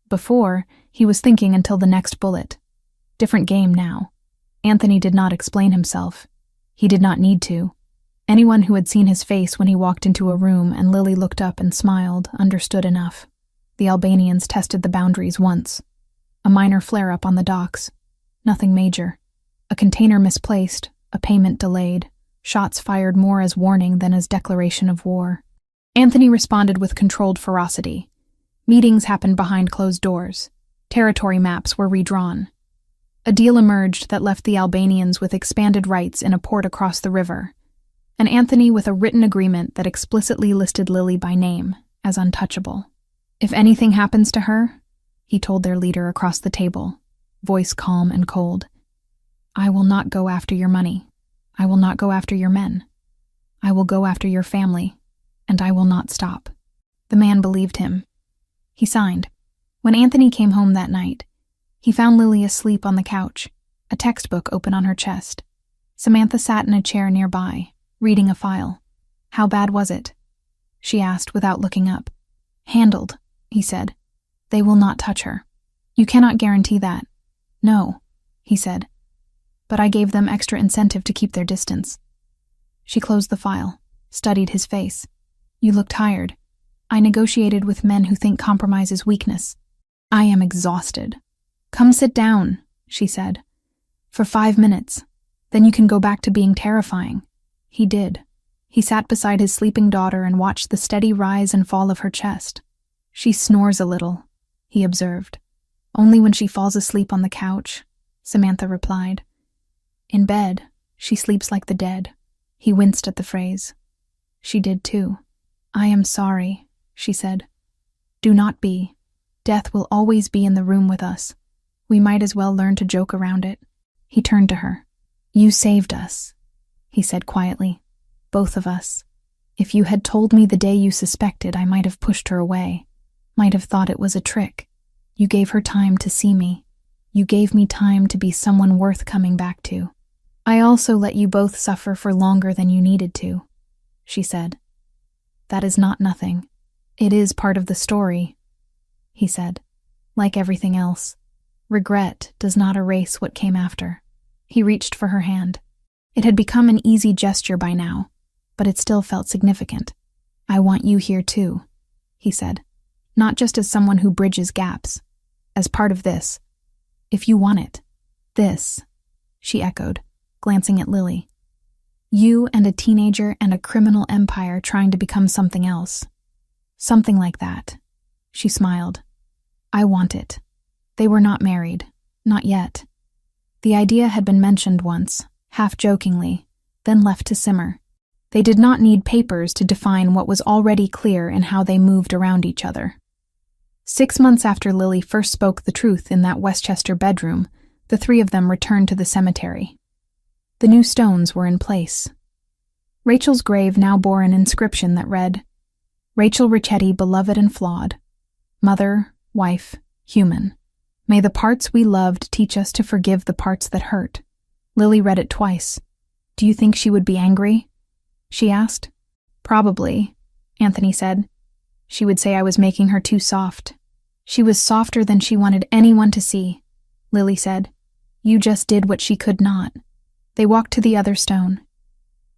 Before, he was thinking until the next bullet. Different game now. Anthony did not explain himself. He did not need to. Anyone who had seen his face when he walked into a room and Lily looked up and smiled understood enough. The Albanians tested the boundaries once. A minor flare-up on the docks. Nothing major. A container misplaced, a payment delayed. Shots fired more as warning than as declaration of war. Anthony responded with controlled ferocity. Meetings happened behind closed doors. Territory maps were redrawn. A deal emerged that left the Albanians with expanded rights in a port across the river, and Anthony with a written agreement that explicitly listed Lily by name, as untouchable. "If anything happens to her," he told their leader across the table, voice calm and cold, "I will not go after your money. I will not go after your men. I will go after your family, and I will not stop." The man believed him. He signed. When Anthony came home that night, he found Lily asleep on the couch, a textbook open on her chest. Samantha sat in a chair nearby, reading a file. "How bad was it?" she asked without looking up. "Handled," he said. "They will not touch her." "You cannot guarantee that." "No," he said. "But I gave them extra incentive to keep their distance." She closed the file, studied his face. "You look tired." I negotiated with men who think compromise is weakness. I am exhausted. Come sit down, she said. For 5 minutes. Then you can go back to being terrifying. He did. He sat beside his sleeping daughter and watched the steady rise and fall of her chest. She snores a little, he observed. Only when she falls asleep on the couch, Samantha replied. In bed, she sleeps like the dead. He winced at the phrase. She did too. I am sorry, she said. Do not be. Death will always be in the room with us. We might as well learn to joke around it. He turned to her. You saved us, he said quietly. Both of us. If you had told me the day you suspected, I might have pushed her away. Might have thought it was a trick. You gave her time to see me. You gave me time to be someone worth coming back to. I also let you both suffer for longer than you needed to, she said. That is not nothing. It is part of the story, he said. Like everything else, regret does not erase what came after. He reached for her hand. It had become an easy gesture by now, but it still felt significant. I want you here too, he said. Not just as someone who bridges gaps. As part of this. If you want it. This, she echoed, glancing at Lily. You and a teenager and a criminal empire trying to become something else. Something like that. She smiled. I want it. They were not married. Not yet. The idea had been mentioned once, half-jokingly, then left to simmer. They did not need papers to define what was already clear in how they moved around each other. 6 months after Lily first spoke the truth in that Westchester bedroom, the three of them returned to the cemetery. The new stones were in place. Rachel's grave now bore an inscription that read, Rachel Ricchetti, beloved and flawed. Mother, wife, human. May the parts we loved teach us to forgive the parts that hurt. Lily read it twice. Do you think she would be angry? She asked. Probably, Anthony said. She would say I was making her too soft. She was softer than she wanted anyone to see, Lily said. You just did what she could not. They walked to the other stone.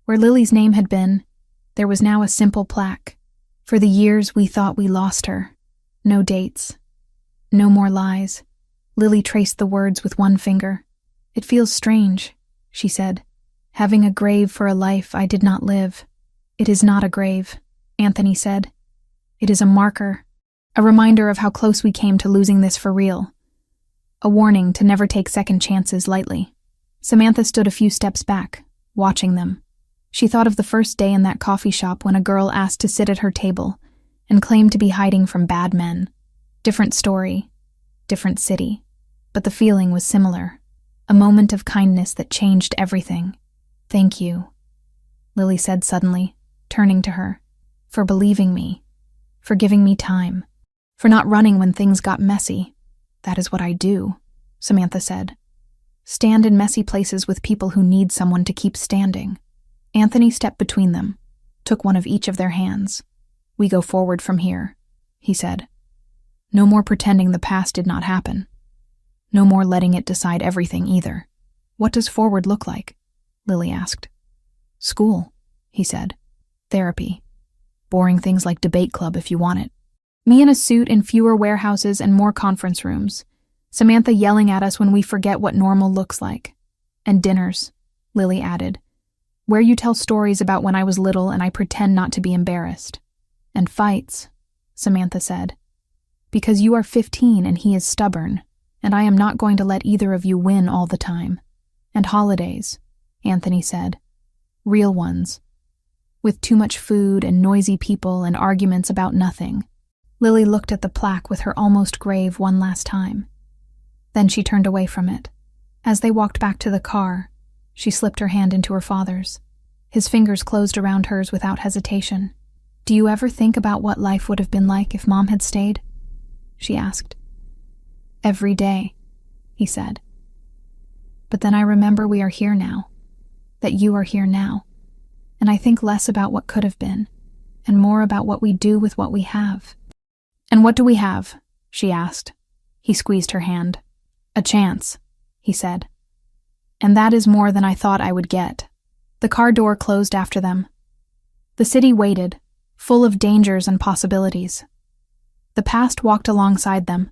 Where Lily's name had been, there was now a simple plaque. For the years we thought we lost her. No dates. No more lies. Lily traced the words with one finger. It feels strange, she said. Having a grave for a life I did not live. It is not a grave, Anthony said. It is a marker, a reminder of how close we came to losing this for real. A warning to never take second chances lightly. Samantha stood a few steps back, watching them. She thought of the first day in that coffee shop when a girl asked to sit at her table and claimed to be hiding from bad men. Different story, different city, but the feeling was similar. A moment of kindness that changed everything. Thank you, Lily said suddenly, turning to her, for believing me, for giving me time, for not running when things got messy. That is what I do, Samantha said. Stand in messy places with people who need someone to keep standing. Anthony stepped between them, took one of each of their hands. We go forward from here, he said. No more pretending the past did not happen. No more letting it decide everything either. What does forward look like? Lily asked. School, he said. Therapy. Boring things like debate club if you want it. Me in a suit in fewer warehouses and more conference rooms. Samantha yelling at us when we forget what normal looks like. And dinners, Lily added. Where you tell stories about when I was little and I pretend not to be embarrassed. And fights, Samantha said. Because you are 15 and he is stubborn, and I am not going to let either of you win all the time. And holidays, Anthony said. Real ones. With too much food and noisy people and arguments about nothing. Lily looked at the plaque with her almost grave one last time. Then she turned away from it. As they walked back to the car, she slipped her hand into her father's. His fingers closed around hers without hesitation. Do you ever think about what life would have been like if Mom had stayed? She asked. Every day, he said. But then I remember we are here now. That you are here now. And I think less about what could have been, and more about what we do with what we have. And what do we have? She asked. He squeezed her hand. A chance, he said. And that is more than I thought I would get. The car door closed after them. The city waited, full of dangers and possibilities. The past walked alongside them,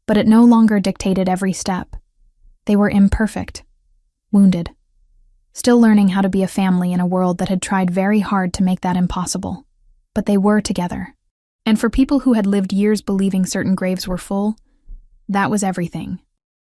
but it no longer dictated every step. They were imperfect, wounded, still learning how to be a family in a world that had tried very hard to make that impossible. But they were together. And for people who had lived years believing certain graves were full, that was everything.